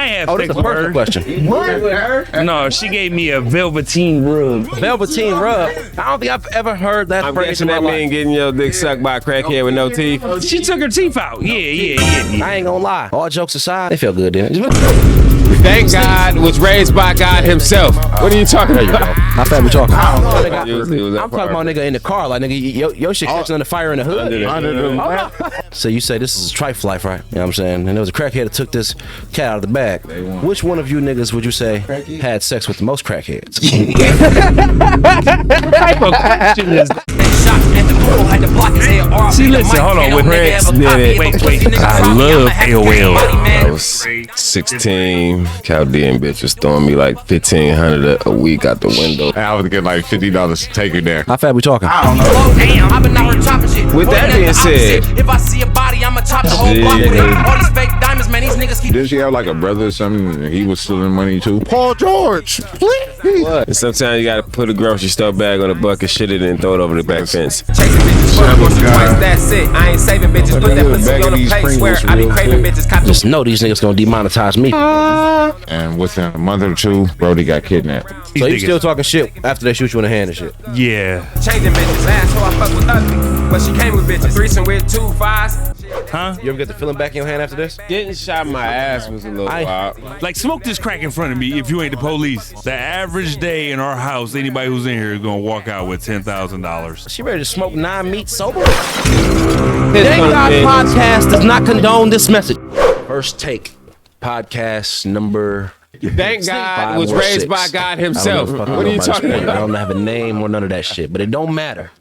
have Oh, this is a personal question. What? No, she gave me a velveteen rub. Velveteen rub? I don't think I've ever heard that phrase in my life. Mean getting your dick sucked by a crackhead with no teeth? She took her teeth out. Yeah. I ain't gonna lie. All jokes aside, they feel good, didn't it? Thank God was raised by God himself. What are you talking about? How fast we talking? I'm talking about nigga in the car. Like, nigga, your shit catching on the fire in the hood. So you say this is a Trife life, right? You know what I'm saying? And there was a crackhead that took this cat out of the bag. Which one of you niggas would you say had sex with the most crackheads? What type of question is that? See, listen, hold on. When Prince did it, wait. I love AOL. I was 16. Chaldean bitches throwing me like $1,500 a week out the window. I was getting like $50 to take her there. How fast we talking? I don't know. With that being said, if I see a body, I'ma chop the whole block with it. All these fake diamonds, man, these niggas keep. Did she have like a brother or something? And he was stealing money too. Paul George, please. what? And sometimes you gotta put a grocery store bag on a bucket, shit it, and throw it over the back fence. Chasing bitches once or twice, that's it. I ain't saving bitches. Put that pussy on the plate. Swear I be craving bitches. Just know these niggas gonna demonetize me. And within a month or two, Brody got kidnapped. So you still talking shit after they shoot you in the hand and shit? Yeah. Changing bitches. Last hoe I fuck with ugly, but she came with bitches. Threesome with 2 5s. Huh? You ever get the feeling back in your hand after this? Getting shot in my ass was a little wild. Like, smoke this crack in front of me if you ain't the police. The average day in our house, anybody who's in here is gonna walk out with $10,000. She ready to smoke 9 meat sober? Dank podcast does not condone this message. First take, podcast number. Thank God was raised by God himself. What are you talking about? I don't have a name or none of that shit, but it don't matter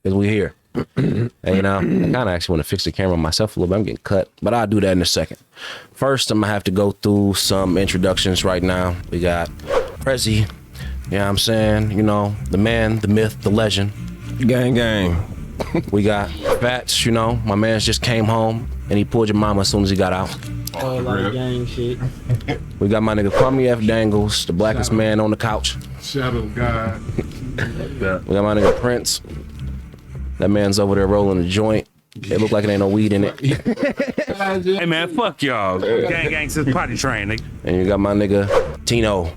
because we here. And, you know, I kind of actually want to fix the camera myself a little bit. I'm getting cut, but I'll do that in a second. First, I'm gonna have to go through some introductions right now. We got Prezi, you know what I'm saying? You know, the man, the myth, the legend. Gang. We got Fats, you know, my man's just came home and he pulled your mama as soon as he got out. All that gang shit. We got my nigga Kwame F. Dangles, the blackest man on the couch. Shadow God. We got my nigga Prince. That man's over there rolling a joint. It look like it ain't no weed in it. Hey, man, fuck y'all. Gang says potty train. And you got my nigga Tino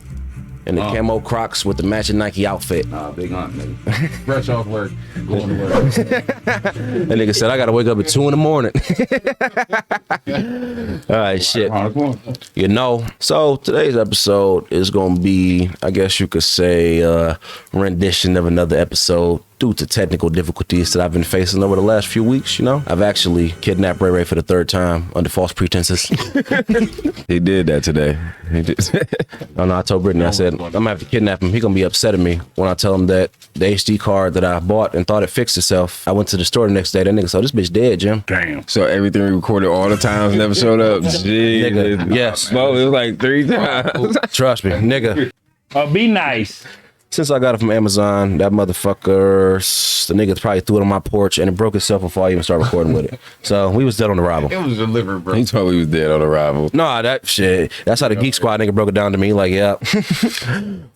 in the camo Crocs with the matching Nike outfit. Big aunt, nigga. Fresh off work, going to work. That nigga said, I gotta wake up at 2 a.m. All right, shit. You know, so today's episode is gonna be, I guess you could say, a rendition of another episode due to technical difficulties that I've been facing over the last few weeks, you know. I've actually kidnapped Ray Ray for the 3rd time under false pretenses. He did that today. He did. Oh no, I told Brittany, I said, I'm gonna have to kidnap him. He gonna be upset at me when I tell him that the HD card that I bought and thought it fixed itself, I went to the store the next day, that nigga said, this bitch dead, Jim. Damn. So everything we recorded all the times never showed up. Gee, Nigga, yes. Well, it was like 3 times. Trust me, nigga. Be nice. Since I got it from Amazon, that motherfucker, the nigga probably threw it on my porch and it broke itself before I even started recording with it. So we was dead on arrival. It was delivered, bro. He told me he was dead on arrival. Nah, that shit. That's how the Geek Squad nigga broke it down to me. Like, yeah.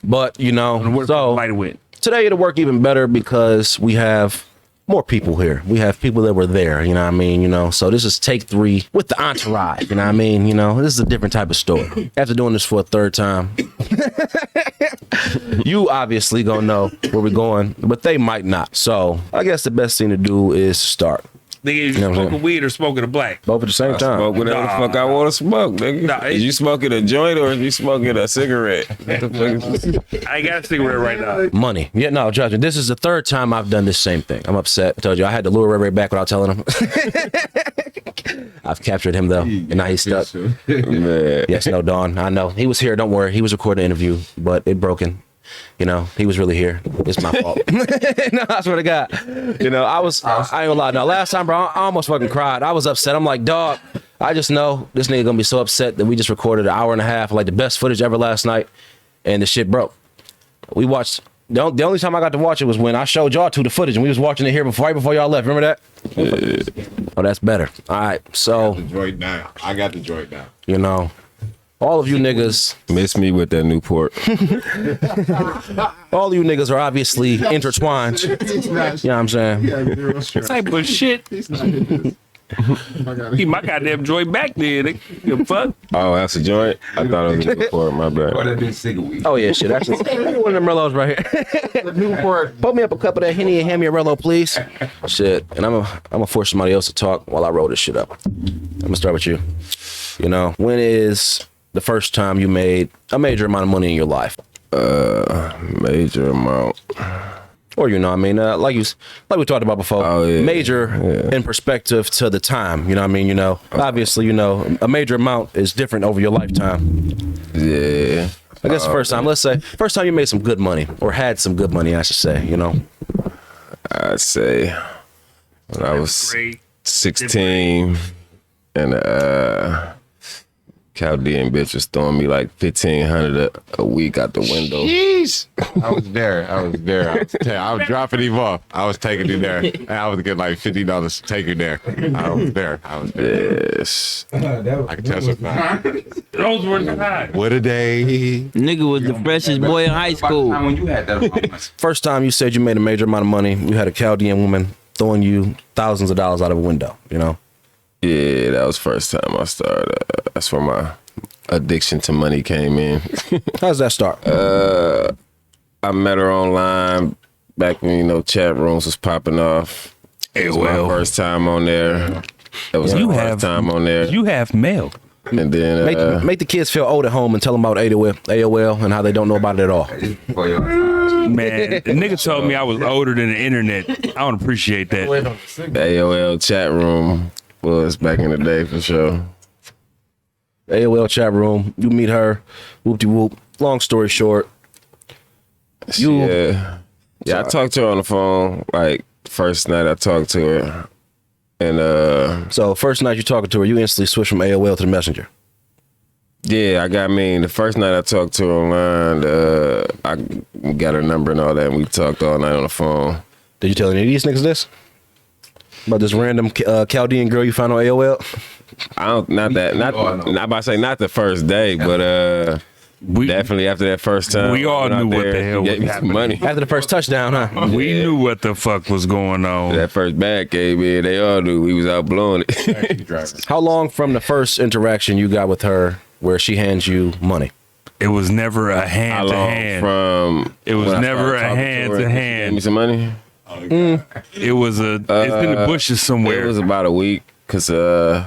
But, you know, so Light with. today it'll work even better because we have more people here. We have people that were there, you know what I mean? You know, so this is take 3 with the entourage, you know what I mean? You know, this is a different type of story. After doing this for a 3rd time, you obviously gonna know where we're going, but they might not. So I guess the best thing to do is start. Nigga, you smoking weed or smoking a black? Both at the same time. Smoke whatever the fuck I want to smoke, nigga. Nah, is you smoking a joint or is you smoking a cigarette? What the fuck is I ain't got a cigarette right now. Money. Yeah, no, trust me. This is the 3rd time I've done this same thing. I'm upset. I told you I had to lure Ray Ray back without telling him. I've captured him though, and now he's stuck. Man. Yes, no, Dawn. I know. He was here. Don't worry. He was recording an interview, but it broken. You know, he was really here. It's my fault. No, I swear to God. You know, I ain't gonna lie. No, last time, bro, I almost fucking cried. I was upset. I'm like, dog, I just know this nigga gonna be so upset that we just recorded an hour and a half, like the best footage ever last night, and the shit broke. We watched, the only time I got to watch it was when I showed y'all the footage, and we was watching it here right before y'all left. Remember that? Oh, that's better. All right, so. I got the joint now. You know. All of you niggas miss me with that Newport. All of you niggas are obviously intertwined. You know what I'm saying? Type of shit. Keep my goddamn joint back there. They give a fuck. Oh, that's a joint? I thought it was Newport. My bad. Oh yeah, shit. That's just one of them Rellos right here. Newport. Put me up a cup of that Henny and hand me a Rello, please. Shit. And I'm gonna force somebody else to talk while I roll this shit up. I'm gonna start with you. You know, when is the first time you made a major amount of money in your life? Major amount. Or you know, I mean, like we talked about before, major in perspective to the time. You know, what I mean, you know, obviously, you know, a major amount is different over your lifetime. Yeah. I guess the first time, let's say, first time you made some good money or had some good money, I should say. You know, I'd say when I was 16 and Chaldean bitch was throwing me like $1,500 a week out the window. Jeez. I was there. I was dropping him off. I was taking him there. And I was getting like $50 to take him there. I was there. Yes. I can testify. Those were the high. What a day. Nigga was the freshest boy in high school. When you had that. first time you said you made a major amount of money, you had a Chaldean woman throwing you thousands of dollars out of a window. You know. Yeah, that was the first time I started. That's where my addiction to money came in. How does that start? I met her online back when, you know, chat rooms was popping off. It was my first time on there. That was my first time on there. You have mail. And then Make the kids feel old at home and tell them about AOL and how they don't know about it at all. Man, the nigga told me I was older than the internet. I don't appreciate that. the AOL chat room was back in the day for sure. AOL chat room, you meet her, whoop-de-whoop. Long story short, Yeah, I talked to her on the phone, like, first night I talked to her. And so first night you talking to her, you instantly switch from AOL to the Messenger. yeah, the first night I talked to her online, I got her number and all that, and we talked all night on the phone. Did you tell any of these niggas this? About this random Chaldean girl you found on AOL? Not about to say not the first day, but definitely after that first time. We all knew what the hell was happening. Money. After the first touchdown, huh? We knew what the fuck was going on. That first bag came in, they all knew we was out blowing it. How long from the first interaction you got with her where she hands you money? It was never a hand to hand. From It was when I never started a talking hand her, to she hand. gave me some money. It was it's in the bushes somewhere. It was about a week, cause it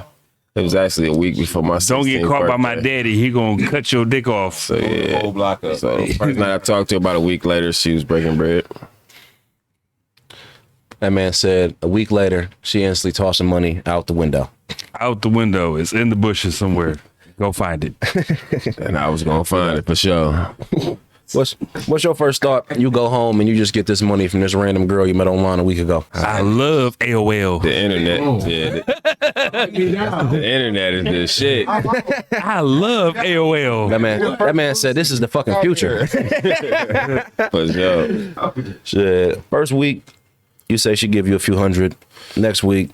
was actually a week before my 16th Don't get caught by my birthday. daddy. He gonna cut your dick off. So yeah. So first night I talked to her, about a week later, she was breaking bread. That man said a week later, she instantly tossing money out the window. Out the window. It's in the bushes somewhere. Go find it. And I was gonna find it for sure. What's your first thought? You go home and you just get this money from this random girl you met online a week ago. I love AOL. The internet, the internet is the shit. I love AOL. That man said this is the fucking future. For sure. Shit. First week, you say she give you a few hundred. Next week,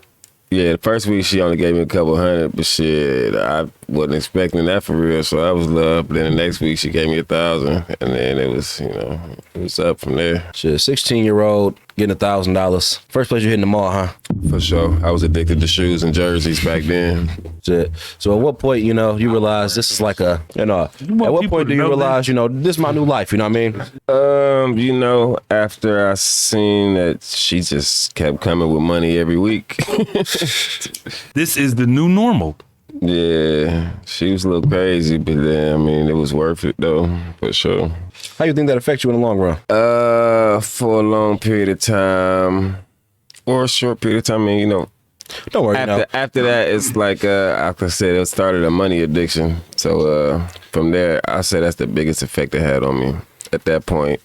Yeah, the first week she only gave me a couple hundred, but shit, I wasn't expecting that for real, so I was love. But then the next week she gave me 1,000, and then it was, you know, it was up from there. shit, 16-year-old getting $1,000. First place you hit in the mall, huh? For sure. I was addicted to shoes and jerseys back then. Shit. So at what point, you know, you realize this is like at what point do you realize, you know, this is my new life, you know what I mean? You know, after I seen that she just kept coming with money every week. This is the new normal. Yeah, she was a little crazy, but then, I mean, it was worth it though, for sure. How you think that affects you in the long run? For a long period of time, or a short period of time, I mean, you know, Don't worry, after that, it's like, like I said, it started a money addiction. So from there, I say that's the biggest effect it had on me at that point.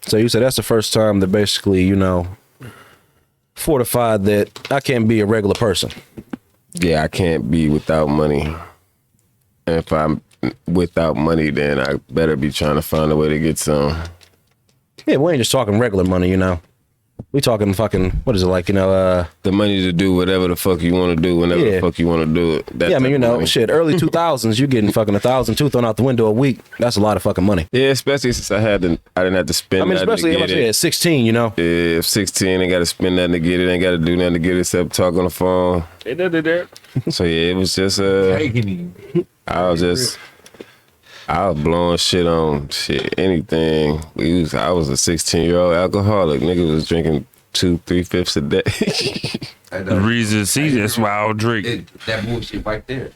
So you said that's the first time that basically, you know, fortified that I can't be a regular person. Yeah, I can't be without money. And if I'm without money, then I better be trying to find a way to get some. Yeah, we ain't just talking regular money, you know. We talking fucking, what is it like, the money to do whatever the fuck you want to do whenever the fuck you want to do it. Yeah, I mean, you know, shit, early 2000s, you getting fucking 1,000 too thrown out the window a week. That's a lot of fucking money. Yeah, especially since I didn't have to spend. I mean, especially at 16, you know. Yeah, 16, ain't got to spend nothing to get it, ain't got to do nothing to get it except talk on the phone. They did it there. So yeah, it was just I was blowing shit on anything. I was a 16-year-old alcoholic. Nigga was drinking 2-3 a day. The reason, see, that's why I don't drink. That bullshit right there.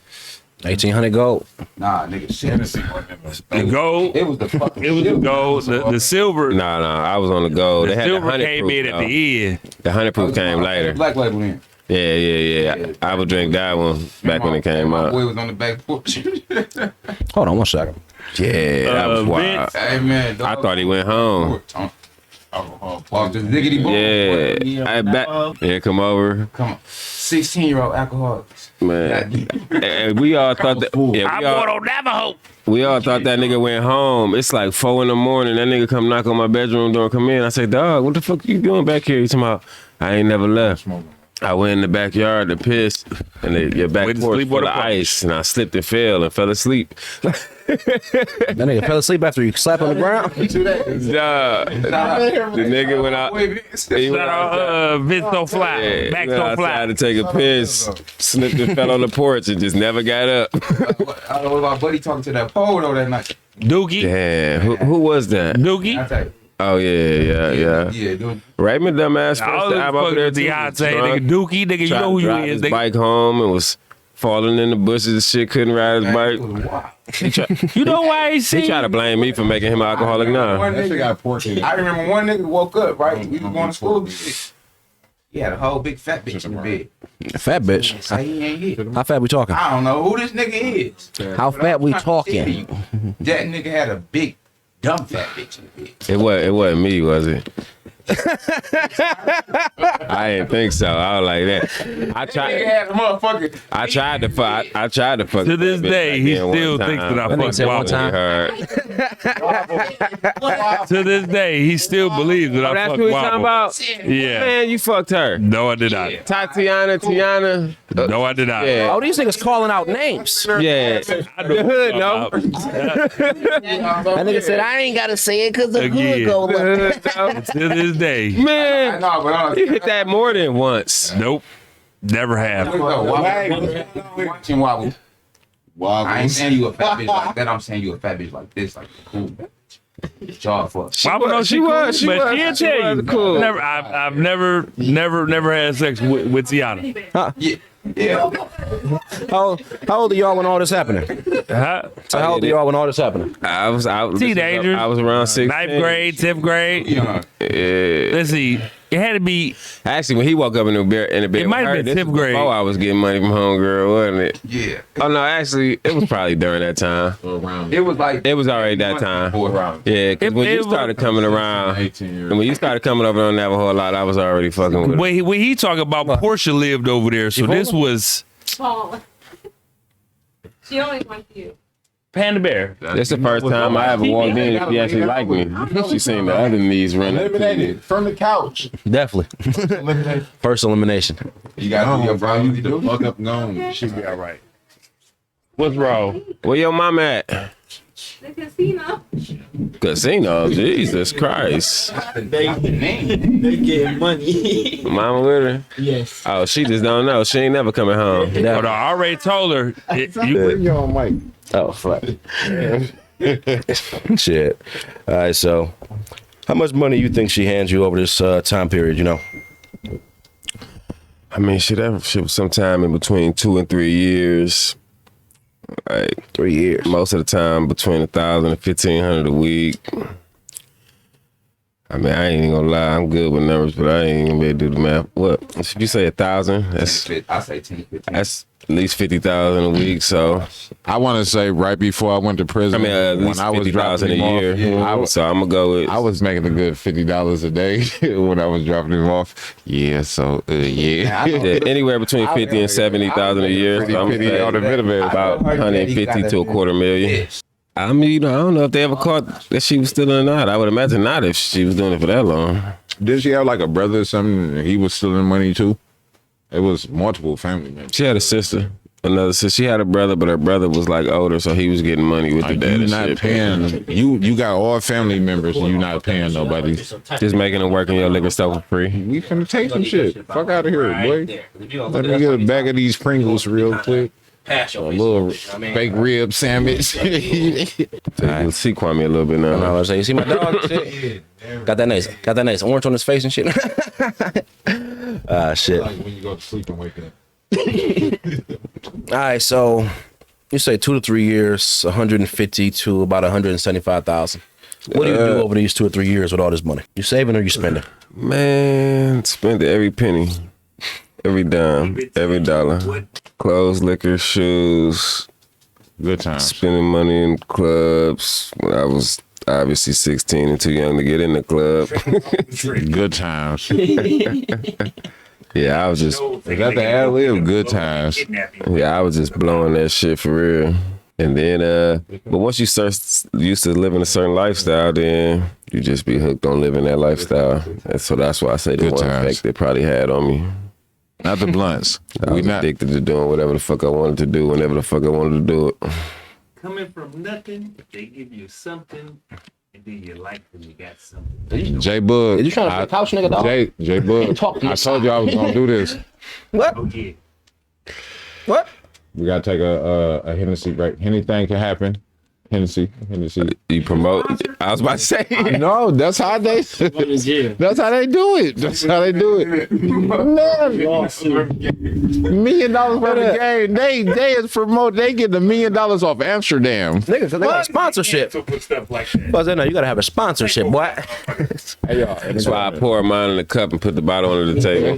1,800 gold. Nah, nigga, shit. The gold. It was the fucking. It was the gold. The silver. Nah, I was on the gold. The They had silver the 100 came proof, in at though. the end. The 100 proof came later. Black label in. Yeah. I would drink that one back when it came My out. boy was on the back porch. Hold on one second. Yeah, that was wild. Vince. Hey man, I thought he went home. Off the ziggity boy. Yeah, come over, Come on. 16-year-old alcoholics. man. And we all thought that. Yeah, I bought on Navajo. we all thought that nigga went home. It's like 4 a.m. That nigga come knock on my bedroom door, come in. I say, dog, what the fuck you doing back here? He talking about, I ain't never left. I went in the backyard to piss, and your back Went to porch sleep full on of the porch. ice, and I slipped and fell and fell asleep. That nigga fell asleep after you slap on the ground. The nigga went out. He went Shout out. out Vince don't fly. Yeah, Back he went don't outside fly. to take a piss, slipped and fell on the porch, and just never got up. I don't know my buddy talking to that pole though that night. Dookie. Damn, who was that? I Dookie. tell you. Oh yeah. Yeah, dude. Raymond dumbass All first this time up there fucking too. Deontay, Drunk, nigga. Dookie, nigga. You tried know to who you drive is, his nigga. bike home and was falling in the bushes and shit. Couldn't ride his bike. You know why he He tried to blame me for making him alcoholic now. One That shit nigga, got pork in it. I remember one nigga woke up, right? We was going to school. He had a whole big fat bitch in the bed. Fat bitch. Say he ain't here. How fat we talking? I don't know who this nigga is. How But fat I'm we trying to tell talking? you, That nigga had a big, dumb fat bitch in the bed. It wasn't me, was it? I didn't think so. I was like that. I Nigga tried. had a motherfucker. I tried to fuck. I tried to fuck. To this that bitch day, back he then one still time. thinks that I That nigga fucked said one Wobble. time. Hurt. To this day, he still believes that I That's fucked what we talking Wobble. about. Yeah. Man, you fucked her. No, I did not. Tiana. No, I did not. Yeah. Oh, these niggas calling out names. Yeah. I know The hood, no. That nigga said, I ain't got to say it because the Again. hood go The look. hood, no. To this day. Man, No, but you hit that more than once. Nope. Never have. Watching Wobble. I ain't saying you a fat bitch like that. I'm saying you a fat bitch like this, like a cool bitch. Jaw fuck. Wobble knows she cool, but she'll tell you. cool. I've never had sex with Tiana. Yeah. How old are y'all when all this happening? Huh? So how old are y'all when all this happening? I was Teenagers. I was around 16. Ninth grade, 10th grade. Yeah. Let's see. It had to be. Actually, when he woke up in the bed, It might have with been her, this 10th was grade. before I was getting money from homegirl, wasn't it? Yeah. Oh no, actually, it was probably during that time. It was like. It was already that time. Yeah, because when It you was- started coming around, 18 years. and when you started coming over on Navajo a lot, I was already fucking with her. When he talk about Portia lived over there, so this was Paul. She always wants you. Panda Bear. That's the first time I ever walked in and she actually liked me. She seen the other knees running. Eliminated from the couch. Definitely. First elimination. You gotta do your Bro, you problem. need to fuck up and gone. She'll be all right. What's wrong? Where your mama at? The casino. Casino, Jesus Christ. They getting money. Mama with her? Yes. Oh, she just don't know. She ain't never coming home. Hold on, I already told her. You're on mic. Oh, fuck. Shit. All right, so how much money you think she hands you over this time period, you know? I mean, that shit was sometime in between 2 and 3 years. Like 3 years. most of the time between 1,000 and 1,500 a week. I mean, I ain't even gonna lie, I'm good with numbers, but I ain't gonna be able to do the math. What? If you say 1,000, that's I say 10, 15. at least 50,000 a week. So I want to say right before I went to I prison, mean, at least when I was 50,000 a dropping him year. off, So I'm gonna go with. I was making a good $50 a day when I was dropping him off. Yeah, so yeah. yeah, anywhere between 50 and 70,000 a year. So I'm Pretty gonna on the say minimum. about 150 to a quarter million. I mean, you know, I don't know if they ever caught that she was still in or not. I would imagine not if she was doing it for that long. Did she have like a brother or something? And he was stealing money too. It was multiple family members. She had a sister. Another sister. She had a brother, but her brother was like older, so he was getting money with the dad. You're not paying. You got all family members, and you're not paying nobody. Just making them work in your liquor store for free. We finna take some shit. Fuck out of here, boy. Let me get a bag of these Pringles real quick. A little fake rib sandwich. Let's see Kwame a little bit now. I was saying, you see my dog? Shit. Got that nice orange on his face and shit. Shit. Like when you go to sleep and wake up. All right, so you say 2 to 3 years, 150 to about 175,000. What do you do over these 2 or 3 years with all this money? You saving or you spending? Man, spend every penny, every dime, every dollar. Clothes, liquor, shoes. Good times. Spending money in clubs when I was obviously 16 and too young to get in the club. Good times. Yeah, I was just. Is that the ad lib? Good times. Yeah, I was just blowing that shit for real. And then, but once you start used to living a certain lifestyle, then you just be hooked on living that lifestyle. And so that's why I say the Good one times. effect they probably had on me. Not the blunts. I was addicted to doing whatever the fuck I wanted to do, whenever the fuck I wanted to do it. Coming from nothing, they give you something, and then you like when you got something. J Bug. You trying to play couch nigga, dog? J Bug. Talk to I your told you I was gonna do this. What? Oh yeah. What? We gotta take a Hennessy break. Anything can happen. Hennessy. You promote. I was about to say. No, that's how they. That's how they do it. That's how they do it. Man, $1 million for the game. They is promote. They get $1 million off Amsterdam. Niggas, they got a sponsorship. So put stuff like that. Buzz in there, you gotta have a sponsorship, boy. Hey, y'all. That's why I pour mine in the cup and put the bottle under the table.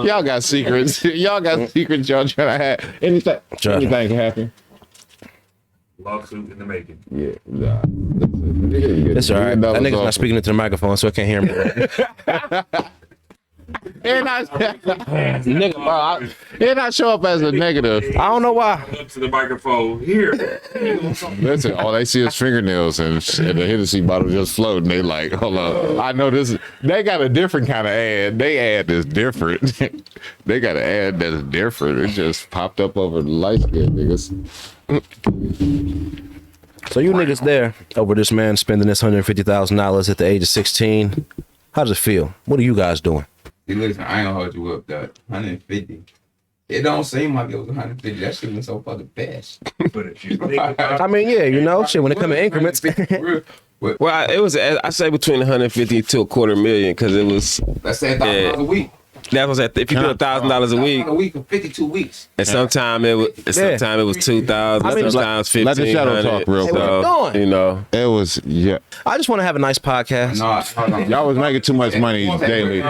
Y'all got secrets. Y'all got secrets. Y'all trying to have anything. Anything can happen. Lawsuit in the making. Yeah. Nah. It's all right. That nigga's off. not speaking into the microphone, so I can't hear him. And I, Nigga, bro, and I show up as a negative. I don't know why. Up to the microphone. Here. Listen, all they see is fingernails and the Hennessy bottle just floating. They like, hold on. I know this. They got a different kind of ad. They ad that's different. They got an ad that's different. It just popped up over the light skin niggas. So you niggas there over this man spending this $150,000 at the age of 16. How does it feel? What are you guys doing? See, listen, I ain't gonna hold you up, that 150. It don't seem like it was 150. That shit was so fucking fast. But if you think about I mean, yeah, you know, shit, when it come in increments. Well, it was. I say between 150 to $250,000 because it was. Let's say $1,000 a week. That was if you do $1,000 a week, A week for 52 weeks. and sometimes it was 2,000, I mean, sometimes let the shadow talk 1,500. real quick. Hey, what you doing? You know, It was, yeah. I just want to have a nice podcast. No, hold on. Y'all was making too much money daily.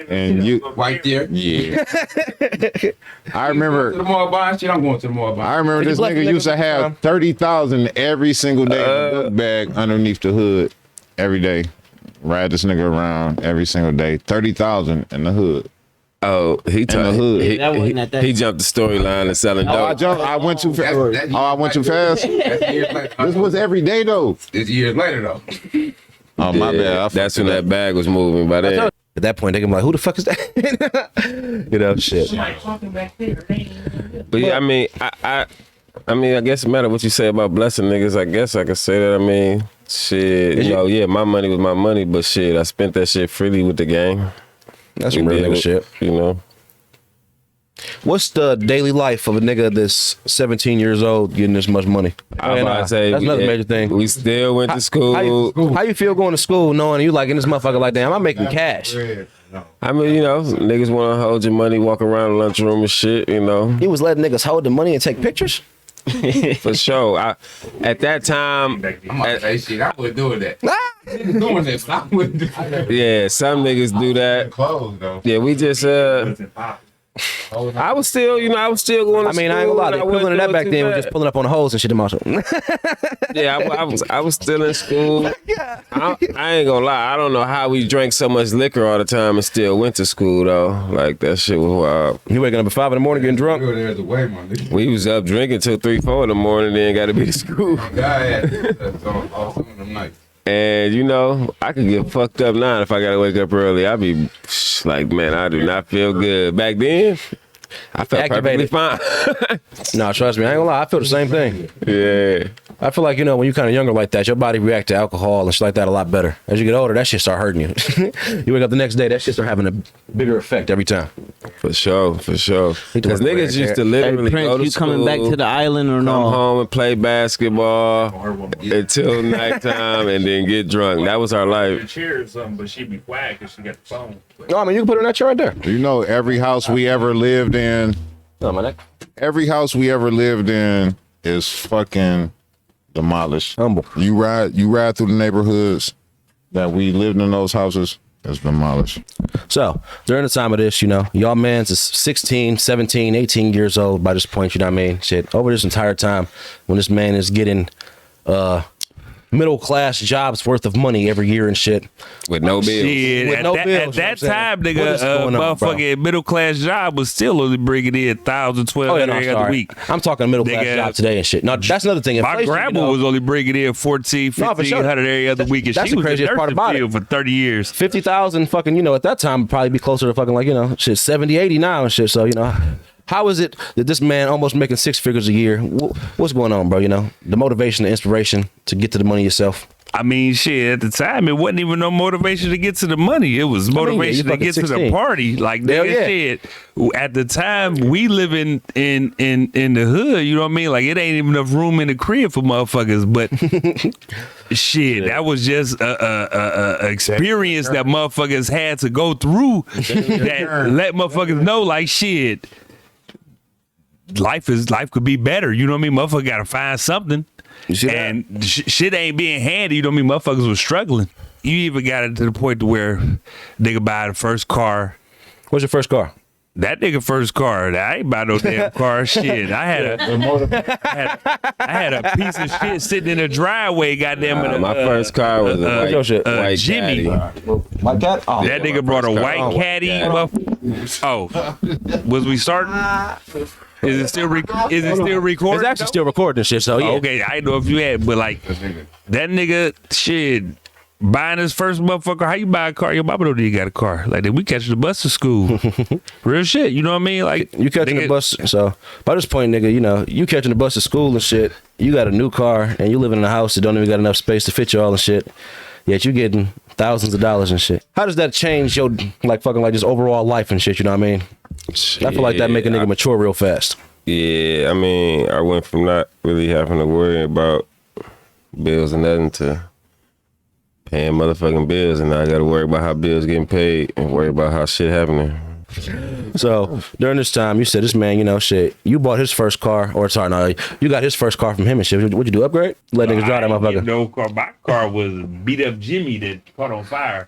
And you, Right there. yeah. I To the remember. mall buying shit, I'm going to the mall I buying. remember this black nigga niggas used to have 30,000 every single day in a book bag underneath the hood every day. Ride this nigga around every single day. 30,000 in the hood. oh, he In the hood. he jumped the storyline and selling dope. I went too fast. Oh, I went too fast. That's years later. This was every day though. It's years later though. Oh my bad. That's when that bag was moving. By then, At that point, they can be like, who the fuck is that? You know, shit. but yeah, I mean, I guess it matter what you say about blessing niggas. I guess I could say that. I mean, shit, you know, yeah, my money was my money, but shit, I spent that shit freely with the gang. That's some real nigga shit. You know. What's the daily life of a nigga that's 17 years old getting this much money? I'm about to say that's another major thing. We still went to school. How you feel going to school knowing you like in this motherfucker like, damn, I'm making cash. I mean, you know, niggas want to hold your money, walk around the lunchroom and shit, you know. He was letting niggas hold the money and take pictures? For sure. At that time, I'm about to say shit. I wasn't doing that. Niggas doing this. I wouldn't do that. yeah, some niggas do that. Clothes though. Yeah, we just I was still, you know, I was still going to I mean, school. I ain't gonna lie. The and I wasn't equivalent of that doing back too then was bad. just pulling up on the hoes and shit in my Yeah, I was still in school. I ain't gonna lie. I don't know how we drank so much liquor all the time and still went to school though. Like that shit was wild. You waking up at 5 in the morning getting drunk? There's a way, my nigga. We was up drinking till 3, 4 in the morning, then got to be to school. God had all some of them nights. And you know, I could get fucked up now if I gotta wake up early. I'd be like, man, I do not feel good. Back then, I felt Activated. perfectly fine. No, trust me. I ain't gonna lie. I feel the same thing. Yeah. I feel like, you know, when you're kind of younger like that, your body react to alcohol and shit like that a lot better. As you get older, that shit start hurting you. You wake up the next day, that shit start having a bigger effect every time. For sure. Because niggas used to Hey, literally Prince, go to you school, coming back to the island or come no? home and play basketball until nighttime and then get drunk. That was our Her life. chair or something, but she'd be quiet because she got the phone. No, I mean, you can put her in that chair right there. You know, every house we ever lived in, No, my neck. every house we ever lived in is fucking demolished. Humble. You ride through the neighborhoods that we lived in, those houses, it's demolished. So, during the time of this, you know, y'all mans is 16, 17, 18 years old by this point, you know what I mean? Shit, over this entire time, when this man is getting middle class jobs worth of money every year and shit. With no bills. Shit, With at no that, bills, at you that know what I'm saying? time, What nigga, is going on, bro? motherfucking middle class job was still only bringing in $1,000, $1,200 Oh, yeah, no, every other sorry. week. I'm talking middle class Nigga, job today and shit. No, that's another thing. My Inflation, grandma you know, was only bringing in $1,400, No, for sure. $1,500 every other week, and That's she the was in craziest part nursing about it. field for 30 years. 50,000 fucking, you know, at that time would probably be closer to fucking like, you know, shit, 70, 80 now and shit. So, you know, how is it that this man almost making 6 figures a year? What's going on, bro? You know, the motivation, the inspiration to get to the money yourself. I mean, shit, at the time, it wasn't even no motivation to get to the money. It was motivation you to get fucking to the 16. party. Like, Hell nigga, yeah. shit, at the time, we living in the hood, you know what I mean? Like, it ain't even enough room in the crib for motherfuckers, but shit, that was just a experience that motherfuckers had to go through that let motherfuckers know, like, shit, life could be better. You know what I mean? Motherfucker got to find something. You see that? And shit ain't being handy. You know what I mean? Motherfuckers was struggling. You even got it to the point to where nigga buy the first car. What's your first car? That nigga first car. I ain't buy no damn car. Shit. I had a piece of shit sitting in the driveway. Goddamn. My first car was a your shit? white Jimmy. Caddy. My cat? Oh, That nigga brought a white caddy. Oh, was we starting? Is it still recording? It's actually still recording and shit, so yeah. Okay, I didn't know if you had, but like that nigga, shit, buying his first motherfucker. How you buy a car? Your mama don't even got a car. Like we catch the bus to school. Real shit. You know what I mean? Like You catching the bus, so by this point, nigga, you know, you catching the bus to school and shit. You got a new car and you living in a house that don't even got enough space to fit you all and shit. Yet you getting thousands of dollars and shit. How does that change your like fucking like just overall life and shit? You know what I mean? I feel like that make a nigga mature real fast. Yeah, I mean, I went from not really having to worry about bills and nothing to paying motherfucking bills, and now I got to worry about how bills getting paid and worry about how shit happening. So during this time, you said this man, you know, shit. You bought his first car, or sorry, no, you got his first car from him and shit. What'd you do? Upgrade? Let niggas drive that motherfucker. No car. My car was a beat up Jimmy that caught on fire.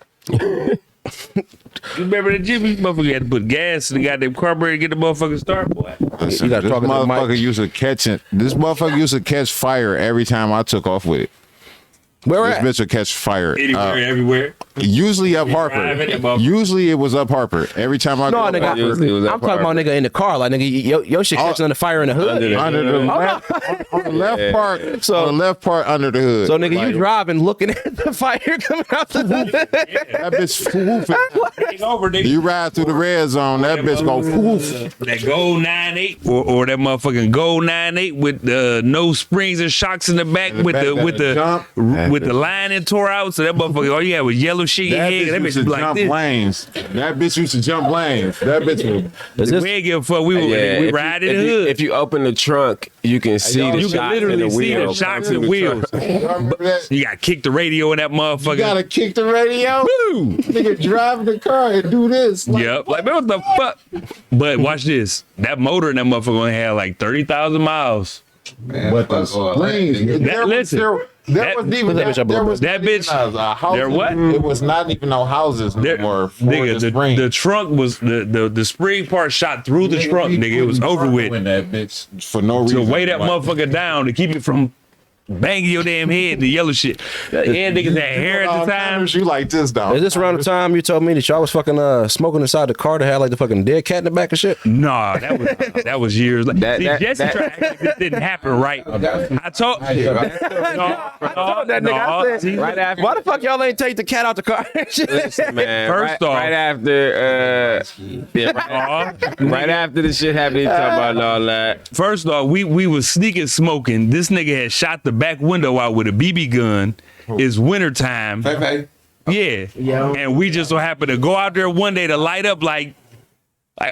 You remember the Jimmy motherfucker had to put gas in the goddamn carburetor to get the motherfucker start, boy. You got to This talk to the motherfucker mic. used to this motherfucker used to catch fire every time I took off with it. Where This at? bitch would catch fire. Anywhere, everywhere. Usually up driving Harper. that motherfucker. Usually it was up Harper. Every time I No, go up nigga. Harper, Usually it was I'm talking about nigga in the car, like nigga, your shit catching on the fire in the hood. under the left, on the left part, on the left part under the hood. So nigga, Like, you driving, looking at the fire coming out the hood. that bitch whooping. Take over, nigga. You ride through the red zone, that bitch go whoof. That gold 9.8 or that motherfucking gold 9.8 with no springs and shocks in the back with the lining tore out. So that motherfucker, all you had was yellow shit in your That head. That bitch bitch used to was like jump this. lanes. That bitch used to jump lanes. That bitch was. We ain't give a fuck. We if ride you, in the if you- hood. If you open the trunk, you can see the You shocks can literally and the see the wheels shocks come and through the wheels. trunk. Remember that? You got to kick the radio in that motherfucker. You gotta kick the radio. Woo! Nigga drive the car and do this. Like, Yep. Like, man, what the fuck? But watch this. That motor in that motherfucker gonna have like 30,000 miles. Man, But the fuck all that. springs, Nigga. Listen. There wasn't even that bitch up a there little was bit. not even That bitch- a house. there what? It was not even no houses no more. For Nigga, the spring. the trunk was the spring part shot through the trunk, nigga. It was over with. In that bitch for no To reason. weigh that motherfucker down to keep it from banging your damn head, the yellow shit. And niggas had hair at the time. You like this, dog? Is this around the time you told me that y'all was fucking smoking inside the car that had like the fucking dead cat in the back and shit? Nah, that was years. See, Jesse tried to act like this didn't happen, right? I told that nigga. I said, Right after, why the fuck y'all ain't take the cat out the car? listen, man. First off- right after, right after the shit happened, he talking about all that. First off, we was sneaking smoking. This nigga had shot the back window out with a BB gun. It's wintertime. Yeah. And we just so happened to go out there one day to light up like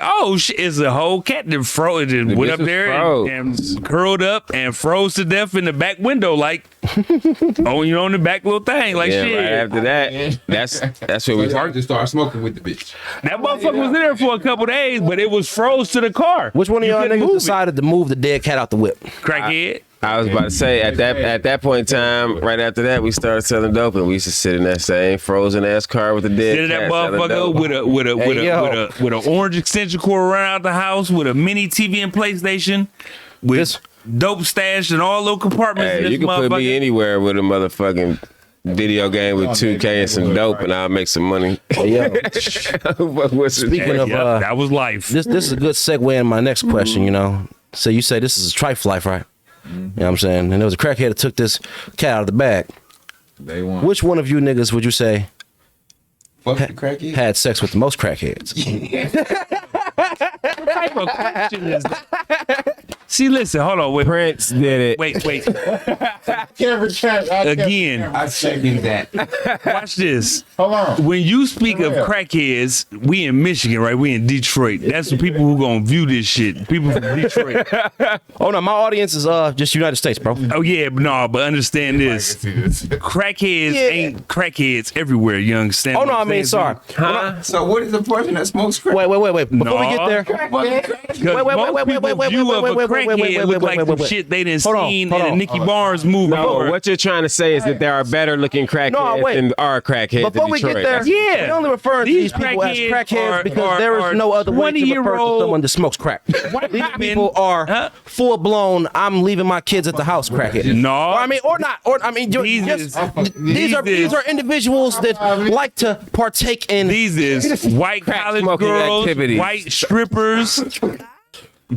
oh shit, it's a whole cat that froze and went up there and curled up and froze to death in the back window like on the back little thing like Yeah, shit. right after that, that's where we Park just started smoking with the bitch. That motherfucker was in there for a couple days, but it was froze to the car. Which one of You y'all couldn't niggas move it. decided to move the dead cat out the whip? Crackhead. I was about to say at that point in time, right after that, we started selling dope, and we used to sit in that same frozen ass car with the dead Sit in that cat selling motherfucker dope. with a orange extension cord around out the house with a mini TV and PlayStation with dope stashed in all little compartments. in Hey, this you can put me motherfucker. anywhere with a motherfucking video game with 2K and some dope, and I'll make some money. Hey, yo. Speaking of that was life. This is a good segue in my next question. You know, so you say this is a Trife life, right? You know what I'm saying? And there was a crackhead that took this cat out of the bag. They want. Which one of you niggas would you say Fuck the crackhead. had sex with the most crackheads? What type of question is that? See, listen, hold on, wait, Prince did it. wait. Again. Again, I second that. watch this. Hold on. When you speak of Yeah. crackheads, we in Michigan, right? We in Detroit. That's the people who gonna view this shit. People from Detroit. Oh no, my audience is just United States, bro. Oh yeah, but no, but understand this. Crackheads ain't crackheads everywhere, you understand? Oh what no, I I'm mean saying? sorry. So what is the person that smokes crack? Wait. Before we get there, Because Wait, most people view of a crackhead look like some shit they done seen in a Nicky Barnes movie. No, what you're trying to say is that there are better looking crackheads wait. than are crackheads before in we Detroit. get there, Yeah. we only refer to these people as crackheads crackheads because are there is no other way to refer to 20-year-old someone that smokes crack. These people are full blown. I'm leaving my kids at the house, crackhead. No. Or, I mean, These these are individuals that like to partake in. These is white college smoking girls, activities. white strippers,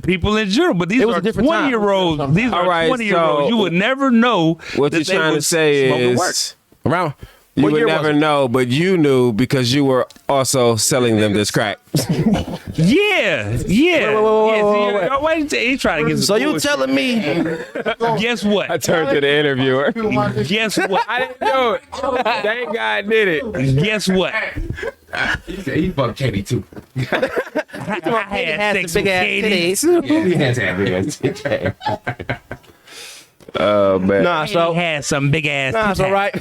people in general. But these It was are a different time. 20-year-olds. These All are right, 20-year-olds. so You would never know. What that you're they trying to was say smoking work. is Around. you What would year was never it? know, but you knew because you were also selling them this crack. Yeah. Wait. He trying to get some So you bullshit. telling me? Guess what? I turned to the interviewer. Guess what? I didn't do it. Thank God did it. Guess what? He said he fucked Katie too. I had sex with big ass Katie. titties. He had to have big ass. Oh man. Nah, so He had some big ass. nah, it's all right.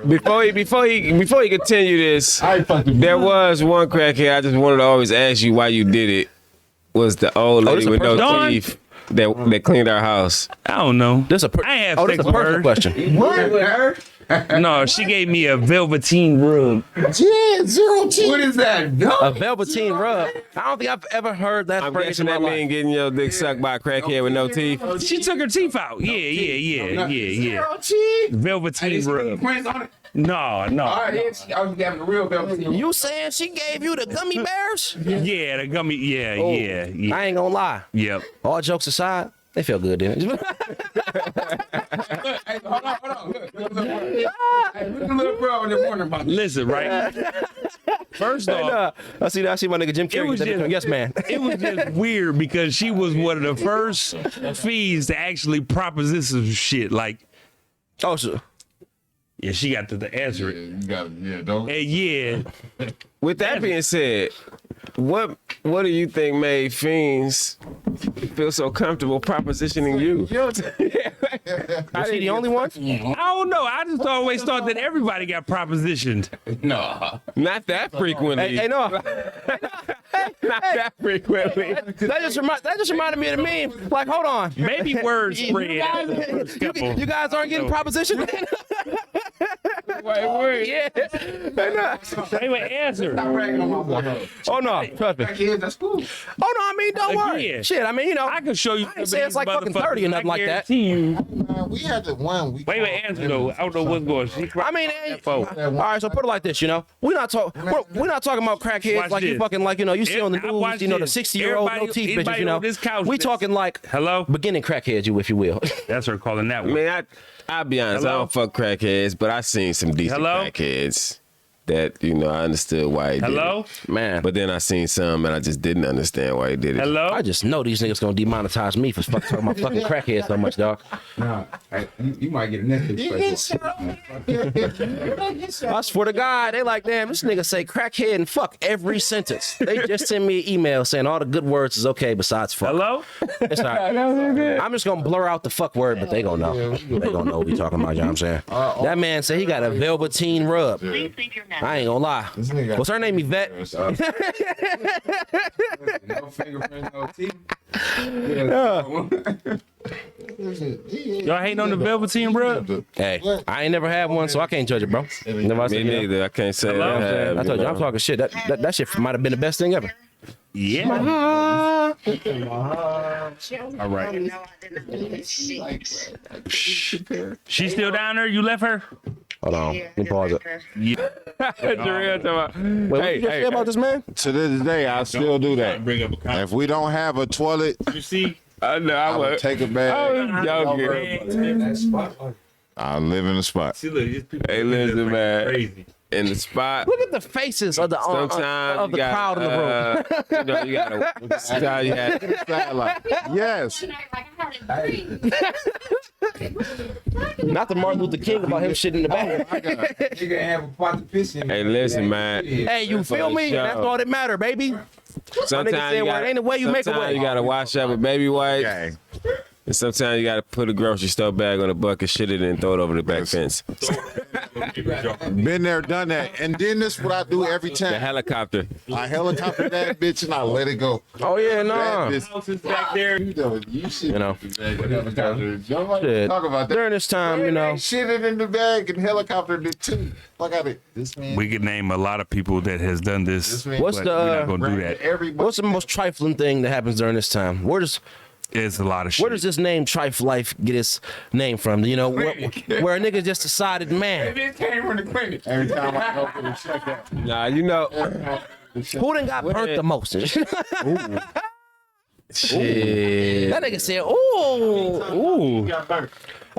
Before he continue this, I fucking there was one crackhead I just wanted to always ask you why you did it. Was the old this lady a with no personal- teeth that cleaned our house? I don't know. This a I have this sex a with personal her. question. No, she gave me a velveteen rub. Yeah, 0 T. What is that? A No. velveteen rub. I don't think I've ever heard that I'm phrase guessing in my that life. mean getting your dick sucked by a crackhead with no teeth. She took her teeth out. Yeah. Velveteen rub. Prince on it. No. All right, I was having a real velvet. You saying she gave you the gummy bears? Yeah, the gummy. Yeah. I ain't gonna lie. Yep. All jokes aside, they feel good, didn't it? Hey, hold on. Look at the little bro in the morning about Listen, right? First off, I see my nigga Jim Carrey. was get that just- bitch on Yes, man. it was just weird because she was one of the first fees to actually proposition some shit. Like, Oh, so yeah, she got to answer it. You got don't. And yeah, With that being said, what do you think made fiends feel so comfortable propositioning you? was he the only one? I don't know. I just always thought that everybody got propositioned. No. Not that frequently. Hey, no. Not that frequently. That just reminded me of the meme. Like, hold on. Maybe words spread. You guys aren't getting proposition. Wait. Yeah. Wait, answer. Oh no, trust me. Kids, that's cool. Oh no, I mean, don't worry. Again. Shit, I mean, you know, I can show you. I ain't say it's like fucking 30 or nothing like that. We had the one. Wait, answer though. I don't know what's going on. I mean, all right. So put it like this, you know, we're not talking about crackheads Watch like you this. fucking like, you know, you see on the I watch news, you know, the this. 60-year-old no Everybody- teeth bitches, anybody you know. on this couch We that's- talking like Hello? beginning crackheads, you if you will. That's her calling that one. Man, I'll be honest. Hello? I don't fuck crackheads, but I seen some decent Hello? crackheads that, you know, I understood why he did Hello? it. Man, But then I seen some and I just didn't understand why he did it. Hello? I just know these niggas gonna demonetize me for talking about fucking crackheads so much, dog. Nah, you might get a Netflix special. I swear to God, they like, damn, this nigga say crackhead and fuck every sentence. They just send me an email saying all the good words is okay besides fuck. Hello? It's all right. I'm just gonna blur out the fuck word, but they gonna know. They gonna know what we talking about, you know what I'm saying? That man said he got a velveteen rub. I ain't gonna lie. What's her name, Yvette? No fingerprints, no teeth. Y'all hating on the Velveteen, bro? Hey, I ain't never had one, so I can't judge it, bro. Never I Me said, you know. neither. I can't say Hello? I have. I told you, know. I'm talking shit. That shit might have been the best thing ever. Yeah. All right. She's still down there? You left her? Hold on, let me pause it. Jarrell talking about, Wait, what you just say about this man? To this day, I still do that. Bring up a comment. If we don't have a toilet, You see? I know. I I would would take a bag. joking. I live in the spot. See, look, these people Hey, listen, man. crazy. In the spot. Look at the faces of the Sometimes of the you got, crowd in the room. you know, you gotta. Sometimes you had. Yes. Not the Martin Luther King about him shit in the back. Nigga have a pot to piss in. Hey, listen, man. Hey, you feel me? Show. That's all that matter, baby. Sometimes said, you well, gotta, it ain't the way you make a sometimes way. you gotta wash up with baby wipes. Okay. And sometimes you gotta put a grocery store bag on a bucket, shit it, and throw it over the back fence. Been there, done that. And then this is what I do every The time. helicopter. I helicopter that bitch and I let it go. Oh yeah, no. That bitch- House is back there. You should. You know, Nobody shit. talk about that. During this time, you know, Shit it in the bag and helicoptered it too. Fuck out it. This man. We could name a lot of people that has done this. This man. what's But the we're not gonna do that. Everybody. what's the most trifling thing that happens during this time? It's a lot of shit. Where does this name Trife Life get its name from? You know, where a nigga just decided, man, It came from the clinic. Every time I go to the checkout. Nah, you know. who done got burnt the most? Shit. That nigga said, ooh.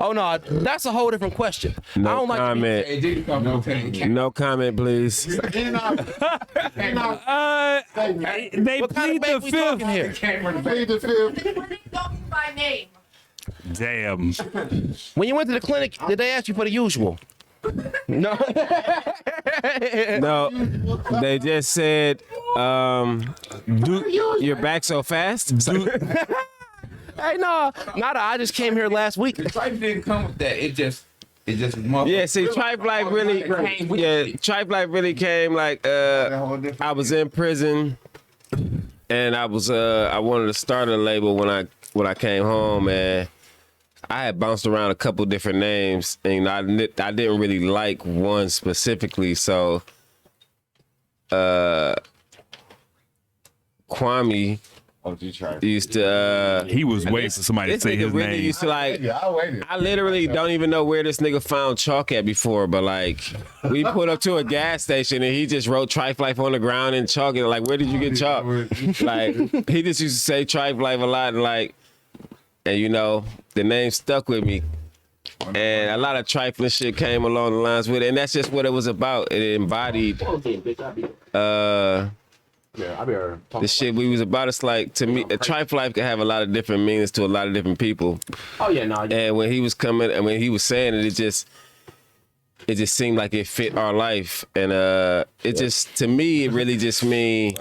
Oh no, that's a whole different question. I No don't like to be, comment. Hey, did you come from the clinic? No comment, please. They what kind plead of the babe we talking fifth. here? Came from the Pay the fifth. by name. Damn. When you went to the clinic, did they ask you for the usual? No. No, they just said, do you're back so fast? Hey, no, I just came here last week. Trife didn't come with that. It just was motherfucker. Yeah, see, Trife Life really, Trife Life really came like, I was in prison, and I wanted to start a label when I came home, and I had bounced around a couple different names, and I didn't really like one specifically, so Kwame used to He was waiting for somebody to this say nigga his really name. used to like Yeah, I waited. I literally don't even know where this nigga found chalk at before, but like we put up to a gas station and he just wrote Trife Life on the ground and chalk it. Like, where did you get chalk? Like, he just used to say Trife Life a lot, and you know, the name stuck with me. And a lot of trifling shit came along the lines with it, and that's just what it was about. It embodied the shit we was about. It's like, to me, a Trife Life can have a lot of different meanings to a lot of different people. Oh yeah, no. And when he was coming, and when he was saying it, it just seemed like it fit our life. And it just, to me, it really just mean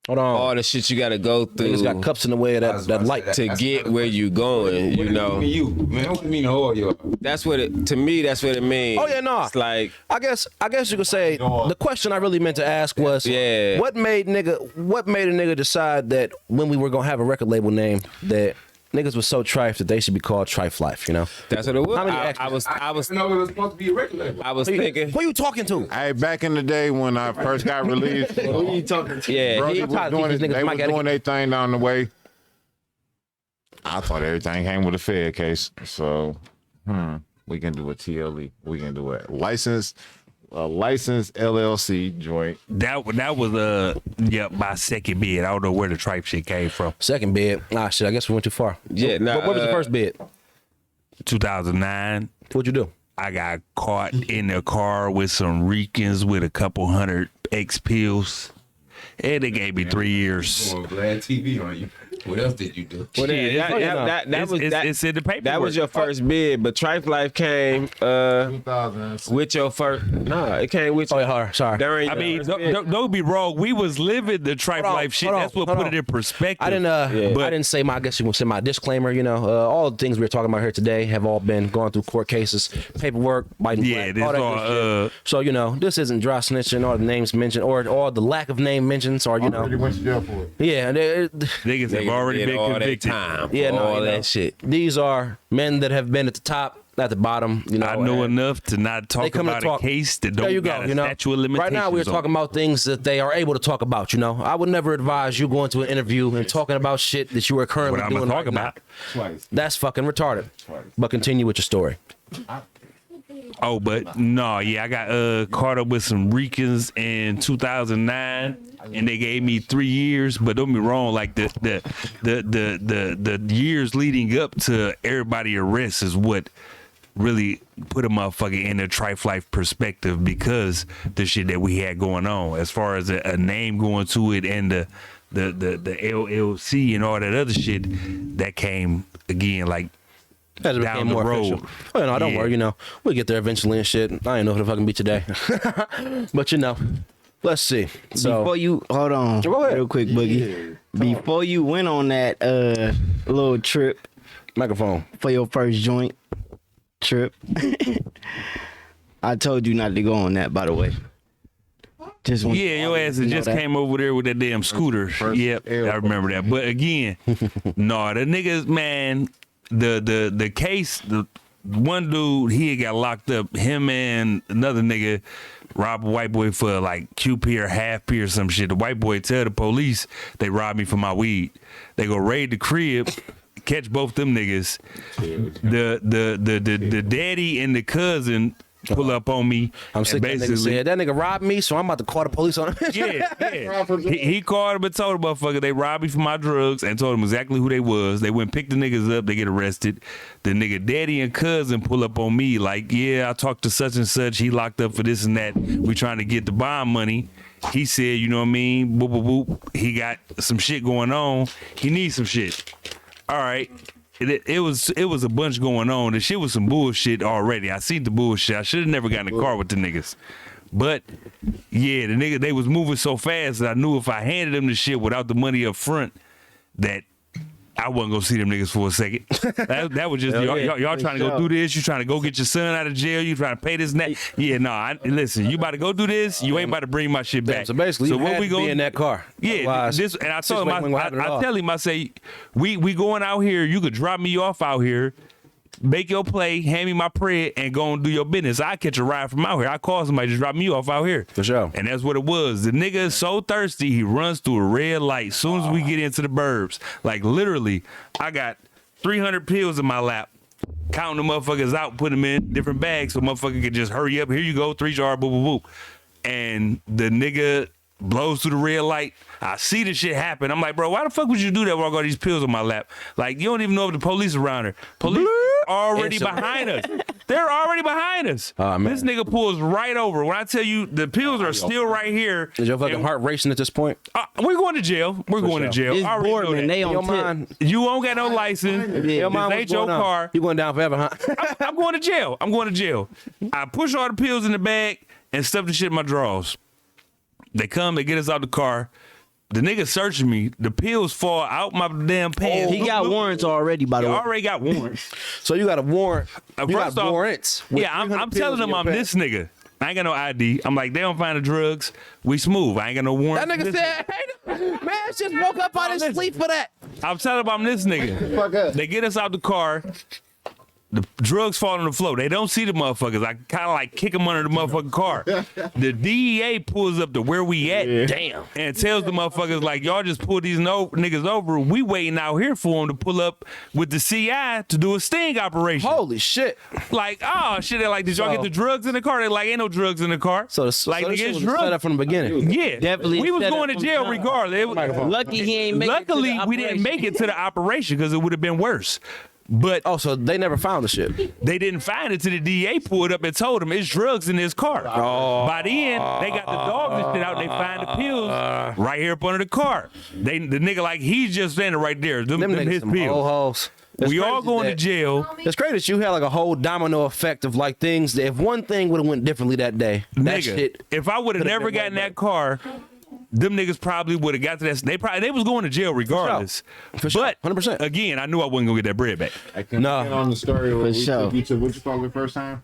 Hold on. all the shit you gotta go through. Niggas got cups in the way of that light. To get where you going, you know. You man, what do you mean you? That's what it. To me, that's what it means. Oh yeah, no. It's like I guess you could say the question I really meant to ask was, Yeah. what made a nigga decide that when we were gonna have a record label name that niggas was so trife that they should be called Trife Life, you know? that's what it was. How many I was didn't know it was supposed to be a record label. I was thinking. Who you talking to? Hey, back in the day when I first got released, Who you talking to? Yeah, bro, he- they was doing their thing down the way. I thought everything came with a Fed case. So, we can do a TLE. We can do a licensed LLC joint. That was my second bid. I don't know where the tripe shit came from. Second bid. Ah, shit. I guess we went too far. Yeah, nah, What was the first bid? 2009. What'd you do? I got caught in the car with some Ricans with a couple hundred X pills, and they gave me 3 years. Glad TV on you. What else did you do? Well, Shit, it's in the paperwork. That was your first bid, but Trife Life came 2006. with your first. Nah, it came with. Oh yeah, sorry. During I your mean, first don't, bid. don't be wrong. We was living the tripe Hold on, life shit. hold on, That's what hold put on. it in perspective. I didn't. I didn't say my. I guess you would say my disclaimer. You know, all the things we're talking about here today have all been going through court cases, paperwork, biting. Yeah, black, this all that all, good shit. So you know, this isn't dry snitching or the names mentioned or the lack of name mentions or you know. Already went to jail for it. Yeah, Niggas have already did been all that convicted. time. yeah, no, all you know, that shit. These are men that have been at the top, at the bottom. You know, I know and enough to not they talk come to about talk. a case that There don't you got go. a You know, statute of limitations. right now we're talking about things that they are able to talk about. You know, I would never advise you going to an interview and talking about shit that you are currently what I'm doing gonna right talk now. about. Twice. That's fucking retarded. But continue with your story. Oh, but no, yeah, I got caught up with some Ricans in 2009, and they gave me 3 years. But don't be wrong, like the years leading up to everybody arrest is what really put a motherfucker in a Trife Life perspective because the shit that we had going on, as far as a name going to it and the LLC and all that other shit that came again like. As it Down became the more road. official. Oh, no, don't Yeah. worry. You know, we'll get there eventually and shit. I ain't know if it'll fucking be today. But you know, let's see. So Before you hold on, Go ahead. real quick, Boogie. Before you went on that little trip microphone. for your first joint trip, I told you not to go on that. By the way, just want Yeah, your ass you know just that. came over there with that damn scooter. Yep, I remember that. But again, no, the niggas, man, the case, the one dude, he had got locked up. Him and another nigga robbed a white boy for like QP or half P or some shit. The white boy tell the police they robbed me for my weed. They go raid the crib, catch both them niggas. The daddy and the cousin pull up on me. I'm sick. That nigga said that nigga robbed me, so I'm about to call the police on him. Yeah. He called him and told the motherfucker they robbed me for my drugs and told him exactly who they was. They went pick the niggas up, they get arrested. The nigga daddy and cousin pull up on me like, yeah, I talked to such and such. He locked up for this and that. We trying to get the bond money. He said, you know what I mean? Boop, boop, boop. He got some shit going on. He needs some shit. All right. It was a bunch going on. The shit was some bullshit already. I seen the bullshit. I should have never got in the car with the niggas. But yeah, the nigga, they was moving so fast that I knew if I handed them the shit without the money up front, that I wasn't gonna see them niggas for a second. That was just y'all trying to go do this. You trying to go get your son out of jail. You trying to pay this and that. Yeah, no. Listen, you about to go do this. You ain't about to bring my shit back. So basically, you what had we to be gonna in that car. Yeah, Otherwise, this and I told him, situation wasn't gonna happen at I all. tell him, I say, we going out here. You could drop me off out here, make your play, hand me my bread, and go and do your business. I catch a ride from out here. I call somebody to drop me off out here. For sure. And that's what it was. The nigga is so thirsty, he runs through a red light. Soon as we get into the burbs, like literally, I got 300 pills in my lap. Counting the motherfuckers out, putting them in different bags so motherfucker can just hurry up. Here you go, 3 jar, boop, boop, boop. And the nigga blows through the red light. I see the shit happen. I'm like, bro, why the fuck would you do that while I got these pills on my lap? Like, you don't even know if the police around her. Police already behind us. They're already behind us. Oh, man. This nigga pulls right over. When I tell you the pills are still right here. Is your fucking and- heart racing at this point? we're going to jail. We're going to jail. It's I already know Boardman. that. They Your on tip. mind, You don't got no license. your This mind, ain't what's your going on? car. You going down forever, huh? I'm going to jail. I'm going to jail. I push all the pills in the bag and stuff the shit in my drawers. They come, they get us out the car. The nigga searching me. The pills fall out my damn pants. He got warrants already, by the He way. already got warrants. So you got a warrant. You got First off, warrants. with Yeah, I'm 300 telling pills in them your I'm pants. this nigga. I ain't got no ID. I'm like, they don't find the drugs. We smooth. I ain't got no warrant. That nigga said, hey, man, just woke up out his sleep for that. I'm telling them I'm this nigga. Fuck up. They get us out the car. The drugs fall on the floor. They don't see the motherfuckers. I kind of like kick them under the motherfucking car. The DEA pulls up to where we at. Damn. And tells the motherfuckers like, y'all just pull these niggas over. We waiting out here for them to pull up with the CI to do a sting operation. Holy shit. Like, oh shit. They're like, did y'all So- get the drugs in the car? They're like, ain't no drugs in the car. So, like, so this nigga, shit it's was drugs. set up from the beginning. Yeah, Definitely We was set up going to from jail the jump. regardless. Lucky he ain't make Luckily, it to the we didn't make it to the operation because it would have been worse. But Oh, so they never found the shit. they didn't find it till the DA pulled up and told them it's drugs in this car. By the end, they got the dogs and shit out. And they find the pills right here up under the car. The nigga like he's just standing right there. Them Them his niggas some pills. old hoes. It's We all crazy going to that- jail. It's crazy that you had like a whole domino effect of like things that if one thing would have went differently that day, that Nigga, shit. if I would have could've never been gotten way that car, them niggas probably would have got to that. They was going to jail regardless. For sure. But 100%. again, I knew I wasn't gonna get that bread back. I can No. get on the story where we sure. took you to what you called it first time?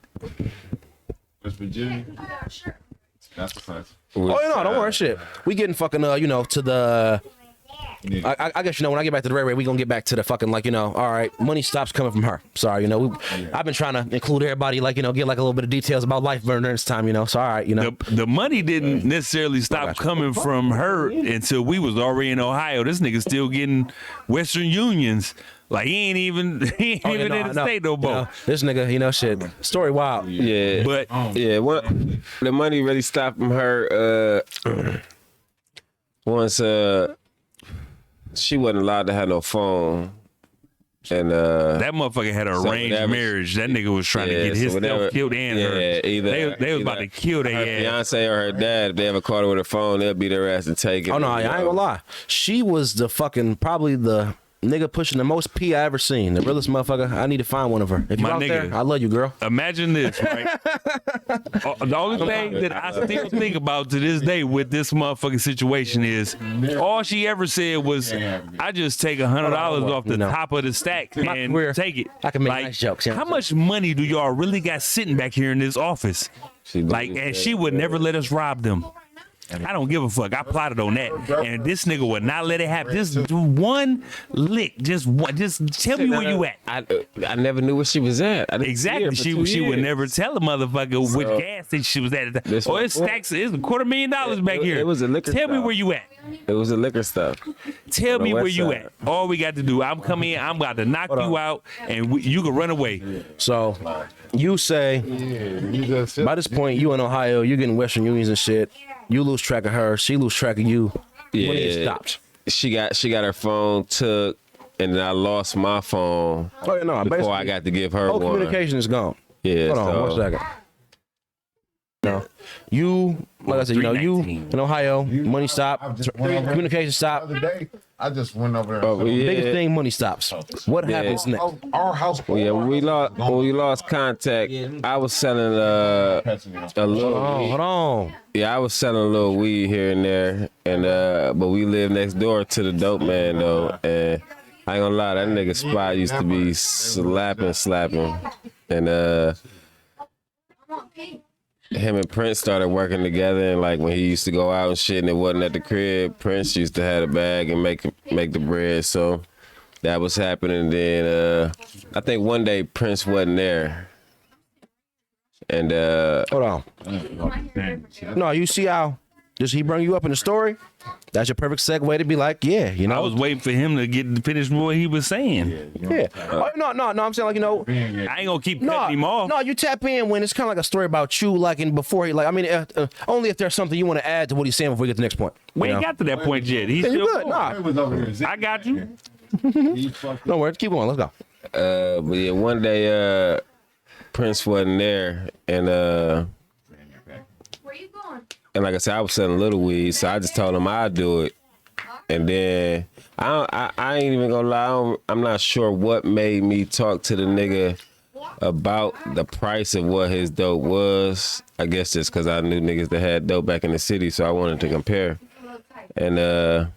West Virginia. That's the place. Oh no, don't worry, shit. We getting fucking to the. I guess when I get back to the Ray Ray, we gonna get back to the fucking all right, money stops coming from her. Sorry, I've been trying to include everybody get like a little bit of details about life burner this time, so all right, The money didn't necessarily stop coming from her until we was already in Ohio. This nigga still getting Western Unions. Like he ain't even in the state no more. This nigga, shit. Story wild. Yeah, But yeah. What the money really stopped from her once she wasn't allowed to have no phone, and that motherfucker had an So arranged whatever- marriage. That nigga was trying to Yeah, get so himself whatever- killed and her. either They was about to kill her their ass. fiance or her dad. If they ever caught her with a phone, they'll beat her ass and take it. Oh no, I ain't gonna lie. She was the fucking probably the nigga pushing the most pee I ever seen. The realest motherfucker. I need to find one of her. If you My out nigga. there, I love you, girl. Imagine this, right? The only thing that I still think about to this day with this motherfucking situation is all she ever said was, "I just take $100 off the top of the stack and career, take it." I can make nice jokes, you know How what I'm much money do y'all really got sitting back here in this office? And she would never let us rob them. I don't give a fuck. I plotted on that, and this nigga would not let it happen. Just one lick, just tell me where you at. I never knew where she was at. I didn't see her Exactly. for 2 She would years. never tell a motherfucker which gas station she was at. This Oh, one- it's stacks. It's $250,000 back here. It was a liquor Tell me store. where you at. It was a liquor stuff. Tell On me the where west you side. at. All we got to do, I'm coming in. I'm about to knock you out, and you can run away. So you say by this point you in Ohio, you getting Western Unions and shit. You lose track of her, she lose track of you. When it stopped. She got her phone took, and then I lost my phone Oh yeah, no. before I got to give her whole one. communication is gone. Yeah, Hold on, so- 1 second. No, you like I said, you in Ohio, money stop, communication stop. The other day, I just went over there. Oh, yeah. Biggest thing, money stops. What Yeah. happens next? Our house. Well, yeah, when we lost contact, I was selling a little. Hold on. Yeah, I was selling a little weed here and there, and but we live next door to the dope man though, and I ain't gonna lie, that nigga spot used to be slapping, and him and Prince started working together, and like when he used to go out and shit and it wasn't at the crib, Prince used to have a bag and make the bread, so that was happening. Then I think one day Prince wasn't there, and Hold on. No, you see how just he bring you up in the story? That's your perfect segue to be like, yeah, you know. I was waiting for him to finish what he was saying. Yeah. No, I'm saying I ain't gonna keep cutting him off. No, you tap in when it's kind of like a story about you, like and before he, like, I mean, only if there's something you want to add to what he's saying before we get to the next point. We you ain't know? got to that point yet. He's Yeah, you still good. Nah, was over here. I got you. don't worry. Keep going. Let's go. but yeah, one day Prince wasn't there, and Where you going? and like I said, I was selling little weed, so I just told him I'd do it. And then I ain't even gonna lie, I'm not sure what made me talk to the nigga about the price of what his dope was. I guess just because I knew niggas that had dope back in the city, so I wanted to compare. And I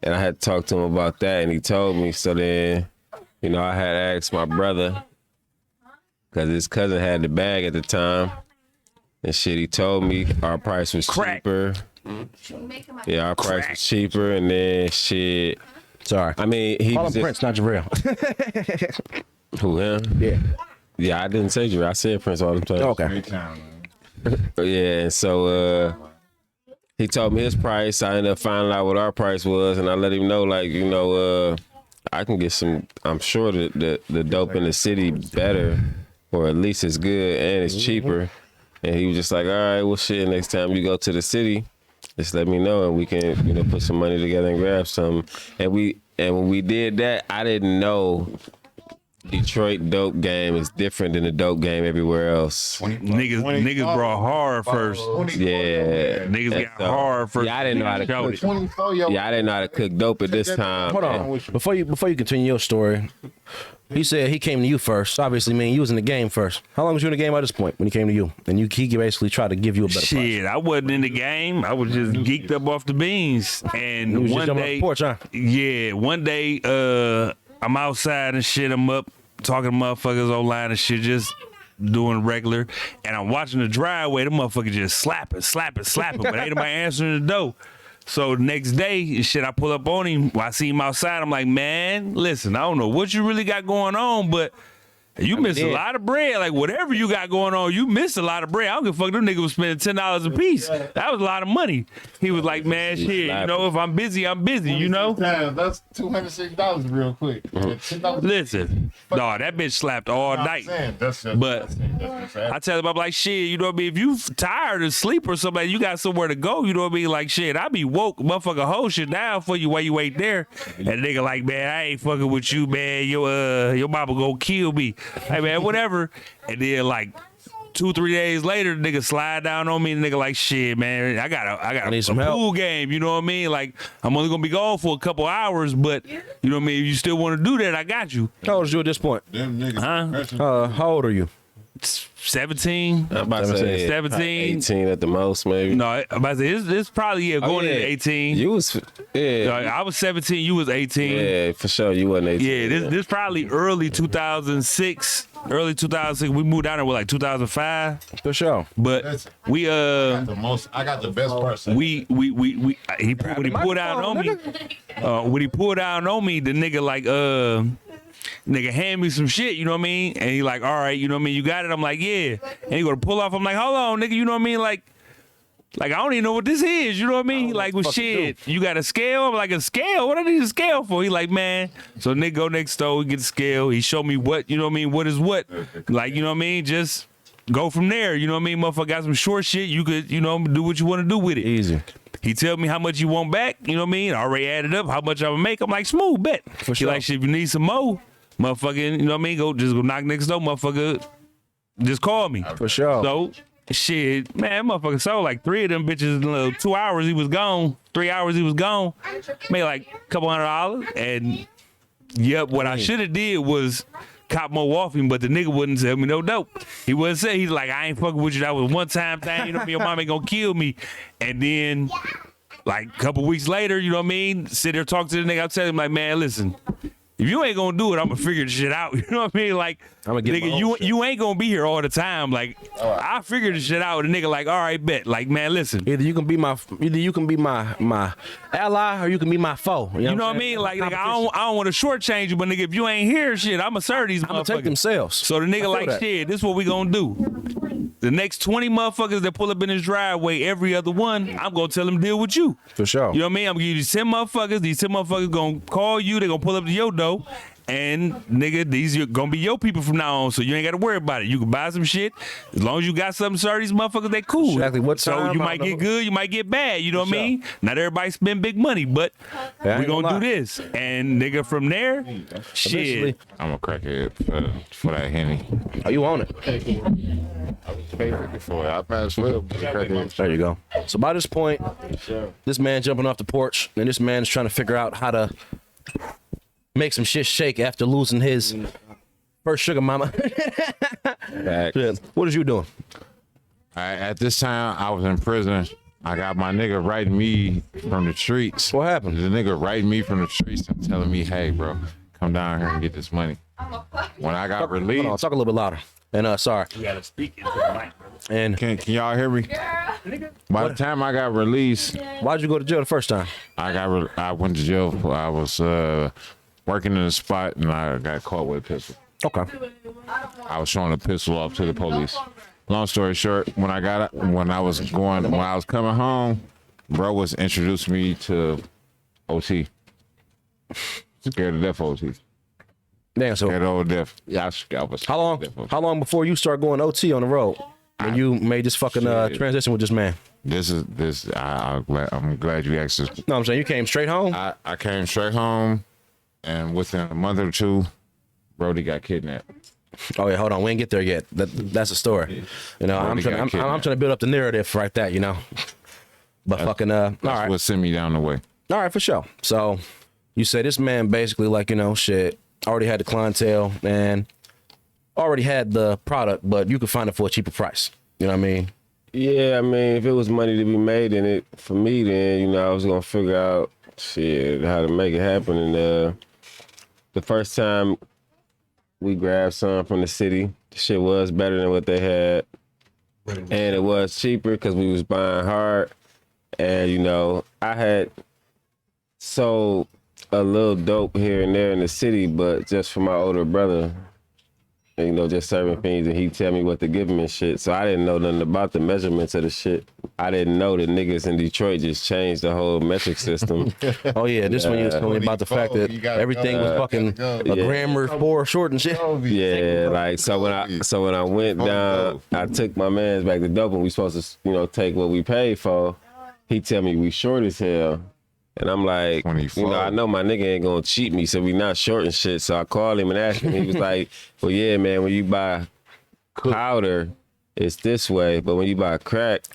had talked to him about that, and he told me. So then, you know, I had asked my brother, because his cousin had the bag at the time, and shit, he told me our price was cheaper. Yeah, our price was cheaper, and then shit. Sorry. I mean, he Call was him Prince, not Jarrell. Who, him? Yeah. Yeah, I didn't say Jarrell. I said Prince all the time. Okay. Yeah, and so he told me his price. I ended up finding out what our price was, and I let him know, like, you know, I can get some. I'm sure that the dope in the city better, or at least it's good and it's cheaper. And he was just like, all right, well, shit. Next time you go to the city, just let me know, and we can, you know, put some money together and grab some. And when we did that, I didn't know Detroit dope game is different than the dope game everywhere else. Niggas brought hard first. Yeah, Niggas got hard first. Yeah, I didn't know how to cook. Yeah, I didn't know how to cook dope at this time. Hold on. Before you continue your story, he said he came to you first. Obviously, man, you was in the game first. How long was you in the game at this point when he came to you? And he basically tried to give you a better Shit, price. I wasn't in the game. I was just geeked up off the beans. And one day, porch, huh? yeah, one day, I'm outside and shit. I'm up talking to motherfuckers online and shit, just doing regular. And I'm watching the driveway. The motherfucker just slapping. But ain't nobody answering the door. So the next day, shit, I pull up on him. I see him outside. I'm like, man, listen, I don't know what you really got going on, but you missed a lot of bread. Like, whatever you got going on, you missed a lot of bread. I don't give a fuck. Them niggas was spending $10 a piece. That was a lot of money. He was like, man, shit, you know, if I'm busy, I'm busy, you know? That's $206 real quick. Listen, no, that bitch slapped all night. But I tell him, I'm like, shit, you know what I mean? If you tired or sleep or something, you got somewhere to go, you know what I mean? Like, shit, I be woke, motherfucker, hold shit down for you while you ain't there. And nigga like, man, I ain't fucking with you, man. Your mama gonna kill me. Hey, man, whatever. And then, like, 2-3 days later, the nigga slide down on me. The nigga like, shit, man, I got a pool game. You know what I mean? Like, I'm only gonna be gone for a couple hours, but you know what I mean? If you still want to do that, I got you. How old are you at this point? Huh? How old are you? 17. I'm about to say 17. 18 at the most, maybe. No, I'm about to say it's probably going into 18. You was, I was 17. You was 18. Yeah, for sure. You wasn't 18. Yeah, this probably early 2006. Early 2006. We moved down there with like 2005. For sure. But we I got the best person. When he pulled down on me, the nigga like nigga hand me some shit, you know what I mean? And he like, all right, you know what I mean? You got it? I'm like, yeah. And he go to pull off. I'm like, hold on, nigga, you know what I mean? Like I don't even know what this is, you know what I mean? Like, with shit, you got a scale? I'm like, a scale? What I need a scale for? He like, man. So nigga go next door, we get the scale. He show me what, you know what I mean? What is what? Like, you know what I mean? Just go from there, you know what I mean? Motherfucker got some short shit. You could, you know, do what you want to do with it. Easy. He tell me how much you want back, you know what I mean? I already added up how much I'm gonna make. I'm like, smooth, bet. For sure. He like, shit, if you need some more, motherfucking, you know what I mean? Go knock next door, motherfucker. Just call me. For sure. So, shit, man, motherfucker sold like 3 of them bitches in 2 hours. He was gone. 3 hours, he was gone. Made like a couple $100. And, yep, what I should have did was cop more off him, but the nigga wouldn't sell me no dope. He wouldn't say, he's like, I ain't fucking with you. That was one time thing. You know what I mean? Your mom ain't gonna kill me. And then, like, a couple weeks later, you know what I mean? Sit there, talk to the nigga. I tell him, like, man, listen, if you ain't gonna do it, I'm gonna figure the shit out. You know what I mean? Like, nigga, you ain't gonna be here all the time. Like, I figure the shit out. The nigga like, all right, bet. Like, man, listen. Either you can be my ally or you can be my foe. You know what I mean? Like, nigga, I don't want to shortchange you, but nigga, if you ain't here, shit, I'ma serve these motherfuckers. I'm gonna take themselves. So the nigga like, shit, this is what we gonna do. The next 20 motherfuckers that pull up in his driveway, every other one, I'm gonna tell them deal with you. For sure. You know what I mean? I'm gonna give you 10 motherfuckers. These 10 motherfuckers gonna call you. They gonna pull up to your door. And nigga, these are gonna be your people from now on, so you ain't gotta worry about it. You can buy some shit as long as you got something. Sir, these motherfuckers, they cool. Exactly. What so time, you might get good, you might get bad. You know what I mean? Not everybody spend big money, but we gonna do this. And nigga, from there, shit. I'm a crackhead for that Henny. Oh, you on it? Before I might as well. There you go. So by this point, this man jumping off the porch, and this man is trying to figure out how to make some shit shake after losing his first sugar mama. What is you doing? At this time, I was in prison I got my nigga writing me from the streets. What happened? The nigga writing me from the streets and telling me, hey, bro, come down here and get this money. When I got released. Hold on, talk a little bit louder. And sorry. You gotta speak into the mic, brother. And Can y'all hear me? By the time I got released, why'd you go to jail the first time? I went to jail. I was working in a spot and I got caught with a pistol. Okay. I was showing a pistol off to the police. Long story short, when I was coming home, bro was introducing me to OT. Scared to death OT. Damn, so Scared of death. Yeah, I was. how long before you start going OT on the road? When you made this fucking transition with this man? I'm glad you asked this. No, I'm saying you came straight home? I came straight home, and within a month or two, Brody got kidnapped. Oh yeah, hold on. We ain't get there yet. That's a story. You know, I'm trying to build up the narrative right that, you know. But fucking all right. What sent me down the way. All right, for sure. So you say this man basically like, you know, shit, already had the clientele and already had the product, but you could find it for a cheaper price. You know what I mean? Yeah, I mean, if it was money to be made in it for me, then, you know, I was gonna figure out shit how to make it happen. And the first time we grabbed some from the city, the shit was better than what they had, and it was cheaper because we was buying hard. And you know, I had sold a little dope here and there in the city, but just for my older brother, and, you know, just serving things, and he'd tell me what to give him and shit. So I didn't know nothing about the measurements of the shit. I didn't know that niggas in Detroit just changed the whole metric system. Oh yeah, this one you was telling me about the fact that everything was fucking a gram or 4 short and shit. Yeah, like so when I went down, I took my mans back to dope, and we supposed to, you know, take what we paid for. He tell me we short as hell. And I'm like, you know, I know my nigga ain't gonna cheat me, so we not short and shit. So I called him and asked him. He was like, well, yeah, man, when you buy powder, it's this way. But when you buy crack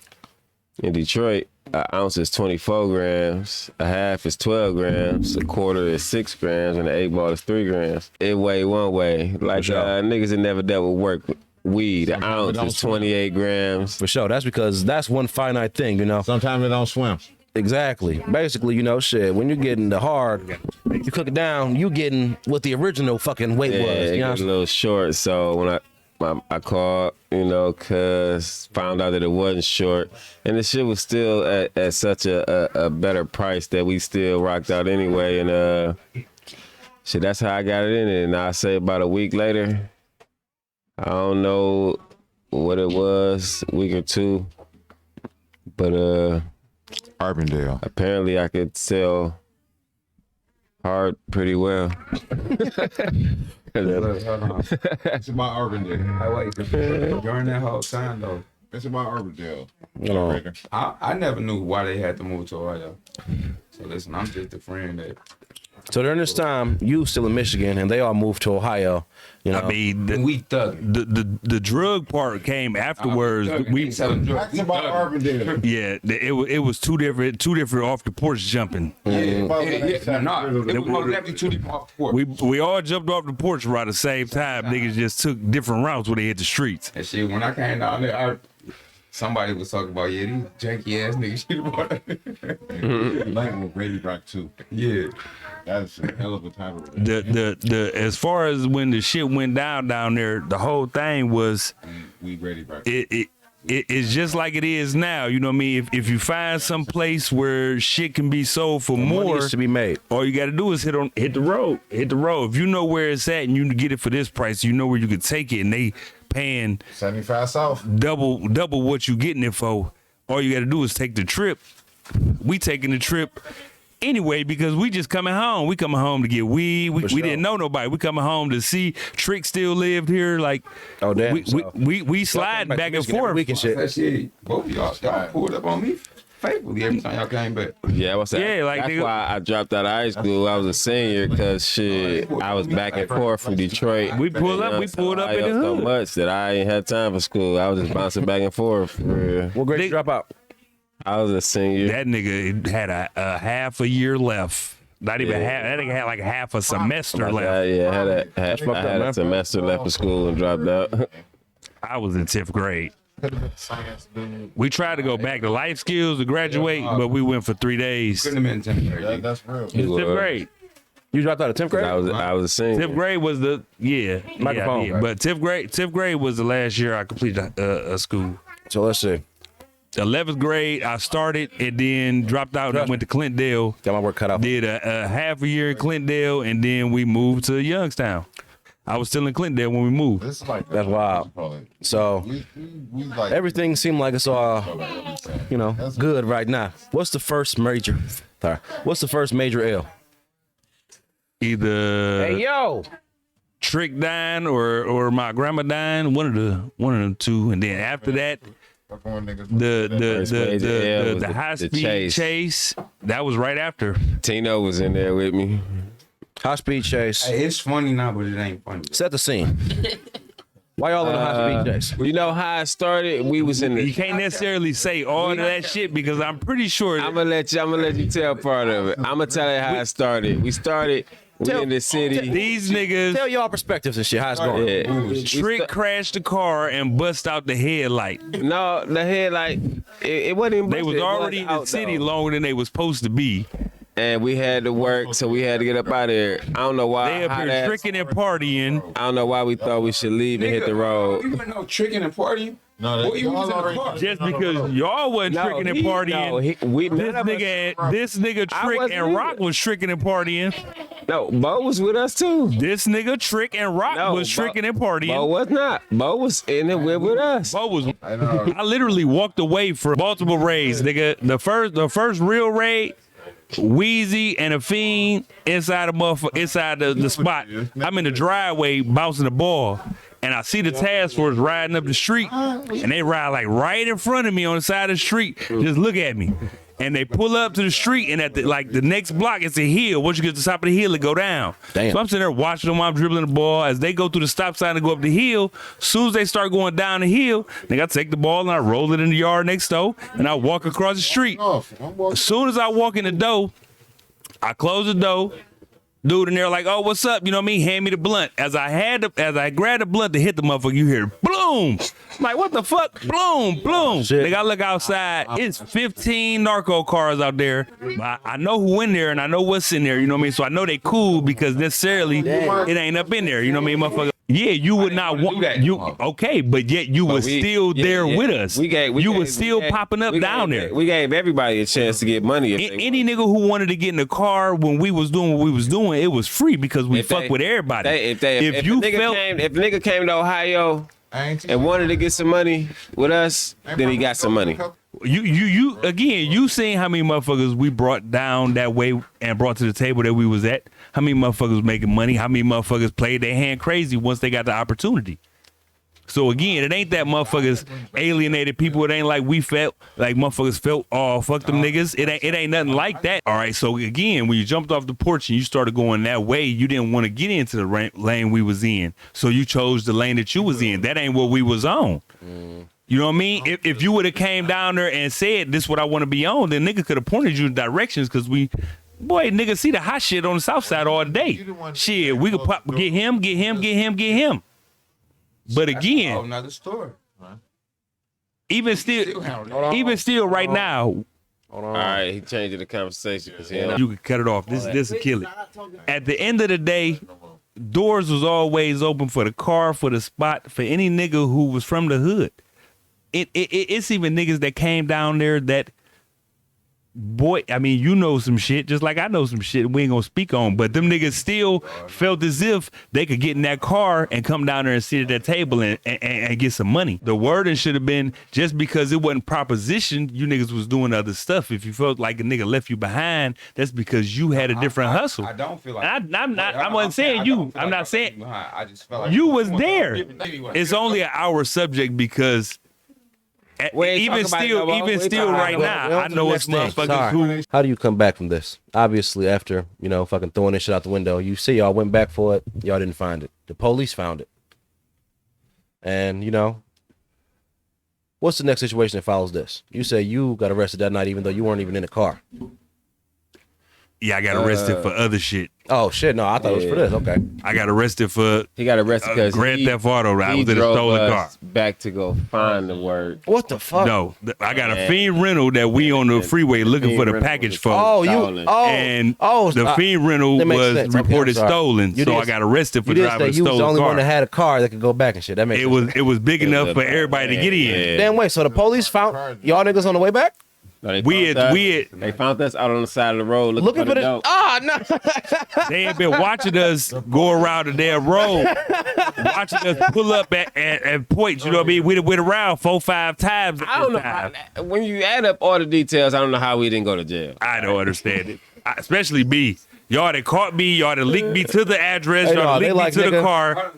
in Detroit, an ounce is 24 grams, a half is 12 grams, a quarter is 6 grams, and an 8-ball is 3 grams. It weigh one way. Like niggas that never dealt with work. Weed, an ounce is 28 grams. For sure. That's because that's one finite thing, you know. Sometimes it don't swim. Exactly. Basically, you know, shit, when you're getting the hard, you cook it down, you getting what the original fucking weight was. You know? It got a little short. So when I called, you know, cause found out that it wasn't short, and the shit was still at such a better price that we still rocked out anyway. And shit, that's how I got it in it. And I say about a week later, I don't know what it was, a week or two, but Arbondale. Apparently I could sell hard pretty well. It's about Arbondale. During that whole time though, It's about Arbondale. I never knew why they had to move to Ohio. So listen, I'm just a friend that. So during this time, you still in Michigan, and they all moved to Ohio. You know, I mean, the drug part came afterwards. That's about Arbondale. Yeah, it was two different off the porch jumping. It was definitely 2 different off the porch. We all jumped off the porch around the same time. Niggas just took different routes when they hit the streets. And shit, when I came down there, somebody was talking about, yeah, these janky ass niggas. Like with Brady Rock too. Yeah. That's a hell of a time. The as far as when the shit went down there, the whole thing was we Brady Rock. It's just like it is now. You know what I mean? If you find some place where shit can be sold for more to be made, all you got to do is hit the road. Hit the road. If you know where it's at and you get it for this price, you know where you could take it, and they paying 75 South, double what you getting it for. All you got to do is take the trip. We taking the trip anyway because we just coming home. We coming home to get weed. We didn't know nobody. We coming home to see Trick still lived here. Like, oh damn, we sliding back and forth. Week and shit. That shit, both of y'all pulled up on me faithfully every time y'all came back. Yeah, what's that? Yeah, like that's why I dropped out of high school. I was a senior because shit, I was back and forth from Detroit. We pulled up in the hood so much that I ain't had time for school. I was just bouncing back and forth. What grade did you drop out? I was a senior. That nigga had a half a year left. Not even half. That nigga had like half a semester left. I had a semester left of school and dropped out. I was in 10th grade. Science dude. We tried to go back to life skills to graduate, but we went for 3 days. Couldn't have been 10th grade. That's real. It's 10th grade. You dropped out of 10th grade? I was a senior. 10th grade was the Microphone. yeah, but 10th grade was the last year I completed school. So let's see. 11th grade I started and then dropped out and went to Clintondale. Got my work cut out. Did a half a year in Clintondale and then we moved to Youngstown. I was still in Clintondale when we moved. This is like That's wild. So we like everything seemed like it's all, good right now. What's the first major? Sorry. What's the first major L? Either yo. Trick dying or my grandma dying, one of the two, and then after that, the high speed chase. That was right after. Tino was in there with me. High speed chase. Hey, it's funny now, but it ain't funny. Set the scene. Why y'all on the high speed chase? You know how it started? We was in the. You can't necessarily say all of that shit because I'm pretty sure. I'm gonna let you tell part of it. I'm gonna tell you how it started. We in the city. These niggas Tell y'all perspectives and shit. How it's going? Yeah. Trick crashed the car and bust out the headlight. No, the headlight. It wasn't even. They was busted. It already in the out, city though. longer than they was supposed to be. And we had to work, so we had to get up out of here. I don't know why. They up here tricking and partying. I don't know why we thought we should leave and hit the road. You went no tricking and partying. no, Boy, you was in the car. Just because y'all wasn't tricking and partying. This nigga Trick wasn't and Rock either. was tricking and partying. No, Bo was with us too. This nigga Trick and Rock No, was Bo- tricking and partying. Bo was not. Bo was in the whip with us. Bo was. I know. I literally walked away from multiple raids, nigga. The first real raid, Wheezy and a Fiend inside the spot. I'm in the driveway bouncing the ball, and I see the task force riding up the street, and they ride like right in front of me on the side of the street. Just look at me. And they pull up to the street, and at the next block, it's a hill. Once you get to the top of the hill, it go down. Damn. So I'm sitting there watching them while I'm dribbling the ball. As they go through the stop sign and go up the hill, as soon as they start going down the hill, they got to take the ball and I roll it in the yard next door, and I walk across the street. As soon as I walk in the door, I close the door. Dude in there like, oh, what's up? You know what I mean? Hand me the blunt. As I grabbed the blunt to hit the motherfucker, you hear bloom. I'm like, what the fuck? Bloom, bloom. Shit. Nigga, I look outside. It's 15 narco cars out there. I know who in there and I know what's in there. You know what I mean? So I know they cool because necessarily it ain't up in there. You know what I mean, motherfucker? Yeah, you would not want you. Okay, but yet you was still there with us. You was still popping up down there. We gave everybody a chance to get money. Any nigga who wanted to get in the car when we was doing what we was doing, it was free because we fuck with everybody. If a nigga came to Ohio and wanted to get some money with us, then he got some money. You again, you seen how many motherfuckers we brought down that way and brought to the table that we was at. How many motherfuckers was making money? How many motherfuckers played their hand crazy once they got the opportunity? So again, it ain't that motherfuckers alienated people. It ain't like we felt like motherfuckers felt, oh, fuck them niggas. It ain't nothing like that. All right. So again, when you jumped off the porch and you started going that way, you didn't want to get into the lane we was in. So you chose the lane that you was in. That ain't what we was on. You know what I mean? If you would have came down there and said, this is what I want to be on, then nigga could have pointed you in directions because boy, nigga see the hot shit on the south side all day. Shit, we could get him. But again, another story. even still right now, All right, he changing the conversation. you could cut it off. This will kill it. At the end of the day, doors was always open for the car, for the spot, for any nigga who was from the hood. It's even niggas that came down there that, boy, I mean, you know some shit, just like I know some shit we ain't gonna speak on, but them niggas still felt as if they could get in that car and come down there and sit at that table and get some money. The wording should have been, just because it wasn't proposition, you niggas was doing other stuff. If you felt like a nigga left you behind, that's because you had a different hustle. I don't feel like I wasn't saying you. I'm not saying I just felt like you was there. It's only an hour subject because even still right now, I know it's motherfuckers who. How do you come back from this? Obviously, after, fucking throwing this shit out the window, you see y'all went back for it. Y'all didn't find it. The police found it. And, what's the next situation that follows this? You say you got arrested that night even though you weren't even in the car. Yeah, I got arrested for other shit. Oh shit! No, I thought it was for this. Okay. I got arrested for He got arrested because Grand Theft Auto. I he was in a drove stolen us car. back to go find the word. What the fuck? No, I got a fiend rental that we on the freeway looking for the Fiend package rental for. Oh, you. Stolen. Oh, And oh. the fiend rental that makes was sense. Okay, reported I'm sorry. stolen, You so did- I got arrested for You did driving say a you was the stolen only one that car. had a car that could go back and shit. That makes sense. It was big enough for everybody to get in. Damn wait. So the police found y'all niggas on the way back? No, they We found us- had They found us out on the side of the road Looking for the. dope. Ah, no. they had been watching us go around the damn road, watching us pull up at points. You know what I mean? We went around 4-5 times. I don't know. When you add up all the details, I don't know how we didn't go to jail. I don't understand it. Especially me. Y'all that caught me. Y'all that linked me to the address. Hey, Y'all no, that they linked like me to the nigga- car.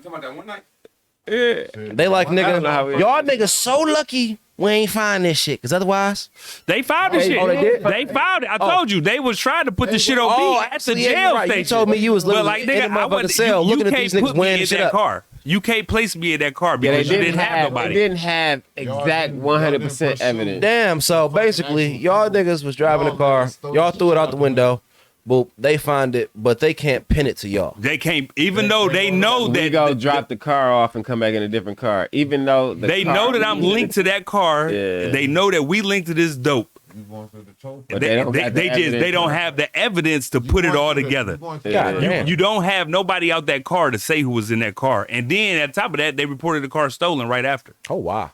They like don't know how nigga. we- Y'all niggas so lucky we ain't find this shit. Cause otherwise, They found the shit. oh, they did? They found it. I told you they was trying to put the shit on me at the actually, yeah, jail you're right. station. You told me you was But literally like in the nigga, I motherfucking wasn't. cell You looking at can't these niggas put me wearing in shit that up. car. You can't place me in that car Yeah, because you didn't have nobody. They didn't have exact 100% evidence. Damn. So basically, y'all niggas was driving a car. Y'all threw it out the window. Boop. They find it, but they can't pin it to y'all. They can't, even though they know We that go drop the car off and come back in a different car. Even though they know that I'm linked to that car. Yeah. They know that we linked to this dope. But they don't got the They don't evidence. have the evidence to put it all together. God damn. You don't have nobody out that car to say who was in that car. And then at top of that, they reported the car stolen right after. Oh wow.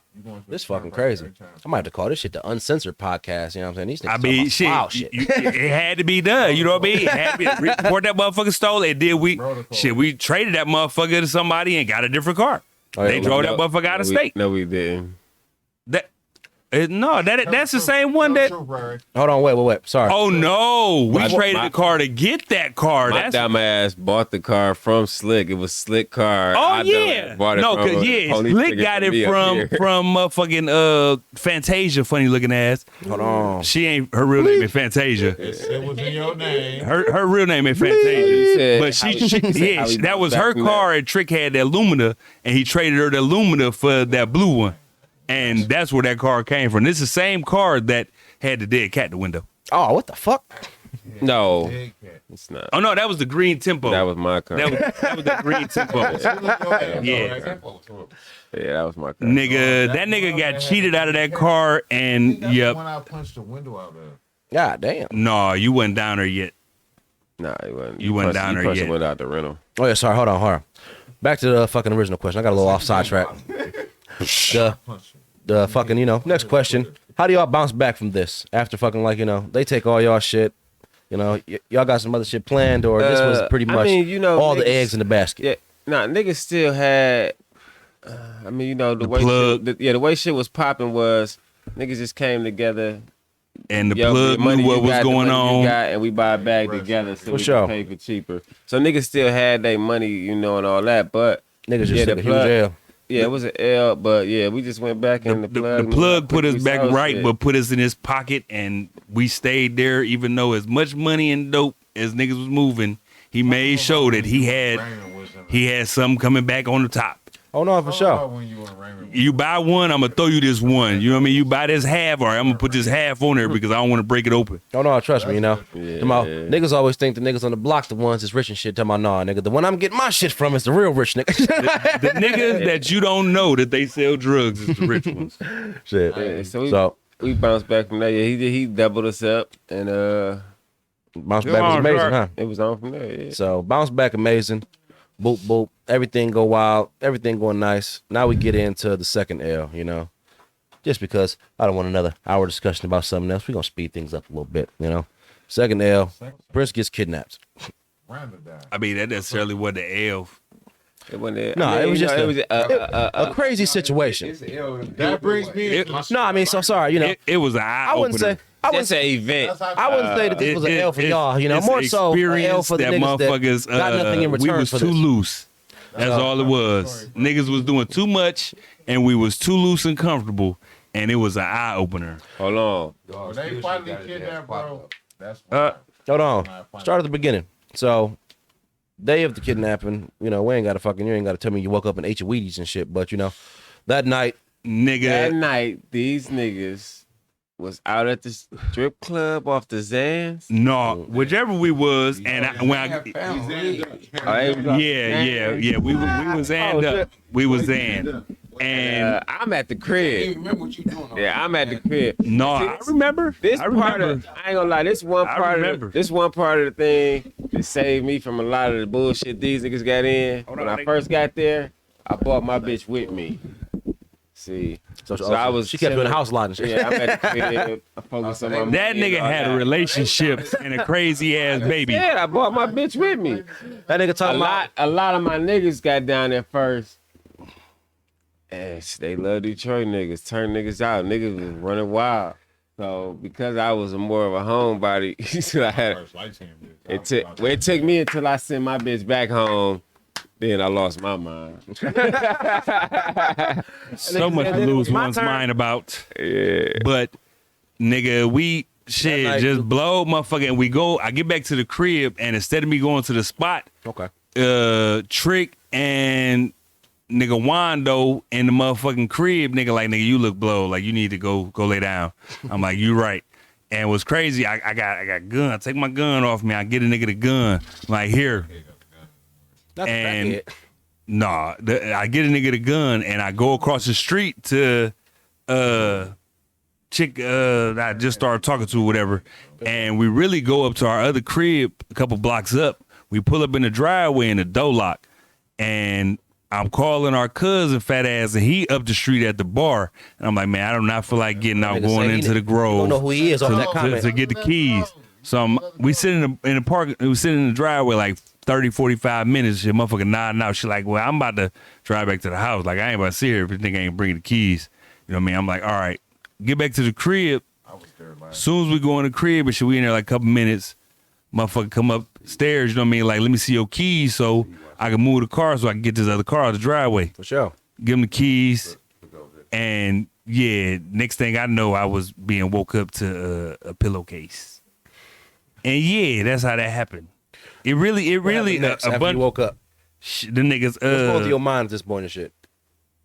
This fucking crazy. I might have to call this shit the Uncensored Podcast. You know what I'm saying? These niggas I mean, talking shit, about wild shit. it had to be done. You know what I mean? It had to be, report that motherfucker stolen. And then we traded that motherfucker to somebody and got a different car. Oh, yeah, They drove that motherfucker out of state. No, we didn't. That's the same one that. Hold on, wait. Sorry. Oh no, we My- traded my- the car to get that car. My That's dumb ass bought the car from Slick. It was Slick car. oh I dumb yeah. ass bought it No, from cause a yeah, police Slick nigga got to me it up from here. motherfucking Fantasia, funny looking ass. Hold on. She ain't her real name is Fantasia. It was in your name. Her real name is You Fantasia. said But how he that was back her from car, and Trick had that Lumina, and he traded her the Lumina for that blue one. And that's where that car came from. This is the same car that had the dead cat in the window. Oh, what the fuck? No, it's not. Oh no, that was the green Tempo. That was my car. that was the green Tempo. Yeah. Yeah, that was my car. Nigga, that nigga got cheated out of that car, and yep. When I punched the window out of. God damn. No, you wasn't down there yet. Nah, it wasn't. You went down there punched yet. Went out the rental. Oh yeah, sorry. Hold on. Back to the fucking original question. I got a little off sidetrack. The fucking, next question. How do y'all bounce back from this after fucking they take all y'all shit? Y'all got some other shit planned, or this was pretty much all the niggas- eggs in the basket. Yeah, nah, niggas still had. The way plug. the way shit was popping was niggas just came together. And the Yo, plug money knew what you was got, the going money you on. got, and we buy a bag together so For we sure. can pay for cheaper. So niggas still had their money, and all that, but Niggas just yeah, took the a huge plug- L. yeah, it was an L, but yeah, we just went back and the plug. The plug put us we back sold right, shit. but put us in his pocket, and we stayed there. Even though as much money and dope as niggas was moving, he made sure that he had something coming back on the top. Oh no, for sure. When you were in Raymond. You buy one, I'm gonna throw you this one. You know what I mean? You buy this half, or I'm gonna put this half on there because I don't want to break it open. Oh no, trust me, Yeah. Niggas always think the niggas on the block the ones that's rich and shit. Tell my nah, nigga. The one I'm getting my shit from is the real rich nigga. The niggas that you don't know that they sell drugs is the rich ones. Shit. Yeah, we bounced back from there. Yeah, he doubled us up, and Bounce back was amazing, huh? it was on from there. Yeah. So bounce back amazing. Boop boop. Everything go wild. Everything going nice. Now we get into the second L, Just because I don't want another hour discussion about something else. We're gonna speed things up a little bit, Second L, Prince gets kidnapped. I mean, that necessarily wasn't the L. It wasn't. No, it was just a a crazy situation. That brings me. No, I mean, so sorry, It was an eye I wouldn't say That's an event. I wouldn't say that this was an L for y'all, More so an L for the that niggas motherfuckers. that got nothing in We return was for too this. loose. That's all it was. Niggas was doing too much, and we was too loose and comfortable, and it was an eye opener. Hold on. They finally kidnapped, bro. That's Hold on. Start at the beginning. So, day of the kidnapping, we ain't got to you ain't got to tell me you woke up and ate your Wheaties and shit, but that night, Nigga, That night, these niggas was out at the strip club off the Zans. No, whichever we was, and we was and up. We was and. And I'm at the crib. Remember what you doing? Yeah, I'm at the crib. no, I remember. This I part remember. of I ain't gonna lie. This one I part remember. of this one part of the thing that saved me from a lot of the bullshit these niggas got in. When I first got there, I brought my bitch with me. See, so I was. She kept doing house lot and shit. Yeah, I'm at the crib. I focused on my That nigga had a relationship and a crazy ass baby. Yeah, I brought my bitch with me. That nigga talking about. A lot of my niggas got down there first. And they love Detroit niggas. Turn niggas out. Niggas was running wild. So because I was more of a homebody, so I had it took me until I sent my bitch back home. Then I lost my mind. So much to lose one's mind about. Yeah. But nigga, we shit just blow motherfucker, and we go. I get back to the crib, and instead of me going to the spot, Trick and nigga Wando in the motherfucking crib, nigga, you look blow, like you need to go lay down. I'm like, you right. And what's crazy, I got gun. I take my gun off me. I get a nigga the gun. I'm like, here. That's and I get a nigga the gun, and I go across the street to chick that I just started talking to, whatever. And we really go up to our other crib a couple blocks up. We pull up in the driveway in the door lock, and I'm calling our cousin fat ass, and he up the street at the bar. And I'm like, man, I do not feel like getting out, going into the Grove. Don't know who he is off that comment. To get the keys. So we sit in the park. We sit in the driveway like 30, 45 minutes. Shit, motherfucker nodding out. She like, well, I'm about to drive back to the house. Like, I ain't about to see her if this nigga ain't bringing the keys. You know what I mean? I'm like, all right, get back to the crib. As soon as we go in the crib and shit, we in there like a couple minutes. Motherfucker come upstairs, you know what I mean? Like, let me see your keys so I can move the car so I can get this other car out the driveway. For sure. Give him the keys. And yeah, next thing I know, I was being woke up to a pillowcase. And yeah, that's how that happened. It really, after you woke up. The niggas, What's going through your mind at this point and shit?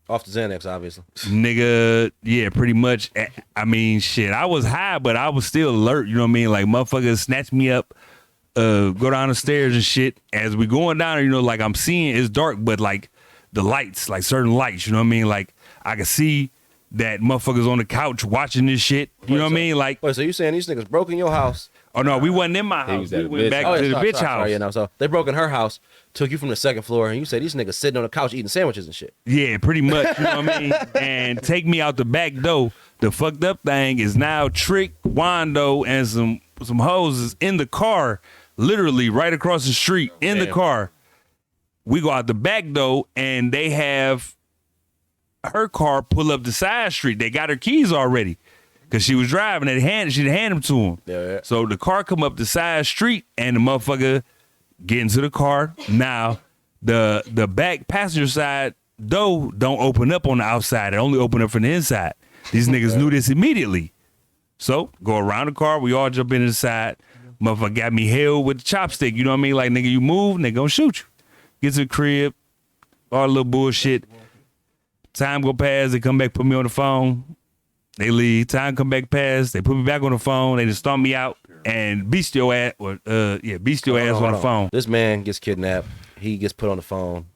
Off the Xanax, obviously. Nigga, yeah, pretty much. I mean, shit, I was high, but I was still alert, you know what I mean? Like, motherfuckers snatch me up, go down the stairs and shit. As we going down, you know, like, I'm seeing, it's dark, but, like, the lights, like, certain lights, you know what I mean? Like, I can see that motherfuckers on the couch watching this shit, you know what I mean? Like, wait, so you saying these niggas broke in your house? Oh, no, we wasn't in my house. We went back to the bitch house. Yeah, no, so they broke in her house, took you from the second floor, and you said these niggas sitting on the couch eating sandwiches and shit. Yeah, pretty much, you know what I mean? And take me out the back door. The fucked up thing is now Trick, Wando, and some hoes is in the car, literally right across the street, in the car. We go out the back door, and they have her car pull up the side street. They got her keys already. Cause she was driving, she'd hand them to him. Yeah. So the car come up the side street, and the motherfucker get into the car. Now the back passenger side door don't open up on the outside; it only open up from the inside. These niggas knew this immediately. So go around the car, we all jump in the side. Motherfucker got me held with the chopstick. You know what I mean? Like, nigga, you move, they gonna shoot you. Get to the crib, all the little bullshit. Time go past, they come back, put me on the phone. They leave. Time come back past. They put me back on the phone. They just stomp me out and beast your ass. Beast your ass on the phone. This man gets kidnapped. He gets put on the phone.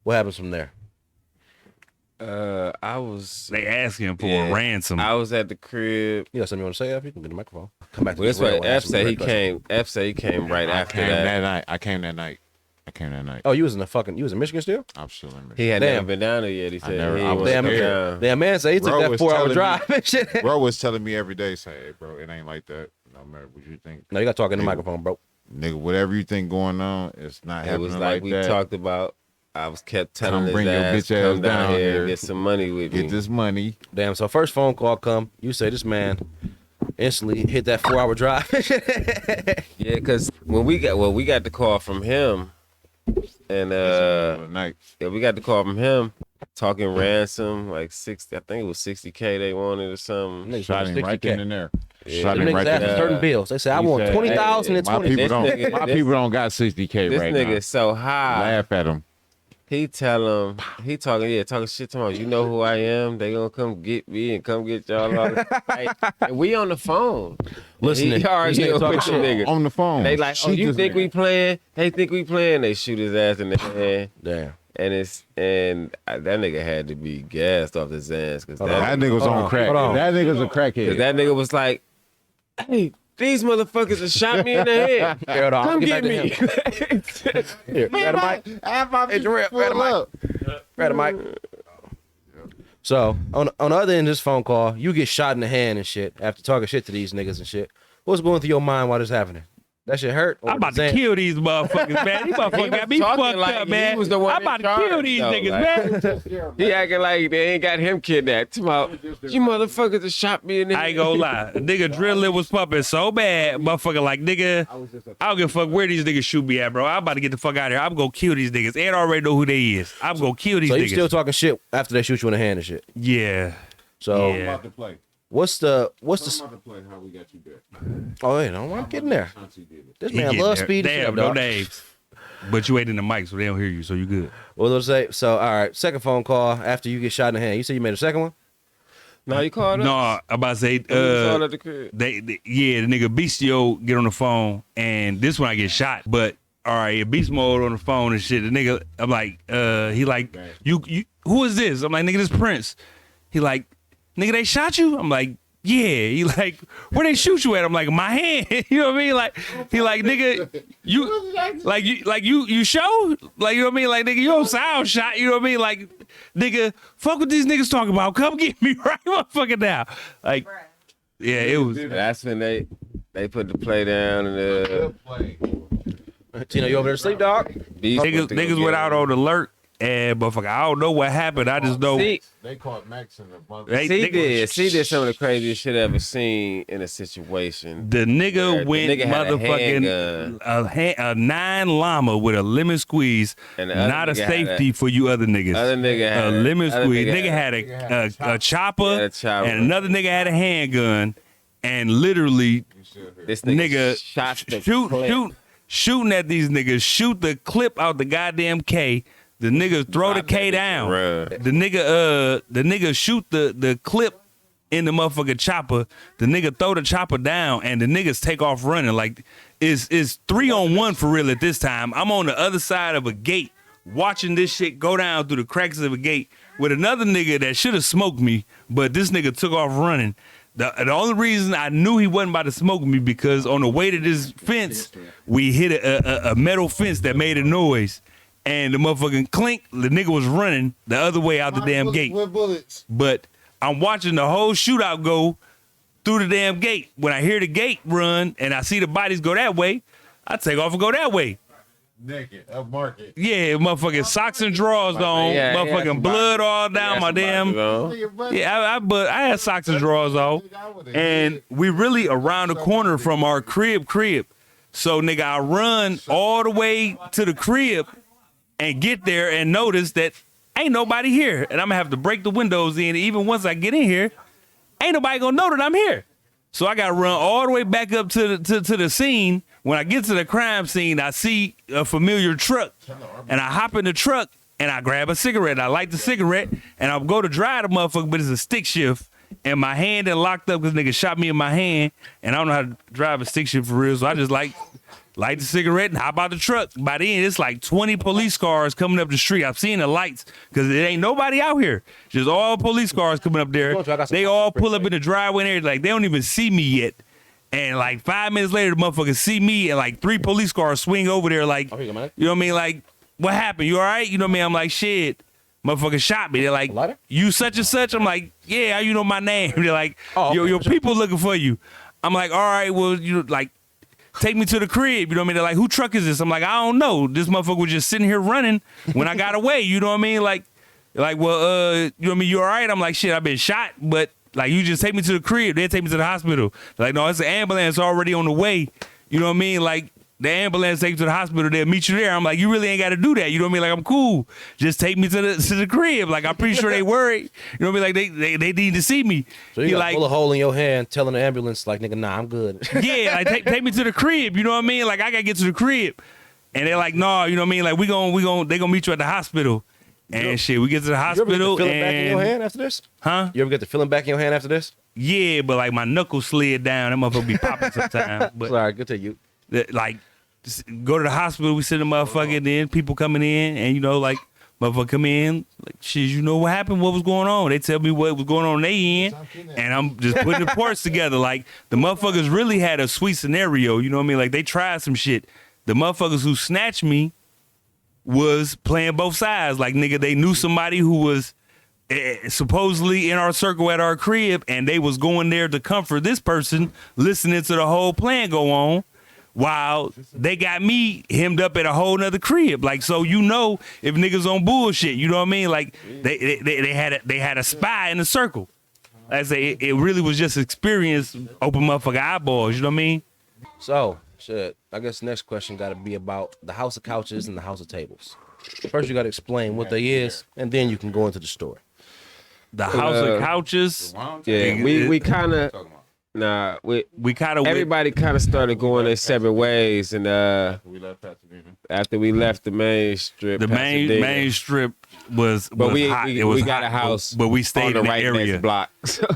What happens from there? They ask him for a ransom. I was at the crib. You got something you want to say, F? You can get the microphone. Come back to Well, that's what F said. He came. F said he came right after that. I came that night. Oh, you was in Michigan still? I'm still in Michigan. He had never been down there yet. He said damn man said he took that 4-hour drive and shit. Bro was telling me every day, say, hey, bro, it ain't like that. No matter what you think. No, you got to talk in the microphone, bro. Nigga, whatever you think going on, it's not happening. It was like we that. Talked about. I was kept telling bring his your ass, bitch come ass down here here and get some money with me. Get this money. Damn, so first phone call come, you say this man instantly hit that 4-hour drive. Yeah, because when we got the call from him, and we got the call from him talking ransom, like 60, I think it was 60K they wanted or something. Shot him right then and there. Yeah. Shot him right there. Certain bills. They say I want 20,000 and 20. My people don't got 60K right now. This nigga so high. Laugh at him. He talking shit to him. You know who I am. They gonna come get me and come get y'all. And we on the phone. Listening. He already This nigga talking talking shit. On the phone. They like, oh, Shoot you this think nigga. we playing? They think we playing. They shoot his ass in the head. Damn. And that nigga had to be gassed off his ass because That nigga was on crack. hold on. That nigga's a crackhead. that nigga was like, hey, these motherfuckers have shot me in the head. Here, hold on. Come Get get back to me. him. Here, grab the mic. Hey, Jarrell, grab the mic. Grab the mic. So, on the other end of this phone call, you get shot in the hand and shit after talking shit to these niggas and shit. What's going through your mind while this happening? That shit hurt? I'm about to kill these motherfuckers, man. These motherfuckers got me talking fucked like up, he man. was the one I'm in about to charge, kill these though, niggas, man. He acting like they ain't got him kidnapped. About you motherfuckers that shot me in the head. I ain't gonna lie. Nigga drilling was pumping so bad, motherfucker like, nigga, I don't give a fuck where these niggas shoot me at, bro. I'm about to get the fuck out of here. I'm gonna kill these niggas. And already know who they is. I'm gonna kill these So niggas. you still talking shit after they shoot you in the hand and shit? Yeah. So, Yeah. About to play. what's the... I'm about to play how we got you there. Oh, wait, I'm getting there. This He man getting loves there. speed. Damn, no names. But you ain't in the mic, so they don't hear you, so you good. What was I say? So, all right, second phone call after you get shot in the hand. You said you made a second one? No, you called us. No, I'm about to say, Called at the crib. the nigga Beastio get on the phone, and this one I get shot. But all right, beast mode on the phone and shit. The nigga, I'm like, he like, you, who is this? I'm like, nigga, this Prince. He like, nigga, they shot you? I'm like, yeah. He like, where they shoot you at? I'm like, my hand. You know what I mean? Like, he like, nigga, you show? Like, you know what I mean? Like, nigga, you don't sound shot. You know what I mean? Like, nigga, fuck what these niggas talking about. Come get me right motherfucker now. Like, yeah, it was. That's when they put the play down and Tino, you over there to sleep, dog? Niggas went out on alert. And motherfucker, I don't know what happened. I just know See, They caught Max in the bunker. C did some of the craziest shit I ever seen in a situation. the nigga The went nigga had a motherfucking a 9 llama with a lemon squeeze, And the other not a nigga had safety for you other niggas. Other nigga had a lemon other squeeze. nigga Nigga had a chopper, had a chopper. and another nigga had a handgun, and literally This nigga shot the clip. shooting at these niggas, shoot the clip out the goddamn K. The nigga throw the K down. Bruh. The nigga shoot the clip in the motherfucking chopper. The nigga throw the chopper down, and the niggas take off running. Like it's 3-on-1 for real at this time. I'm on the other side of a gate watching this shit go down through the cracks of a gate with another nigga that should have smoked me, but this nigga took off running. The only reason I knew he wasn't about to smoke me because on the way to this fence, we hit a metal fence that made a noise. And the motherfucking clink, the nigga was running the other way out the damn gate. With bullets. But I'm watching the whole shootout go through the damn gate. When I hear the gate run and I see the bodies go that way, I take off and go that way. Naked. Up market. Yeah, motherfucking socks and drawers on, Yeah, motherfucking blood all down my damn. Yeah, but I had socks and drawers on, and we really around the corner from our crib. So nigga, I run all the way to the crib and get there and notice that ain't nobody here, and I'm gonna have to break the windows in. Even once I get in here, ain't nobody gonna know that I'm here. So I gotta run all the way back up to the scene. When I get to the crime scene, I see a familiar truck, and I hop in the truck and I grab a cigarette. I light the cigarette and I'll go to drive the motherfucker, but it's a stick shift, and my hand then locked up because nigga shot me in my hand, and I don't know how to drive a stick shift for real. So I just light the cigarette and hop out the truck. By the end, it's like 20 police cars coming up the street. I've seen the lights because there ain't nobody out here. Just all police cars coming up there. They all pull up in the driveway and everything. Like, they don't even see me yet. And like 5 minutes later, the motherfuckers see me and like 3 police cars swing over there like, you know what I mean? Like, what happened? You all right? You know what I mean? I'm like, shit. Motherfucker shot me. They're like, you such and such? I'm like, yeah, how you know my name? They're like, your people looking for you. I'm like, all right, well, you like, take me to the crib. You know what I mean? They're like, who truck is this? I'm like, I don't know. This motherfucker was just sitting here running when I got away. You know what I mean? Like, well, you know what I mean? You all right? I'm like, shit, I've been shot, but like, you just take me to the crib. They take me to the hospital. They're like, no, it's an ambulance already on the way. You know what I mean? Like, the ambulance take you to the hospital. They'll meet you there. I'm like, you really ain't got to do that. You know what I mean? Like, I'm cool. Just take me to the crib. Like, I'm pretty sure they worried. You know what I mean? Like, they need to see me. So you got a bullet hole in your hand, telling the ambulance like, nigga, nah, I'm good. Yeah, like take me to the crib. You know what I mean? Like, I gotta get to the crib. And they're like, no, you know what I mean? Like, they gonna meet you at the hospital. And shit, we get to the You ever hospital get the feeling and back in your hand after this? Huh? You ever get the feeling back in your hand after this? Yeah, but like my knuckles slid down. That motherfucker be popping sometimes. But Sorry, good to you. like, just go to the hospital, we sit in the motherfucker, then people coming in, and you know, like, motherfucker come in, like, shit, you know what happened? What was going on? They tell me what was going on their end, and I'm just putting the parts together. Like, the motherfuckers really had a sweet scenario, you know what I mean? Like, they tried some shit. The motherfuckers who snatched me was playing both sides. Like, nigga, they knew somebody who was supposedly in our circle at our crib, and they was going there to comfort this person, listening to the whole plan go on, while they got me hemmed up at a whole nother crib. Like, so you know if niggas on bullshit, you know what I mean? Like, they had a spy in the circle. Like I say, it really was just experience, open motherfucker eyeballs, you know what I mean? So, shit, I guess the next question got to be about the house of couches and the house of tables. First, you got to explain what they is, and then you can go into the story. The house of couches. Yeah, we kind of we kind of everybody kind of started going their separate ways, and after we left the main strip, the main strip was hot. It was we got hot, a house, but we stayed on in the right area. next block.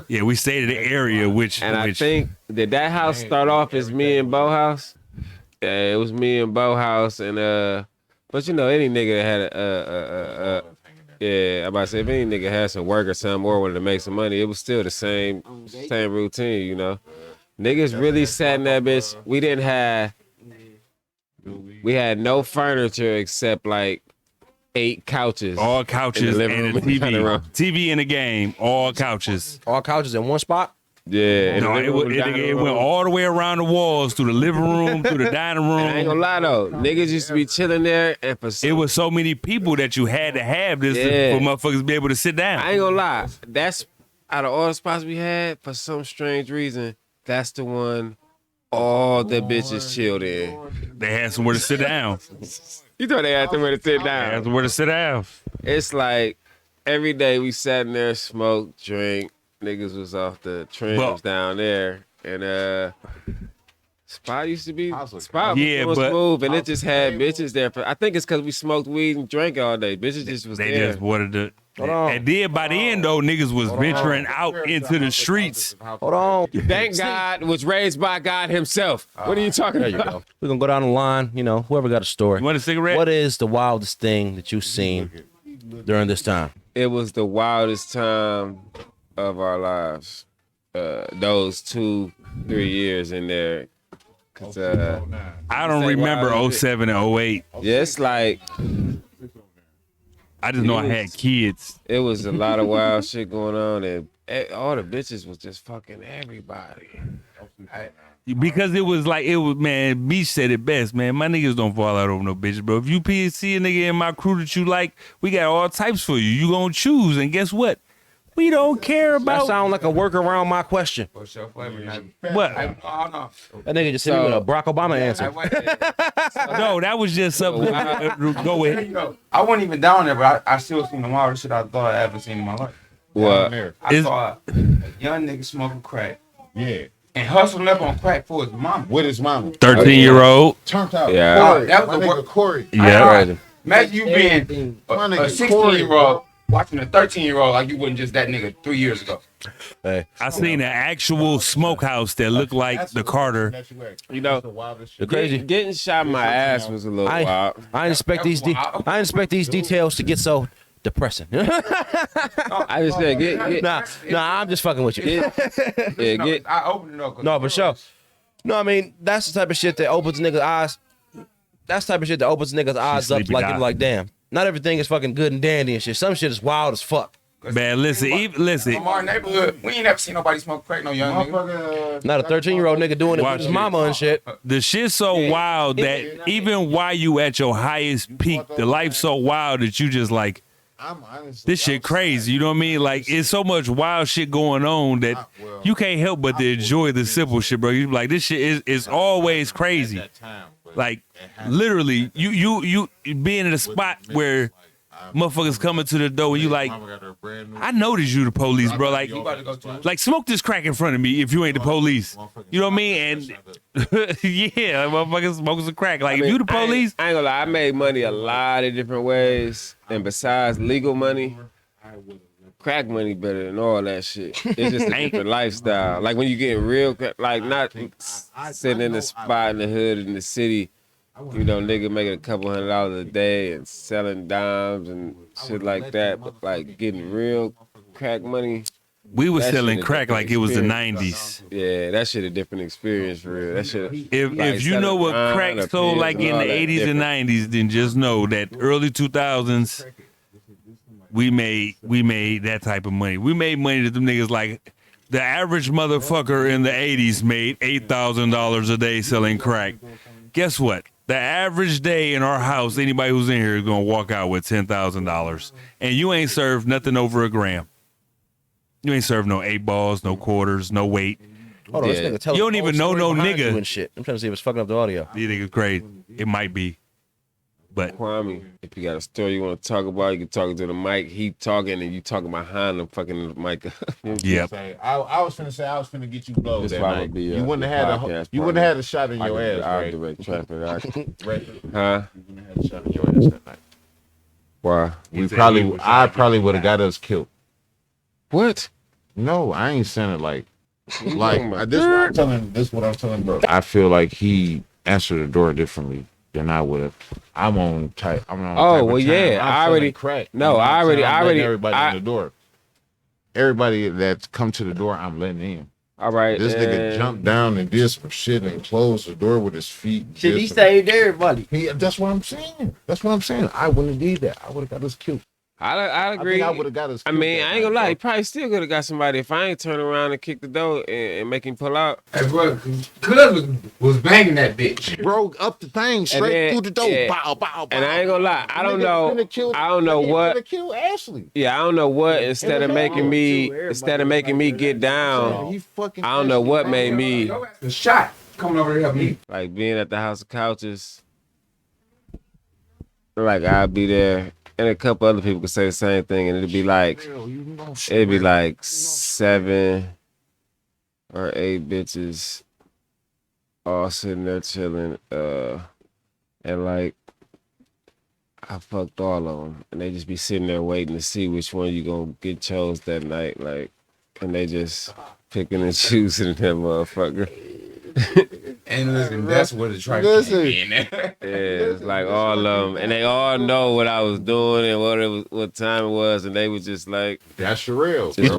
Yeah, we stayed in the area, I think that house start off as me and Bo house. Yeah, it was me and Bo house, and but you know any nigga that had yeah, I'm about to say if any nigga had some work or something or wanted to make some money, it was still the same routine, you know. Niggas really sat in that bitch. We had no furniture except like 8 couches. All couches and a TV in the game. All couches. All couches in one spot? Yeah. No, it went all the way around the walls, through the living room, through the dining room. And I ain't gonna lie though, niggas used to be chilling there, and it was so many people that you had to have this for motherfuckers to be able to sit down. I ain't gonna lie, that's out of all the spots we had, for some strange reason, that's the one all the bitches chilled in. They had somewhere to sit down. You thought they had somewhere to sit down? They had somewhere to sit down. It's like every day we sat in there, smoked, drank. Niggas was off the trims down there, and Spot used to be Spot was smooth, and it just had bitches there. I think it's because we smoked weed and drank all day. Bitches just was there. They just wanted to. And then by the end though, niggas was venturing out into the streets. Hold on. Thank God was raised by God himself. What are you talking about? There you go. We're gonna go down the line. You know, whoever got a story. You want a cigarette? What is the wildest thing that you've seen during this time? It was the wildest time of our lives. Those 2-3 years in there. Cause, I don't remember 07 and 08. Yeah, it's like I just know I had kids. It was a lot of wild shit going on, and all the bitches was just fucking everybody. Because it was, man, Beach said it best, man. My niggas don't fall out over no bitches, bro. If you see a nigga in my crew that you like, we got all types for you. You gonna choose, and guess what? We don't care about. That sound like a work around my question. What? That nigga just sent me with a Barack Obama answer. No, that was just something. Go ahead. I wasn't even down there, but I still seen the wildest shit I thought I ever seen in my life. What? I saw a young nigga smoking crack. Yeah. And hustling up on crack for his mama. With his mama. 13-year-old. Turned out. Yeah. Corey, that was My the nigga Corey. Yeah. Imagine you being a 16-year-old watching a 13-year-old like you wasn't just that nigga 3 years ago. Hey, I seen an actual smokehouse that looked like the Carter. You know, the crazy. Getting shot in my ass was a little wild. I didn't expect these details to get so depressing. I just said get. Nah, I'm just fucking with you. I opened it up. No, for sure. No, I mean that's the type of shit that opens niggas' eyes. That's the type of shit that opens niggas' eyes up, like damn. Not everything is fucking good and dandy and shit. Some shit is wild as fuck. Man, listen. From our neighborhood, we ain't never seen nobody smoke crack, no young nigga. Not a 13-year-old nigga doing it with his mama and shit. The shit's so wild that even while you at your highest peak, the life's so wild that you just like, this shit crazy. You know what I mean? Like, it's so much wild shit going on that you can't help but to enjoy the simple shit, bro. You be like, this shit is always crazy. Like, literally, you being in a spot where motherfuckers coming to the door and you like, I noticed you the police, bro. Like smoke this crack in front of me if you ain't the police. You know what I mean? And yeah, motherfuckers smoking some crack. Like, if you the police. I ain't gonna lie, I made money a lot of different ways. And besides legal money, crack money better than all that shit. It's just a different lifestyle. Like when you get real, like not sitting in the spot in the hood in the city, you know, nigga making a couple $100 a day and selling dimes and shit like that. But like getting real crack money. We was selling crack like it was the 90s. Yeah, that shit a different experience for real. That shit. If you know what crack sold like in the 80s and 90s, then just know that early 2000s, we made that type of money. We made money that them niggas like the average motherfucker in the 80s made $8,000 a day selling crack. Guess what? The average day in our house, anybody who's in here is gonna walk out with $10,000, and you ain't served nothing over a gram. You ain't served no 8 balls, no quarters, no weight. Hold on, this nigga tell You don't even know no behind nigga. you and shit. I'm trying to see if it's fucking up the audio. You think it's crazy? It might be, but Kwame, if you got a story you want to talk about, you can talk to the mic. He talking and you talking behind him, fucking the mic. yeah. I was finna say I was finna get you blowed This that probably night. be You wouldn't have had you wouldn't have had a shot in your ass, I'll right? direct traffic. Right. Huh? You wouldn't have had a shot in your ass that night. Why? I probably would have got us killed. What? No, I ain't saying it like this what I'm telling bro. I feel like he answered the door differently than I would have. I'm on type of well, time. yeah, I'm I already crack. No, You know what I I'm already saying? I'm letting everybody I- in the door. Everybody that's come to the door, I'm letting in. All right. This nigga jumped down and did some shit and closed the door with his feet. Shit, he saved everybody. That's what I'm saying. I wouldn't have did that. I would have got us killed. I agree. I would have got us I killed. mean, that I ain't gonna night, lie. bro. He probably still could have got somebody if I ain't turn around and kick the door and make him pull out. Hey, bro, Cuz was banging that bitch. Broke up the thing straight then- through the door. yeah. Bow, bow, bow. And I ain't gonna lie. I don't Nigga know. finna kill- I don't know nigga what. finna kill Ashley. Yeah, I don't know what. Instead of making me get down, He fucking I don't know Ashley what up. made me Your ass was shot coming over to help me. like being at the House of Couches. Like I'll be there, and a couple other people could say the same thing, and it'd be like 7 or 8 bitches all sitting there chilling, and like I fucked all of them, and they just be sitting there waiting to see which one you gonna get chose that night, like, and they just picking and choosing that motherfucker. And listen, that's where the Trife came in. Yeah, it's like all of them, and they all know what I was doing and what time it was, and they was just like, That's Sherelle. just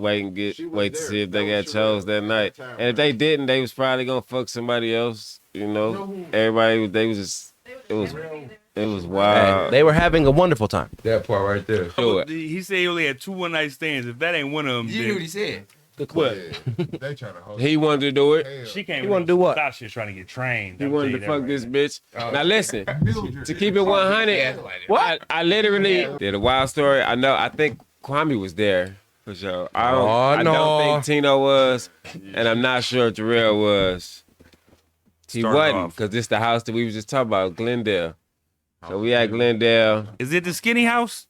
wait to see if they got chose that night. And if they didn't, they was probably gonna fuck somebody else. You know, everybody they was just it was wild. Hey, they were having a wonderful time. That part right there. Do it. He said he only had 2 one-night stands. If that ain't one of them, You knew what he said. what? They trying to hold He wanted to do it. She can't. You wanna do what? Stop shit trying to get trained. He I'll wanted tell to you fuck that this right bitch. Now listen, to keep it 100, I literally did a wild story. I think Kwame was there for sure. I don't think Tino was, and I'm not sure if Jarrell was. He Start wasn't, off. because this the house that we was just talking about, Glendale. So we at Glendale. now. Is it the skinny house?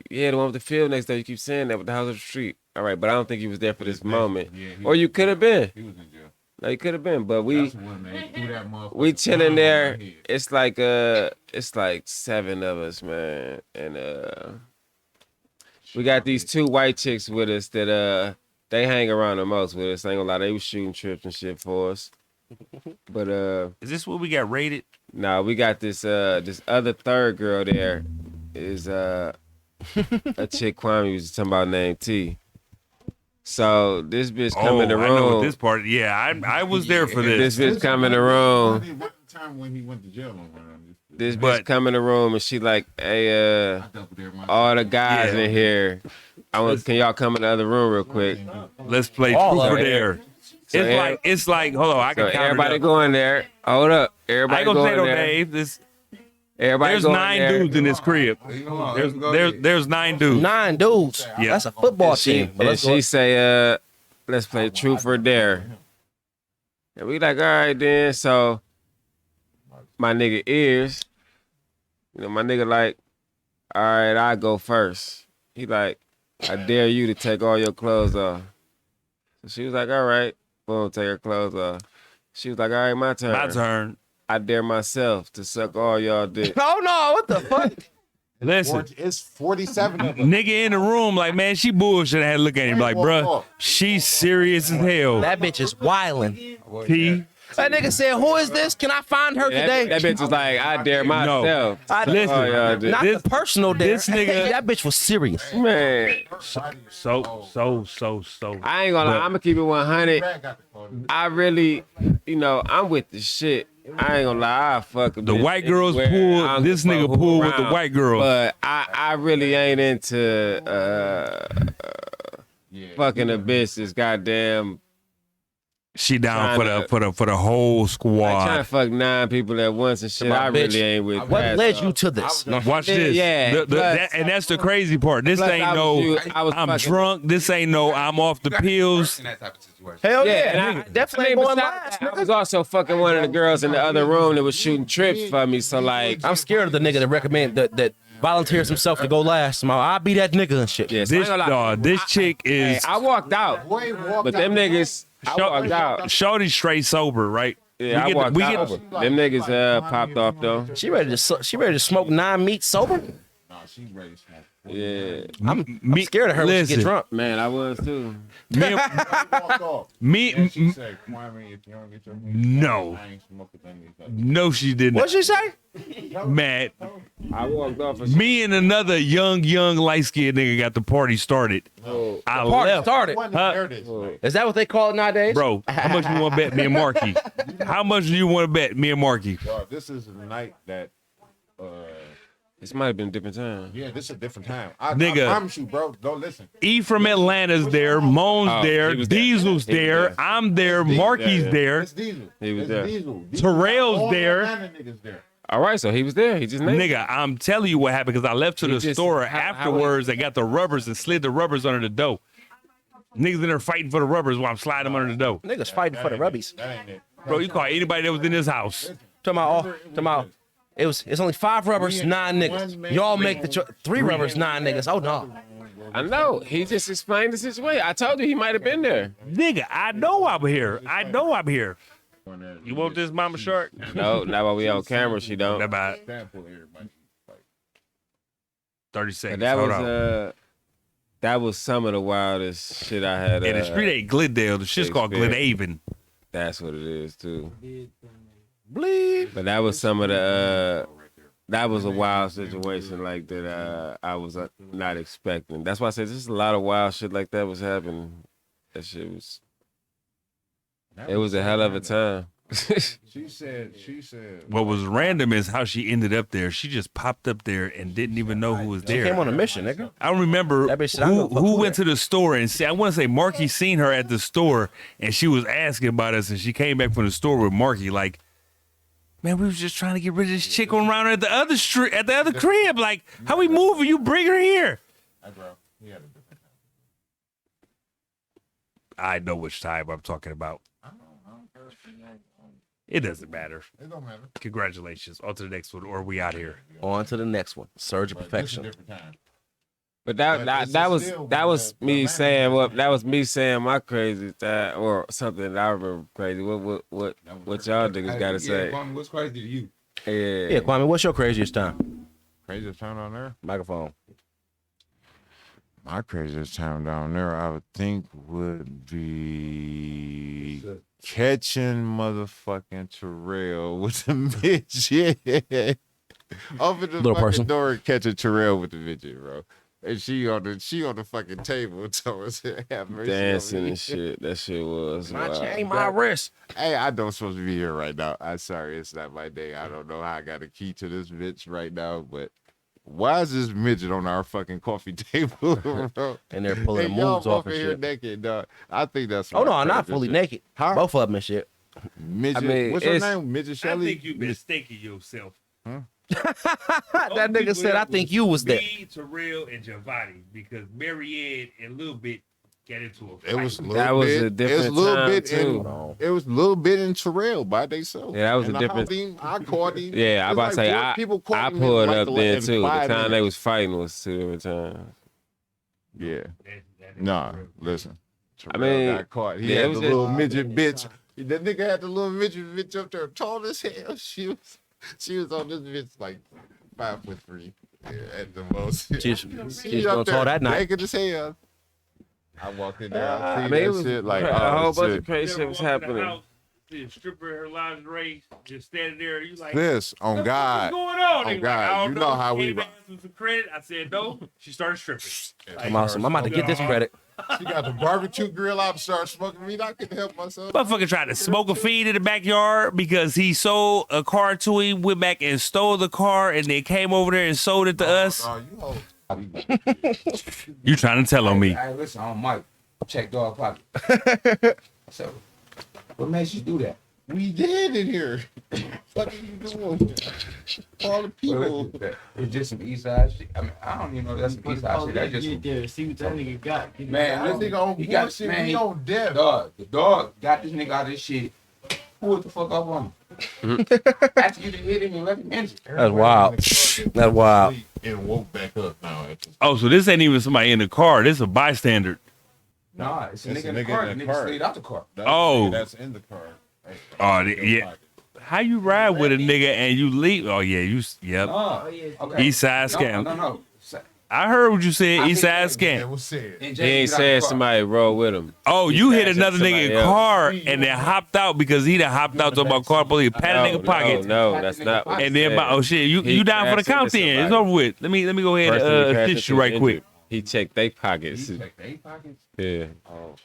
Yeah, the one with the field next door. You keep saying that with the house of the street. All right, but I don't think he was there for this moment. Or you could have been. He was in jail. No, you could have been. But we When they threw that motherfucker we chilling there. on my head. It's like 7 of us, man. And we got these 2 white chicks with us that they hang around the most with us. I ain't gonna lie, they was shooting trips and shit for us. But Is this what we got rated? nah, we got this other third girl there is a chick Kwame was talking about named T. So this bitch come in the I know what room. this part. Yeah, I was there for this. This bitch come in the room. It wasn't the time when he went to jail on This bitch But- come in the room and she like, hey, all the guys Yeah. in here, can y'all come in the other room real quick? Let's play All truth of or it. dare. It's like hold on, I So can count everybody it up. go in there. Hold up. I Everybody ain't gonna go say in no there. Dave. Everybody There's go in 9 there. dudes in this crib. There's 9 dudes. 9 dudes. Yeah. That's a football And she, team. But and let's go. she say, let's play truth or dare. And we like, all right then. So my nigga Ears, my nigga like, all right, I go first. He like, I dare you to take all your clothes off. So she was like, all right. Boom, take her clothes off. She was like, all right, my turn. My turn. I dare myself to suck all y'all dick. Oh no, what the fuck? Listen, It's 47 of them. nigga in the room, like, man, she bullshit. I had to look at him like, bruh, she's serious as hell. That bitch is wildin'. P. That nigga said, who is this? Can I find her today? That bitch was like, I dare myself. Listen, all y'all dick. Not this- the personal dare. this nigga- that bitch was serious. Man, So. I ain't gonna lie. I'm gonna keep it 100. I really, I'm with the shit. I ain't gonna lie. I fuck a The bitch white girls anywhere. pulled. I don't This give a nigga fuck who pulled with the around. white girl. But I really ain't into fucking a bitch that's goddamn She down Trying for the whole like, squad. trying to fuck 9 people at once and shit. My I bitch, really ain't with What that. led so. you to this? No. Watch this. Yeah, plus- And that's the crazy part. This plus ain't I was no, you- I was I'm fucking- drunk. This ain't no, I'm off the pills. In that type of situation. Hell yeah, and nigga. Definitely ain't going besides last. that, I was also fucking one of the girls in the other room that was shooting trips for me. So like, I'm scared of the nigga that recommend that volunteers himself to go last. I'll be that nigga and shit. yeah, so I This ain't gonna lie. dog, this chick Hey, is I walked out, but them niggas, I walked out. shorty straight sober, right? Yeah, I walked out. Them niggas popped off though. She ready to smoke 9 meat sober. Yeah, I'm scared of her when she listen. get drunk. man, I was too. Me, and- me, She said, Kwame, if you don't get your no, I ain't smoking none of these. no, she didn't. What she say? Man, I walked off. And me and another young light skinned nigga got the party started. I Party left. started. There it is. Is that what they call it nowadays? Bro, how much you want to bet me and Marky? How much do you want to bet me and Marky? Dog, this is the night that, this might have been a different time. yeah, this is a different time. I Nigga. promise you, bro. Don't listen. E from Atlanta's there, Moan's Oh, there, he was there. Diesel's He was there, there. I'm there, Marky's there. It's Diesel. He was It's there. Diesel. Terrell's All the there. Atlanta niggas there. All right, so he was there. He just named it. Nigga, I'm telling you what happened because I left to He the just- store how- afterwards and got the rubbers and slid the rubbers under the dough. Niggas in there fighting for the rubbers while I'm sliding them under the dough. Niggas fighting for the rubbies. That ain't it. Bro, you call anybody that was in this house. Talking about it's only 5 rubbers, 9 niggas. Y'all make the 3 rubbers, 9 niggas. Oh no. I know. He just explained the situation. I told you he might have been there. Nigga, I know I'm here. I know I'm here. You want this mama shark? No, not while we on camera. She don't. That about Sample everybody. 30 But seconds. that Hold was on. that was some of the wildest shit I had. And the street ain't Glendale. The shit's called experience. Glenhaven. That's what it is too. Bleed. But that was some of the. That was a wild situation like that. I was not expecting. That's why I said there's a lot of wild shit like that was happening. That shit was. It was a hell of a time. She said. What was random is how she ended up there. She just popped up there and didn't even know who was She came there. on a mission, nigga. I don't remember That bitch said, "I'm who, gonna fuck who who went to the store and said, I want to say Marky seen her at the store and she was asking about us and she came back from the store with Marky like, man, we was just trying to get rid of this chick on around at the other street, at the other crib. Like, how we moving? You bring her here. I know which time I'm talking about. It doesn't matter. It don't matter. Congratulations. On to the next one, or we out here. On to the next one. Surge of perfection. Different time. But But that it's that was still that was the me man saying is- what that was me saying my crazy that or something that I remember crazy. What y'all niggas gotta say? Kwame, what's crazy to you? Yeah, Kwame, what's your craziest time? Craziest time down there? Microphone. My craziest time down there, I would think, would be catching motherfucking Terrell with the midget. Open the Little fucking person. door and catching Terrell with the midget, bro. And she on the fucking table, Thomas. Have mercy on Dancing me. and shit. That shit was My wild. chain, my wrist. Hey, I know I'm supposed to be here right now. I'm sorry, it's not my day. I don't know how I got a key to this bitch right now, but why is this midget on our fucking coffee table, bro? And they're pulling And the y'all moves off and walking here shit. naked, dog. I think that's. Oh no, my I'm not favorite fully shit. naked. Huh? Both of them and shit. Midget. I mean, what's her it's- name? Midget I Shelley. think you've been mistaking yourself. That nigga said, I think you was there. Me, Terrell, and Giovanni, because Marianne and Lil Bit get into a It fight. was a little That was bit, a different it was a little time, bit too. it was a little bit in Terrell by themselves. Yeah, that was and a I different- hopped him, I caught him. Yeah, I It's about to say, four I people caught him in pulled like up there in too. The 5 time they minutes. was fighting was 2 different times. Yeah. That is Nah, true. listen. I Terrell mean, got caught. He yeah, it had was the just- little midget bitch. That nigga had the little midget bitch up there, tall as hell. She was on this bitch like 5'3" at the most. She's up gonna tall that night. naked as hell. I walked in there. I I seen mean, it that was shit like a whole oh bunch shit. of crazy You shit ever was walk in the happening. house, see a stripper in her lingerie, just standing there. You like, This on what God. the fuck is going on? They On like, I God, don't you know how we Came rock. asking some credit. I said no. She started stripping. I'm awesome. I'm about to get this credit. She got the barbecue grill out and started smoking meat. I couldn't help myself. Motherfucker tried to smoke a feed in the backyard because he sold a car to him, went back and stole the car, and then came over there and sold it to us. Oh, you hold. You trying to tell on me? Hey, listen, I'm Mike. Check dog pocket. So, what makes you do that? We did in here. What are you doing? All the people. It's just some east side shit. I mean, I don't even know if that's some east side shit. That's just some, there. See what that nigga got. man. This Listen, nigga on he got bullshit. man. We He, on death. the dog got this nigga out of this shit. Pulled the fuck up on him. After you done hit him and left him injured. That's wild. That's wild. And woke back up now. Oh, so this ain't even somebody in the car. This is a bystander. Nah, it's a It's nigga in the car. The nigga slid out the car. Oh. That's in the car. Oh, yeah. How you ride with a nigga and you leave? Oh yeah, yep. Oh, okay. East side scam. No. I heard what you said. East side That scam. was said. And He ain't Jay saying somebody roll with him. Oh, He you hit passed another somebody nigga else. car and then hopped out because he done hopped out to my car. He pat a nigga pocket. No, that's not what And he then said. oh shit, you He down for the crashed into count then? It's somebody. over with. Let me go ahead Person and he crashed assist you into right was quick. injured. He checked their pockets. Yeah.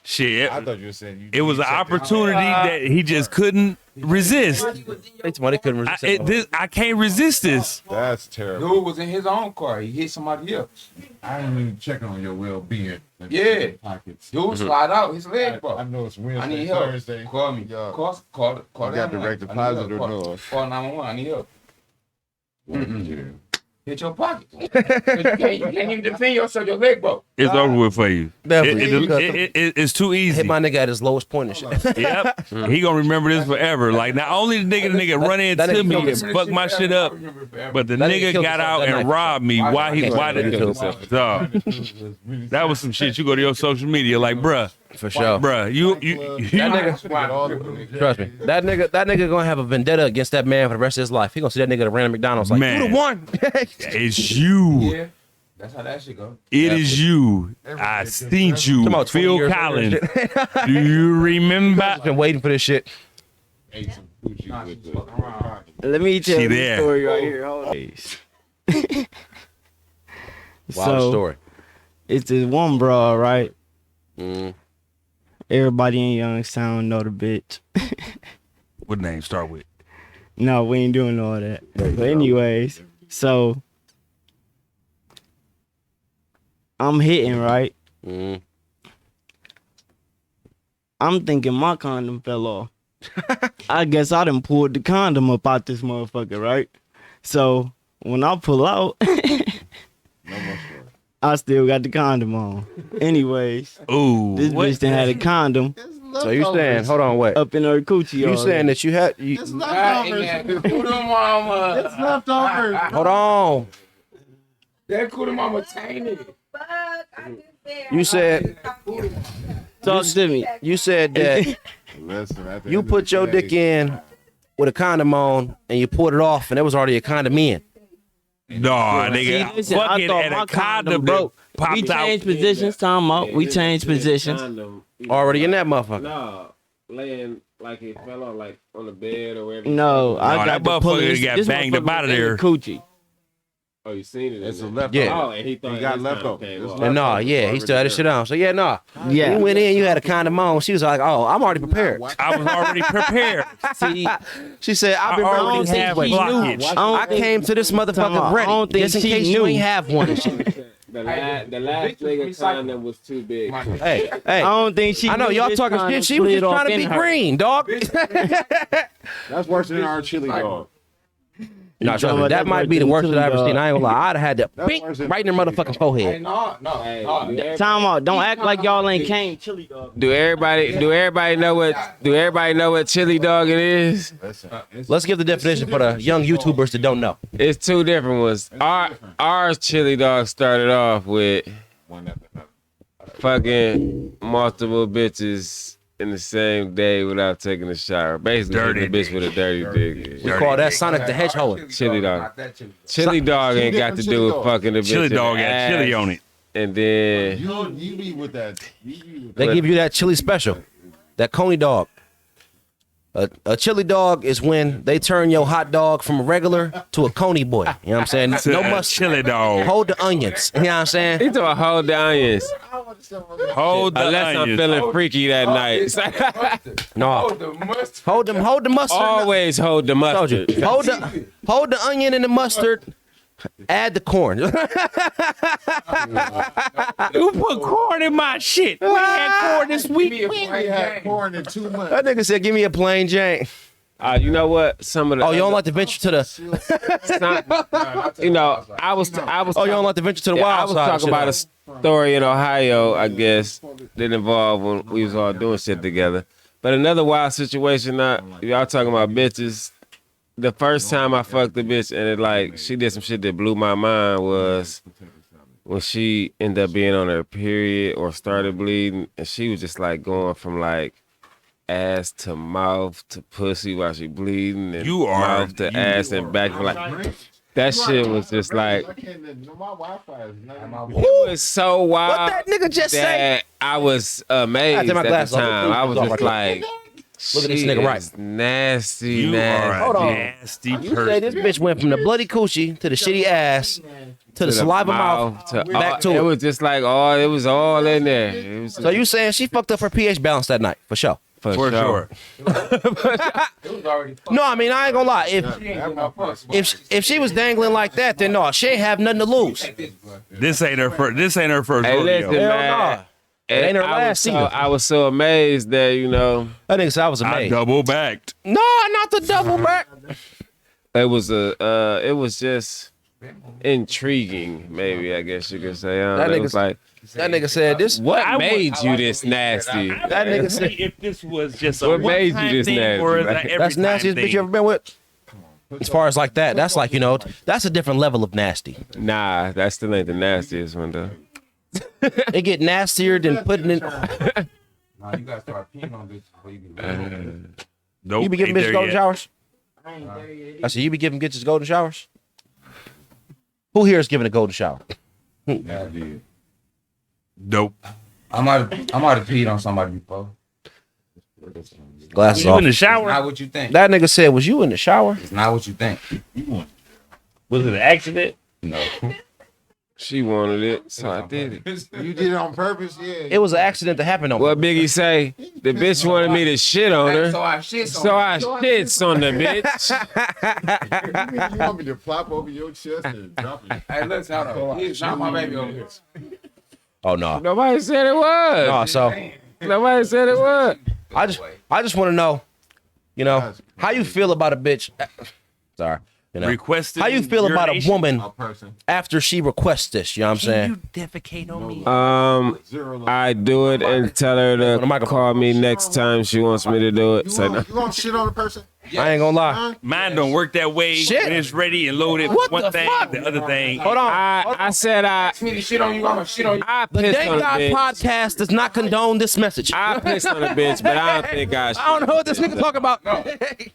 Shit, I thought you were saying you. it was you an checked it. opportunity that he just couldn't resist. Somebody couldn't resist. I can't resist this. That's terrible. Dude was in his own car. He hit somebody else. I ain't even checking on your well-being. Yeah. Pockets. Dude slide out. His leg I broke. know it's I Wednesday, need help. Thursday. Call me. Yeah. Call You got 911. direct I need deposit help. or no? Call 911. I need help. Yeah. Hit your pocket. You can't even defend yourself. Your leg broke. It's over with for you. Definitely. It's too easy. Hit my nigga at his lowest point and shit. Yep. He gonna remember this forever. Like not only the nigga run That into nigga me killed and fuck my shit up, but the That nigga nigga killed got himself out that and night. robbed me. Why He killed did himself. Dog, that was some shit. You go to your social media like, bruh, For sure. bruh, you That nigga, trust me. That nigga gonna have a vendetta against that man for the rest of his life. He gonna see that nigga at a random McDonald's like, Man. you the one. it's you. Yeah. That's how that shit go. It is you. I seen you. Come on, 20 Phil years Collins. later. Do you remember? Been waiting for this shit. Ate some coochie with the Let me tell She you there. the story right here. Hold on. Wild So, story. it's this one bra, right? Mm. Everybody in Youngstown know the bitch. What name start with? No, we ain't doing all that. But anyways, so I'm hitting, right? Mm. I'm thinking my condom fell off. I guess I done pulled the condom up out this motherfucker, right? So when I pull out, I still got the condom on. Anyways, Ooh, this bitch done had a condom So you saying, hold on, wait. up in her coochie. You saying that you had, you, It's leftovers. It's leftovers. hold on. That cootie mama tainted. You said, Talk to me. you said that Listen, at the you end of put the your day, dick in with a condom on and you pulled it off and there was already a condom in. No, nigga. See, listen, I fucking thought at my a condom condom broke. that popped We out. changed positions, time out. We changed positions. Already in that motherfucker. No, laying like it fell on like on the bed or wherever. No, I that got the motherfucker police. got This banged up motherfucker out of was in there. the Coochie. Oh, you seen it? It's a in leftover. Yeah. Oh, and he thought He got his leftover. condom came It's off. And nah, yeah, he still had his shit on. So yeah, nah. Yeah. You went in, you had a condom on. She was like, oh, I'm already prepared. I was already prepared. See, She said, I've been I ready already to have wait. blockage. I came to this motherfucker ready, I don't think just in she case you knew. ain't have one. The last nigga condom was too big. Hey, I hey. don't think she. I know knew y'all this talking condom shit. She was slid just off trying to in be her. green, dog. That's worse than our chili dog. Nah, trust me, that might be the worst that I ever seen. I ain't gonna lie. I'd have had that bink right in their motherfucking forehead. Time out. Don't act like y'all ain't came chili dog. Do everybody know what chili dog it is? Let's give the definition for the young YouTubers that don't know. It's two different ones. Ours chili dog started off with fucking multiple bitches in the same day without taking a shower. Basically, Dirty hitting a bitch with a dirty dick. We call that Sonic the Hedgehog. Chili dog. Chili dog ain't got to do with fucking the bitch. Chili in the dog got ass. chili on it. And then You be with that. They give you that chili special, that coney dog. A chili dog is when they turn your hot dog from a regular to a coney boy. You know what I'm saying? No mustard. Chili dog. Hold the onions. You know what I'm saying? he told hold the onions. Hold the Unless I'm onions. feeling freaky that night. No. Hold the mustard. Always hold the Told you. mustard. Hold the onion and the mustard. Add the corn. Who put corn in my shit? We had corn this week. We had corn in 2 months. That nigga said, "Give me a plain Jane." You know what? Some of the Oh, you don't like to venture to the? I was Oh, you don't like to venture to the I wild was side. talking about a story in Ohio, I guess, that involved when we was all doing shit together. But another wild situation, y'all talking about bitches. The first time I fucked a bitch and she did some shit that blew my mind was when she ended up being on her period or started bleeding, and she was just like going from like ass to mouth to pussy while she bleeding, and mouth to ass and back. Like that shit was just like it was so wild. What that nigga just say? I was amazed at the time. I was just like, look at this nigga right. Nasty, You nasty. are Hold on. a nasty You say person. this bitch went from the bloody coochie to the shitty ass to the saliva mouth back to it it. was just like it was all in there. It was So you saying she fucked up her pH balance that night for sure? for sure. No, I mean I ain't gonna lie. If she was dangling like that, then no, she ain't have nothing to lose. This ain't her first. This ain't her first Hey, rodeo. listen, Hell man. nah. It ain't her last either. I was so amazed that That nigga said I was I amazed. double backed. No, not the double back. it was just intriguing. Maybe I guess you could say. That It was like, That nigga said this. what made you this nasty? That nigga said If this was just a What made you one-time this thing nasty, or is man? that every that's time nastiest bitch thing? you ever been with. As far as like that, that's like that's a different level of nasty. Nah, that still ain't the nastiest one though. It get nastier than putting in. Nah, you gotta start peeing on bitches before you can. Nope, You be giving ain't bitches there golden yet. showers? I said you be giving bitches golden showers. Who here is giving a golden shower? Yeah, I did. Nope. I might have peed on somebody before. Glasses You off. in the shower? Not what you think. That nigga said, "Was you in the shower?" It's not what you think. Was it an accident? No. She wanted it, so I did it. You did it on purpose, yeah. It was an accident that happened on. What Biggie say? The bitch wanted me to shit on her, So I shit so I shits on the bitch. You want me to flop over your chest and drop it? Hey, listen, hold on. He's not my baby over here. Oh no. Nobody said it was. No, so Nobody said it was. I just want to know, how you feel about a bitch. Sorry. Requested How you feel about a urination? woman Person. after she requests this? You know what I'm saying? Defecate on me. I do it and tell her On the to microphone. call me next time she wants me to do it. Say no. You want shit on the person? I ain't gonna lie. Mine don't work that way. Shit. When it's ready and loaded. What one the thing, fuck? the other thing. Hold on. I said I Me to shit on you, I'm gonna shit on you. The pissed on Dank a God bitch. podcast does not condone this message. I pissed on a bitch, but I don't think I should. I don't know what this nigga talking about.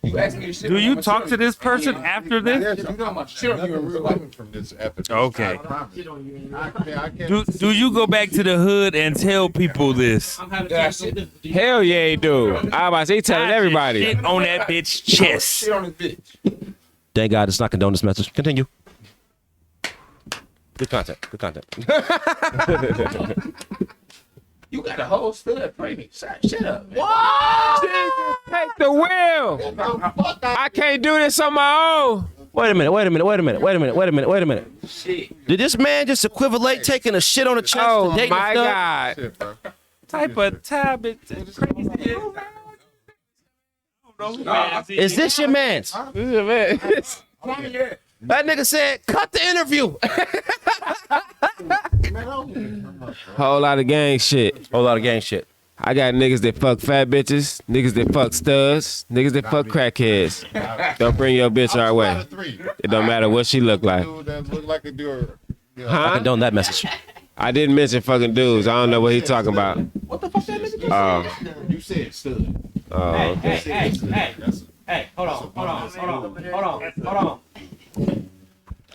You asked me to shit Do on you I'ma talk shit to on you. this person after this? Yes, you know I'm shit on you in real life from this episode. Okay. I promise. I can't. Do you go back to the hood and tell people this? Hell yeah, he do. I about to say, he telling everybody. Shit on that bitch chest. Shit on this bitch. Thank God does not condone this message. Continue. Good content. Good content. You got a whole stud pregnant. Shut up. Man. Jesus, take the wheel. I can't do this on my own. Wait a minute. Shit. Did this man just equivalent taking a shit on the chest? Oh to dating my a stud? God. Type of time it's crazy. Is this your man's? That nigga said, cut the interview. Whole lot of gang shit. Whole lot of gang shit. I got niggas that fuck fat bitches, niggas that fuck studs, niggas that fuck crackheads. Don't bring your bitch our way. It don't matter what she look like. Dude that look like a dude. I Huh? condone that message. I didn't mention fucking dudes. I don't know what he talking about. What the fuck that nigga just Oh, You said stud. oh, okay. Hey, hold on.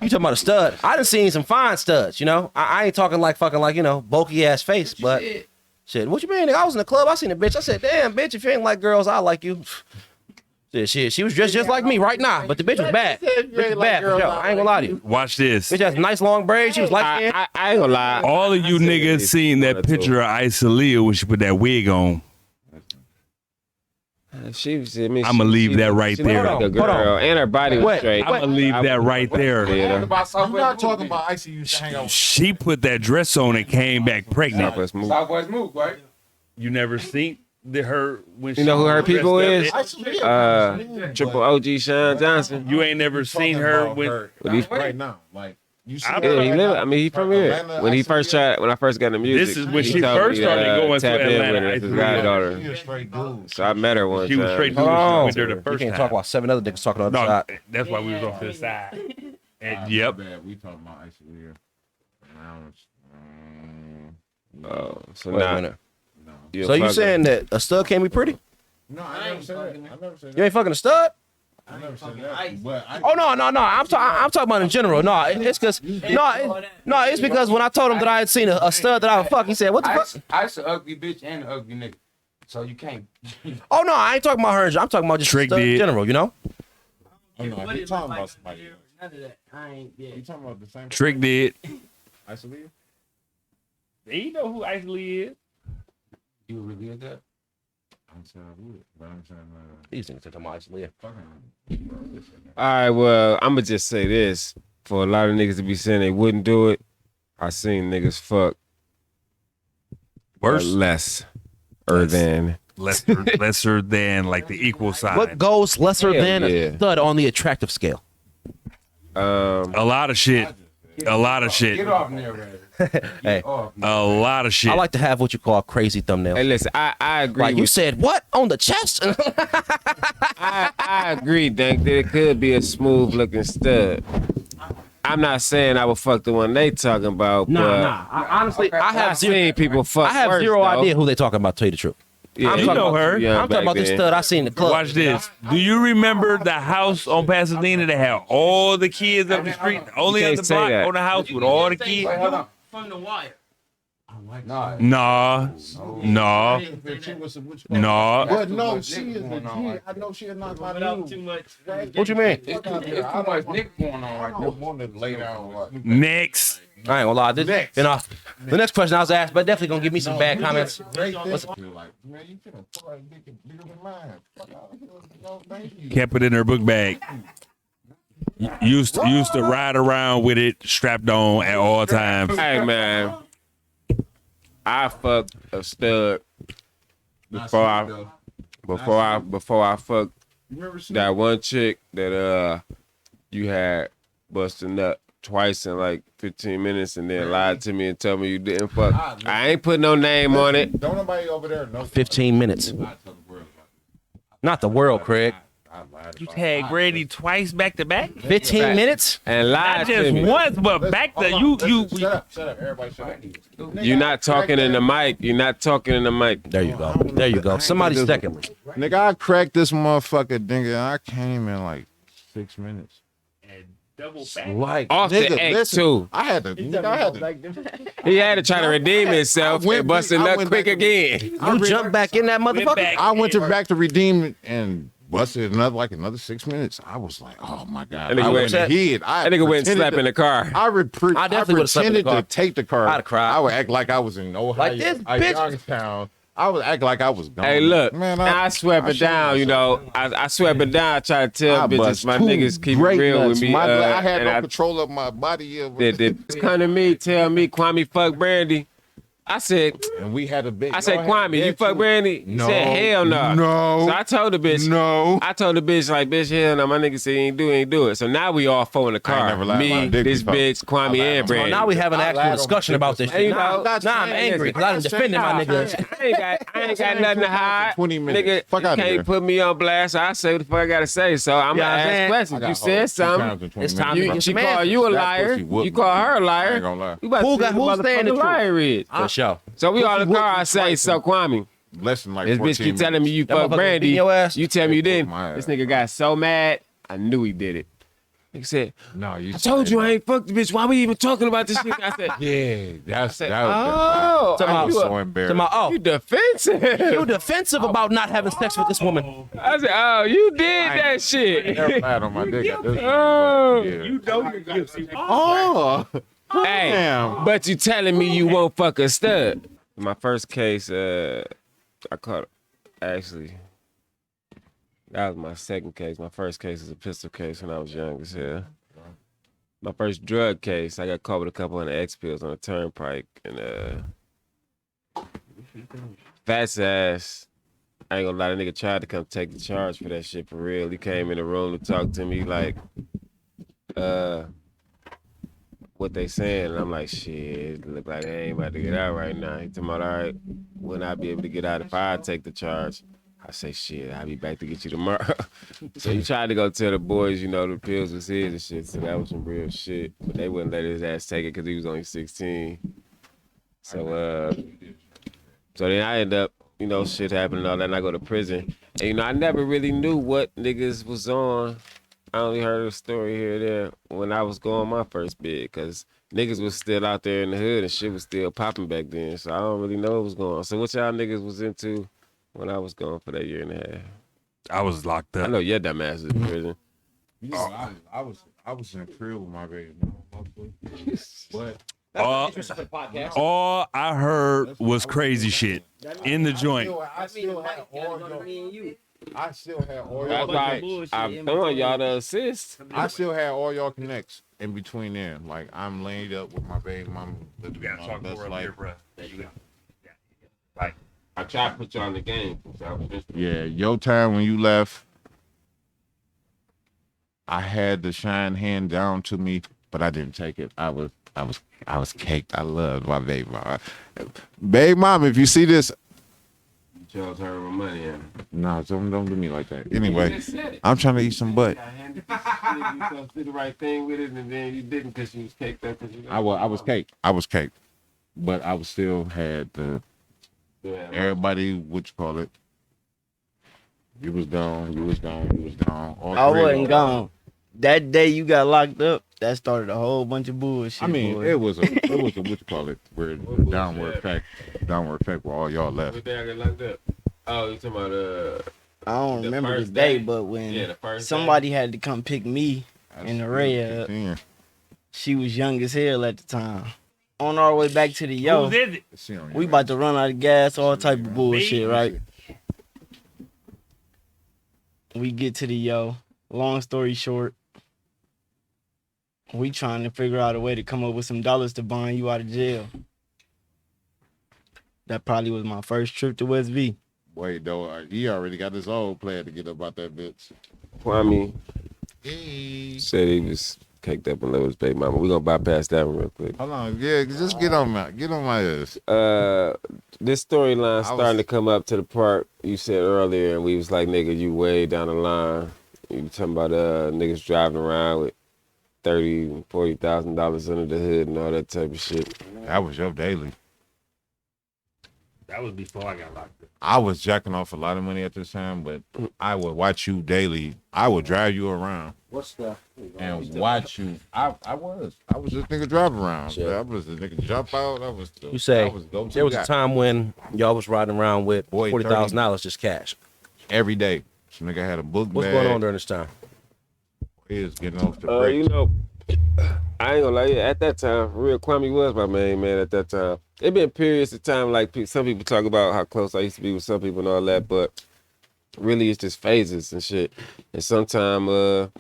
You talking about a stud? I done seen some fine studs, you know? I ain't talking like fucking like, you know, bulky ass face, but shit, what you mean? Nigga, I was in the club, I seen a bitch. I said, damn, bitch, if you ain't like girls, I like you. Shit, she was dressed just like me right now, but the bitch was bad. Bitch was bad for sure. I ain't gonna lie to you. Watch this. Bitch has nice long braids. She was like, I ain't gonna lie. All of you niggas seen that picture of Isolea when she put that wig on. She was. I mean, I'ma leave that right she there. looked like a girl, and her body was straight. I'm gonna leave that right there. Yeah. I'm not talking about Icy used to hang out with. She put that dress on and came back pregnant. Southwest move. Southwest move, right? You never seen her when she You know who her dressed people up? is? Triple OG Sean Johnson. You ain't never seen her when Right now, like you see. Yeah, he live. I mean, he from here. When he first tried, when I first got into music, This is when he she told first me started going to tap in Atlanta. with her, his She goddaughter. a straight dude. So I met her one she was time. straight hold on. with her the You first can't time. talk while 7 other niggas talking on the No, side. that's why we was off to the side. And yep. We talking about Icy here. Oh, so Wait a now minute. you So you saying that a stud can't be pretty? No, I never said that. I never said You that. ain't fucking a stud? I never said that. But I, Oh no. I'm talking about in general. No, it's because it's because when I told him that I had seen a stud that I would fuck, he said, "What the fuck?" I's an ugly bitch and an ugly nigga. So you can't. Oh no, I ain't talking about her. I'm talking about just Trick stud in did. general. You know? oh no, if you talking about somebody. None of that. I ain't. Yeah. You talking about the same. Trick did. Icy Lee? You know who Isolea is. You really did that? I'm saying I would, but I'm saying These niggas are talking about Isolea. fucking. All right, well, I'm gonna just say this: for a lot of niggas to be saying they wouldn't do it, I seen niggas fuck Worse. less than. lesser than like the equal sign. What goes lesser Hell than yeah. a stud on the attractive scale? A lot of shit. A lot of shit. Get off there, man. Hey, Off. A lot of shit. I like to have what you call crazy thumbnails. Hey, listen, I agree. Like you with said, what on the chest? I agree, Dank, that it could be a smooth looking stud. I'm not saying I would fuck the one they talking about, but Honestly, I I have zero. seen people fuck. I have worse, zero though. idea who they talking about. To tell you the truth, Yeah, I'm you talking know about, her. I'm talking about this stud I seen in the club. Watch this. Do you remember the house on Pasadena that had all the kids up the street? Only You on can't the say block that. on the house with all the kids? Wait, hold on. From the wire. Nah. Nah. Nah. Nah. But no, she is a G. I know she is not my Without too dude. much. What you mean? It's too much nigga going on I right don't there. want to lay down like. Next. I ain't gonna lie. This, you know, the next question I was asked, but definitely gonna give me some bad comments. Great thing. Like, man, you finna throw that dick bigger than mine. Fuck out of here. No, thank you. Kept it in her book bag. Used to ride around with it strapped on at all times. Hey man, I fucked a stud before I fucked You remember that one chick that you had busted nut twice in like 15 minutes and then lied to me and told me you didn't fuck. I ain't put no name on it. Don't nobody over there know. 15 minutes. Not the world, Craig. You tagged Brady twice back to back? 15 minutes? And lied Not to just me. once, but back to you. Shut up. Everybody shut up. You're not talking in the mic. You're not talking in the mic. There you go. There you go. Somebody's second. Nigga, I cracked this motherfucker, nigga. I came in like 6 minutes. Double back. Like, Off the Nigga, X listen, too. I had to. He had to try to redeem himself I went and busted back- I nut went quick back- again. you jump back in that motherfucker? back. I went to back to redeem it and busted another 6 minutes. I was like, oh my god. That nigga I went- went ahead. That nigga went and slept in the car. I definitely would've slept in the pretended car. to take the car. I'd have cried. I would act like I was in Ohio, Like this, bitch. Youngstown. I would act like I was gone. Hey, look, man. I swept it down, you know. I swept it down. I try to tell I bitches, bust my two niggas keep it great real nuts. with me. I had and no control of my body. They come to me, tell me, Kwame, fuck Brandy. I said, And we had a big. I said, Kwame, you fuck Brandy? He No. said, hell no. No. So I told the bitch, No. I told the bitch, like, bitch, hell no. My nigga said he ain't do it. So now we all four in the car. never lied Me, on my dick this before. bitch, Kwame, and Well, Brandy. now we have an I actual lied on discussion my about dick this Hey, shit. you know, Now I'm angry because I done defended my nigga. I ain't got nothing to hide. 20 minutes. Nigga, Fuck you outta can't here. put me on blast. So I say what the fuck I gotta say. So I'm Yeah, gonna I'm saying- ask questions. You said something. It's time to You, get she some call answers. you a That liar. pussy whooped You me. call her a I liar. ain't gonna lie. You about to see Who's saying the motherfucking truth? liar is. For sure. So we all in the whooped car. me I say, twice. so Kwame, Less than like this 14 bitch keep telling me minutes. you That fuck motherfucker Brandy. beating your ass? You tell me you They didn't. whooped my This ass. nigga got so mad. I knew he did it. Nigga said, No, you. I told you I ain't fucked the bitch. Why we even talking about this shit? I said, Yeah, that's said, that was oh, I you was a- so embarrassed. you defensive. You defensive about not having sex with this woman. I said, oh, you did that shit. Never lied on my dick. At this point, Oh. but, yeah. You know you're guilty. Oh, Hey, damn. but you telling me you won't fuck a stud. My first case, I caught, actually, that was my second case. My first case is a pistol case when I was young as hell. My first drug case, I got caught with a couple of X pills on the turnpike, and fat ass. I ain't gonna lie, the nigga tried to come take the charge for that shit for real. He came in the room to talk to me like, what they saying, and I'm like, shit, it look like they ain't about to get out right now. He talking about, all right, when I be able to get out if I take the charge? I say, shit, I'll be back to get you tomorrow. So he tried to go tell the boys, you know, the pills was his and shit, so that was some real shit. But they wouldn't let his ass take it because he was only 16. So, so then I end up, you know, shit happened and all that, and I go to prison. And, you know, I never really knew what niggas was on. I only heard a story here and there when I was going my first bid, because niggas was still out there in the hood and shit was still popping back then. So I don't really know what was going on. So what y'all niggas was into when I was going for that year and a half? I was locked I up. know your dumb ass is in prison. You know, I was in crib with my baby mama, but All I heard was crazy shit in the joint. I still had all y'all. I still had all That's y'all why connects. I'm throwing y'all the assist. I still had all y'all connects in between there. Like I'm laid up with my baby mama. You gotta talk more up here, bro. There you go. Like, I tried to put y'all in the game. Yeah, your time when you left, I had the shine hand down to me, but I didn't take it. I was caked. I loved my baby mama. Baby mom, if you see this, You chose her with money in. no, don't do me like that. Anyway, I'm trying to eat some butt. You did the right thing with it, and then you didn't because you was caked up. I was caked. I was caked, but I was still had the everybody. What you call it? You was gone. You was gone. You was gone. All I three of wasn't them. gone. That day you got locked up, that started a whole bunch of bullshit. I mean, boy. it was a what you call it? Where downward effect where all y'all left. What day I got locked up? Oh, you talking about I don't the remember the first day, day? but when Yeah, the first somebody had to come pick me in the red, Yeah. she was young as hell at the time. On our way back to the yo, Who did it? we about to run out of gas, all type of bullshit, right? We get to the yo. Long story short, we trying to figure out a way to come up with some dollars to bond you out of jail. That probably was my first trip to West V. Wait, though, he already got his old player to get up out that bitch. Kwame Hey. said he was caked up and love his baby mama. We gonna bypass that one real quick. Hold on, yeah, just get on my ass. This storyline I starting was- to come up to the part you said earlier, and we was like, nigga, you way down the line. You talking about niggas driving around with $30,000, $40,000 under the hood and all that type of shit. That was your daily. That was before I got locked up. I was jacking off a lot of money at this time, but I would watch you daily. I would drive you around What's the? and watch you. I was this nigga drive around. Shit. I was the nigga jump out. I was the, You say I was go-to there was guy. a time when y'all was riding around with Boy, $40,000 just cash. every day. This nigga had a book What's bag. going on during this time? He was getting off the brakes. You know, I ain't gonna lie, at that time, real Kwame was my main man at that time. It been periods of time, like some people talk about how close I used to be with some people and all that, but really it's just phases and shit. And sometimes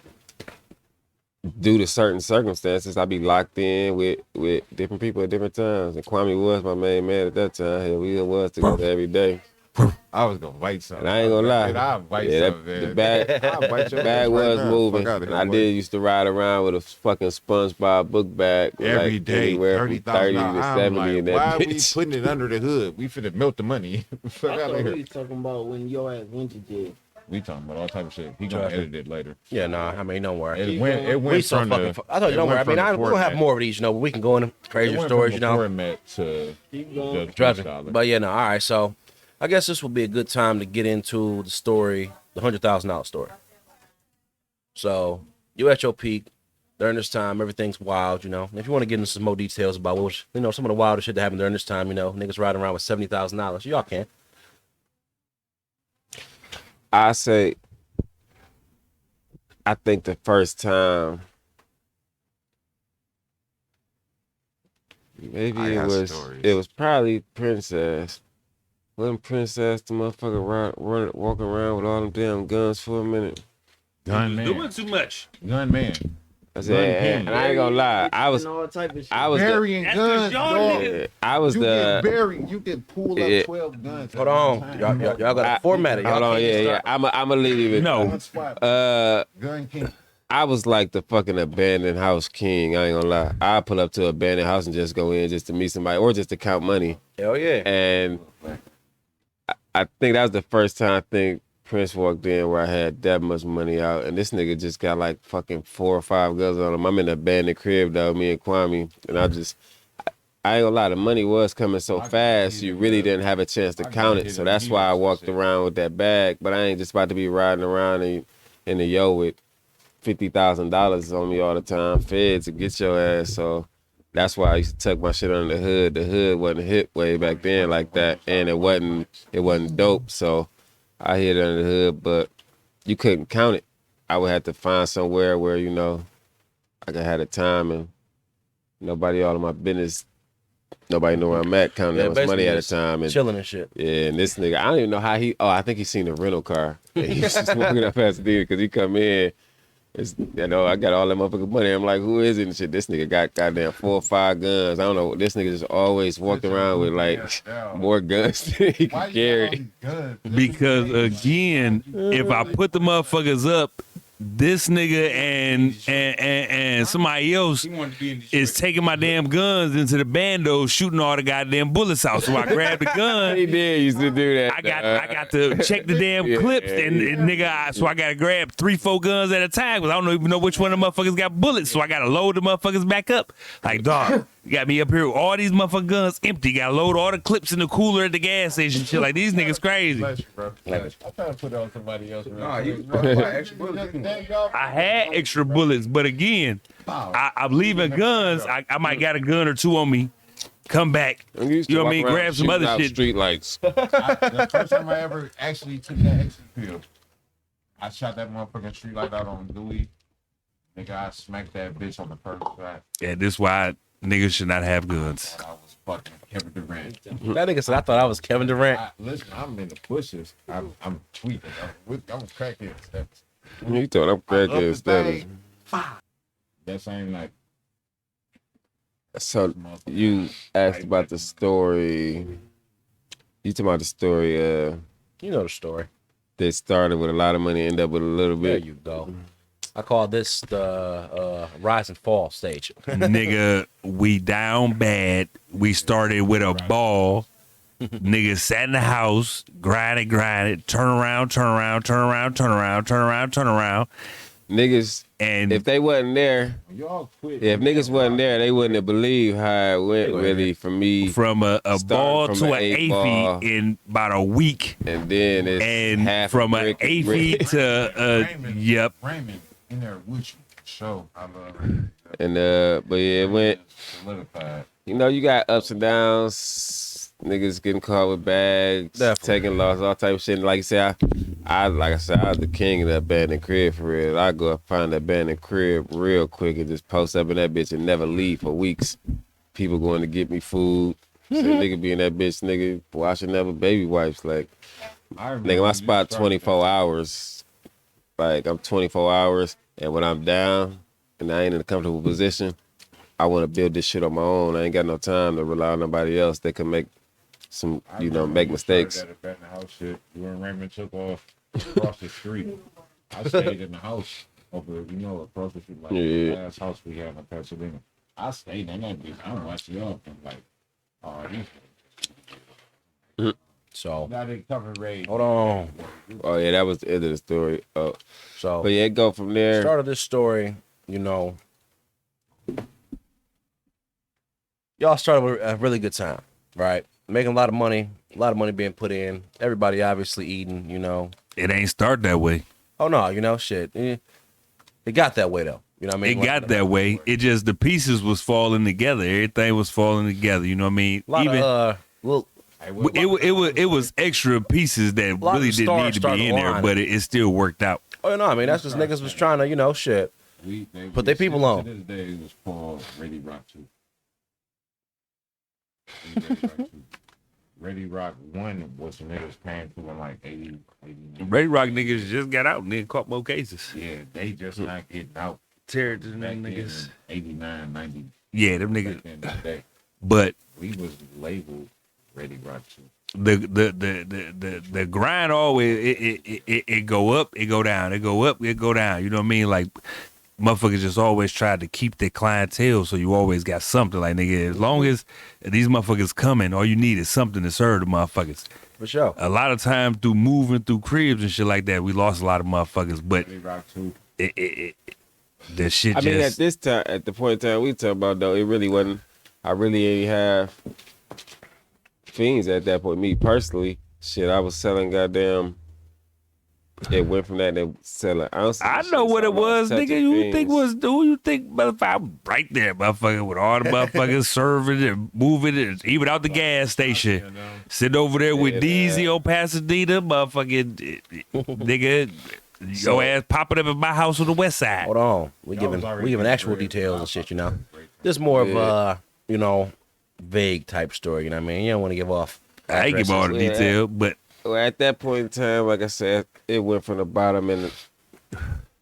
due to certain circumstances, I be locked in with different people at different times. And Kwame was my main man at that time. Hell, we was together every day. I was gonna bite something. And I ain't gonna lie. I'll bite Yeah, something. the bag, I'll bite your bag ass right was now. moving. Fuck outta And here, I boy. did used to ride around with a fucking SpongeBob book bag. With Every like day, anywhere from 30 to $30,000. 70 I'm in like, that why are we bitch. putting it under the hood? We finna melt the money. Fuck I out thought of we here. was talking about when your ass went to jail. We talking about all type of shit. He gonna Traffic. edit it later. Yeah, nah. I mean, don't worry. It went We so from fucking. the. I thought you it don't worry. I went mean, from the we're gonna have format. more of these, you know. But we can go into It crazier went stories, from you the know. format to Keep going. the Traffic. freestyler. But yeah, no. All right. So, I guess this will be a good time to get into the story, the $100,000 story. So, you at your peak during this time. Everything's wild, you know. If you want to get into some more details about what was, you know, some of the wildest shit that happened during this time, you know, niggas riding around with $70,000. Y'all can. I say, I think the first time, maybe I it got was stories. it was probably Princess. Wasn't Princess the motherfucker walking around with all them damn guns for a minute? Gun Doing man. too much. Gun man. I said, and I ain't gonna lie, I was all type of shit. I was Burying That's guns, the John dog. nigga. I was You the get buried. You can pull up Yeah. 12 guns. Hold at one on. time. Y'all got to format it. Y'all hold on, can't just yeah. start- I'm a leave it. No. Gun spot. Gun king. I was like the fucking abandoned house king. I ain't gonna lie. I pull up to an abandoned house and just go in just to meet somebody or just to count money. Hell yeah. And I think that was the first time I think Prince walked in where I had that much money out. And this nigga just got like fucking 4 or 5 guns on him. I'm in an abandoned crib though, me and Kwame. And I ain't gonna lie, the money was coming so fast, you really didn't have a chance to count it. So that's why I walked around with that bag. But I ain't just about to be riding around in the yo with $50,000 on me all the time. Feds to get your ass. So that's why I used to tuck my shit under the hood. The hood wasn't hit way back then like that, and it wasn't dope. So I hid under the hood, but you couldn't count it. I would have to find somewhere where you know I could have the time and nobody all of my business. Nobody know where I'm at counting that much money at a time. And chilling and shit. yeah, and this nigga, I don't even know how I think he seen a rental car. And he's just walking up past the dude because he come in. You know, I got all that motherfucking money. I'm like, who is it and shit? This nigga got goddamn 4 or 5 guns. I don't know. This nigga just always walked around with like more guns than he could carry. Because again, if I put the motherfuckers up, this nigga and somebody else is taking my damn guns into the bando, shooting all the goddamn bullets out. So I grabbed the gun. He did used to do that. I got to check the damn clips and nigga, so I gotta grab 3-4 guns at a time because I don't even know which one of the motherfuckers got bullets. So I gotta load the motherfuckers back up. Like, dog, you got me up here with all these motherfucking guns empty. Gotta load all the clips in the cooler at the gas station. Shit, like these niggas crazy. Bless you, bro. I'm trying to put it on somebody else. Nah, you buy extra bullets. I had extra bullets, but again, I'm leaving guns. I might got a gun or 2 on me. Come back. I'm used to You know what I walk mean? around Grab some shooting other out shit. Street lights. The first time I ever actually took that extra pill, I shot that motherfucking street light out on Dewey. Nigga, I smacked that bitch on the first shot. Yeah, this why niggas should not have guns. I was fucking Kevin Durant. That nigga said, I thought I was Kevin Durant. Listen, I'm in the bushes. I'm tweaking. I'm cracking steps. You thought I'm crackhead status. That same night. So you asked about the story. You talking about the story You know the story. that started with a lot of money, ended up with a little There bit. you go. I call this the rise and fall stage. Nigga, we down bad. We started with a ball. Nigga sat in the house, grinded, turn around. Niggas, And if they wasn't there, Y'all quit. if niggas wasn't there, they wouldn't have believed how it went really for me. from a Starting ball from to an an 8 8 ball. feet in about a week. And then it's And half from a an brick 8 brick. feet to, yep. Raymond in there with you. Show. I love Raymond. And but yeah, it went. Solidified. You know, you got ups and downs. Niggas getting caught with bags, Definitely. taking losses, all type of shit. And like you said, I was the king of that abandoned crib for real. I go and find that abandoned crib real quick and just post up in that bitch and never leave for weeks. People going to get me food. Say nigga be in that bitch, nigga washing never baby wipes. Like, nigga, my spot 24 hours. Like, I'm 24 hours, and when I'm down, and I ain't in a comfortable position, I want to build this shit on my own. I ain't got no time to rely on nobody else that can make some, make mistakes. That abandoned house shit. When Raymond took off across the street, I stayed in the house over, across the street, like the last house we had in Pasadena. I stayed in that bitch. I watched it up and like, oh, So now they cover rate. hold on. Oh yeah, that was the end of the story. Oh, So but yeah, go from there. start of this story, y'all started with a really good time, right? Making a lot of money being put in. Everybody obviously eating, It ain't start that way. Oh no, shit. It got that way though. You know what I mean? It got that way. It just the pieces was falling together. Everything was falling together. You know what I mean? A lot of little it was extra pieces that lot of really the didn't stars need to started be in there, aligning. but it still worked out. Oh no, I mean that's just niggas was trying to, shit. Put their people on. To this day, it was called Ready Rock 2. Ready Rock 1 was the niggas paying for in like 80. Ready Rock niggas just got out and then caught more cases. Yeah, they just not getting out. Tear to Back them then niggas. in 89, 90. Yeah, them Back niggas. in the day, But we was labeled Ready Rock 2. the grind always it go up, it go down, it go up, it go down. You know what I mean? Like motherfuckers just always tried to keep their clientele, so you always got something. Like nigga, as long as these motherfuckers coming, all you need is something to serve the motherfuckers. For sure. A lot of times through moving through cribs and shit like that, we lost a lot of motherfuckers. But Ready Rock 2. the shit I mean, at just this time, at the point in time we talk about though, it really wasn't. I really ain't have fiends at that point. Me personally, shit, I was selling goddamn. It went from that to selling ounces. I and know shit, what so it I was, touching nigga. Who you think, motherfucker? I'm right there, motherfucker, with all the motherfuckers serving and moving and even out the gas station. Sitting over there with DZ on Pasadena, motherfucking nigga. Your ass popping up at my house on the west side. Hold on. We giving actual details and shit, This is more of a, vague type story, you know what I mean? You don't want to give off. I ain't give all the Yeah. detail, but Well, at that point in time, like I said, it went from the bottom, and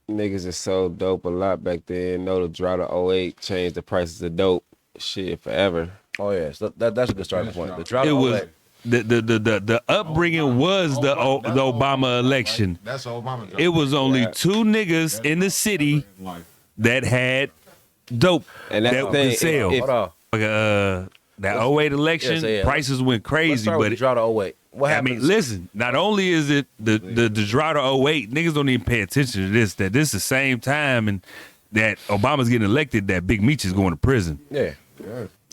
niggas is sold dope a lot back then. Know the drought of 08 changed the prices of dope shit forever. Oh yeah, so that's a good starting point. The drought it of was 08. the upbringing was the Obama election. That's Obama. It was only two niggas in the city that had dope And that's that the thing, could sell. if- Hold on. Like, that 08 election, yeah. prices went Let's crazy, start with but the drought of 08. What I happened? mean, listen, not only is it the drought of 08, niggas don't even pay attention to this, that this is the same time and that Obama's getting elected, that Big Meech is going to prison. Yeah.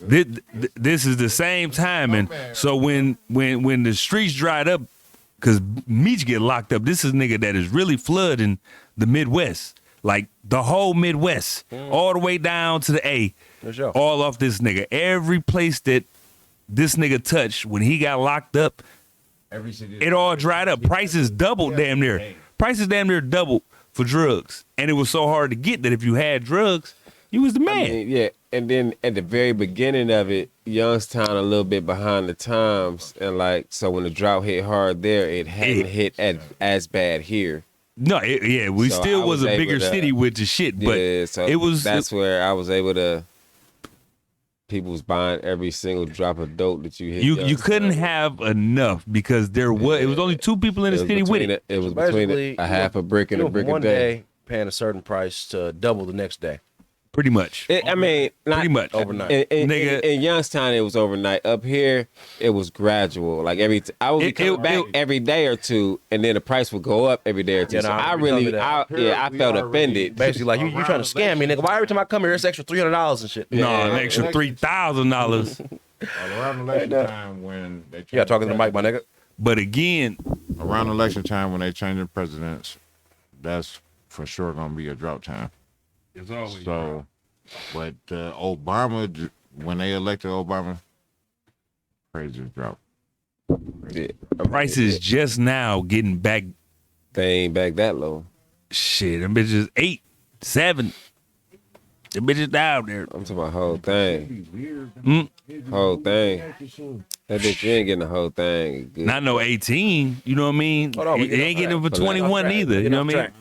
This is the same time, and so when the streets dried up, because Meech get locked up, this is a nigga that is really flooding the Midwest, like the whole Midwest, all the way down to the A, For sure. all off this nigga. Every place that this nigga touched when he got locked up, it all dried up. Prices doubled damn near. Prices damn near doubled for drugs, and it was so hard to get that if you had drugs, you was the man. I mean, yeah, and then at the very beginning of it, Youngstown a little bit behind the times, and like so when the drought hit hard there, it hadn't hit as bad here. No, we So still I was was a bigger able to- city with the shit, but Yeah, so it was that's where I was able to. People was buying every single drop of dope that you hit. you Youngstown. couldn't have enough because it was only two people in the city with it. It was between Basically, a half a brick and a brick a one day. day paying a certain price to double the next day. Pretty much. I mean, not Pretty much. Overnight. In Youngstown, it was overnight. Up here, it was gradual. Like I would be coming back every day or two, and then the price would go up every day or two. Yeah, so nah, I we told me really, that. I felt offended. Basically, like you trying to scam me, nigga. Why every time I come here, it's extra $300 and shit? No, an extra $3,000. Around election time when they You got talking to the mic, my nigga. But again, around election time when they changing presidents, that's for sure gonna be a drought time. it's always So, but Obama, when they elected Obama, crazy drought. Yeah. prices just now getting back. They ain't back that low. Shit, them bitches 8, 7. The bitches down there. I'm talking about whole thing. Whole thing. That bitch, you ain't getting the whole thing. Good. Not no 18. You know what I mean? Hold on, we They ain't getting getting off them for track. 21 either. You know what I mean?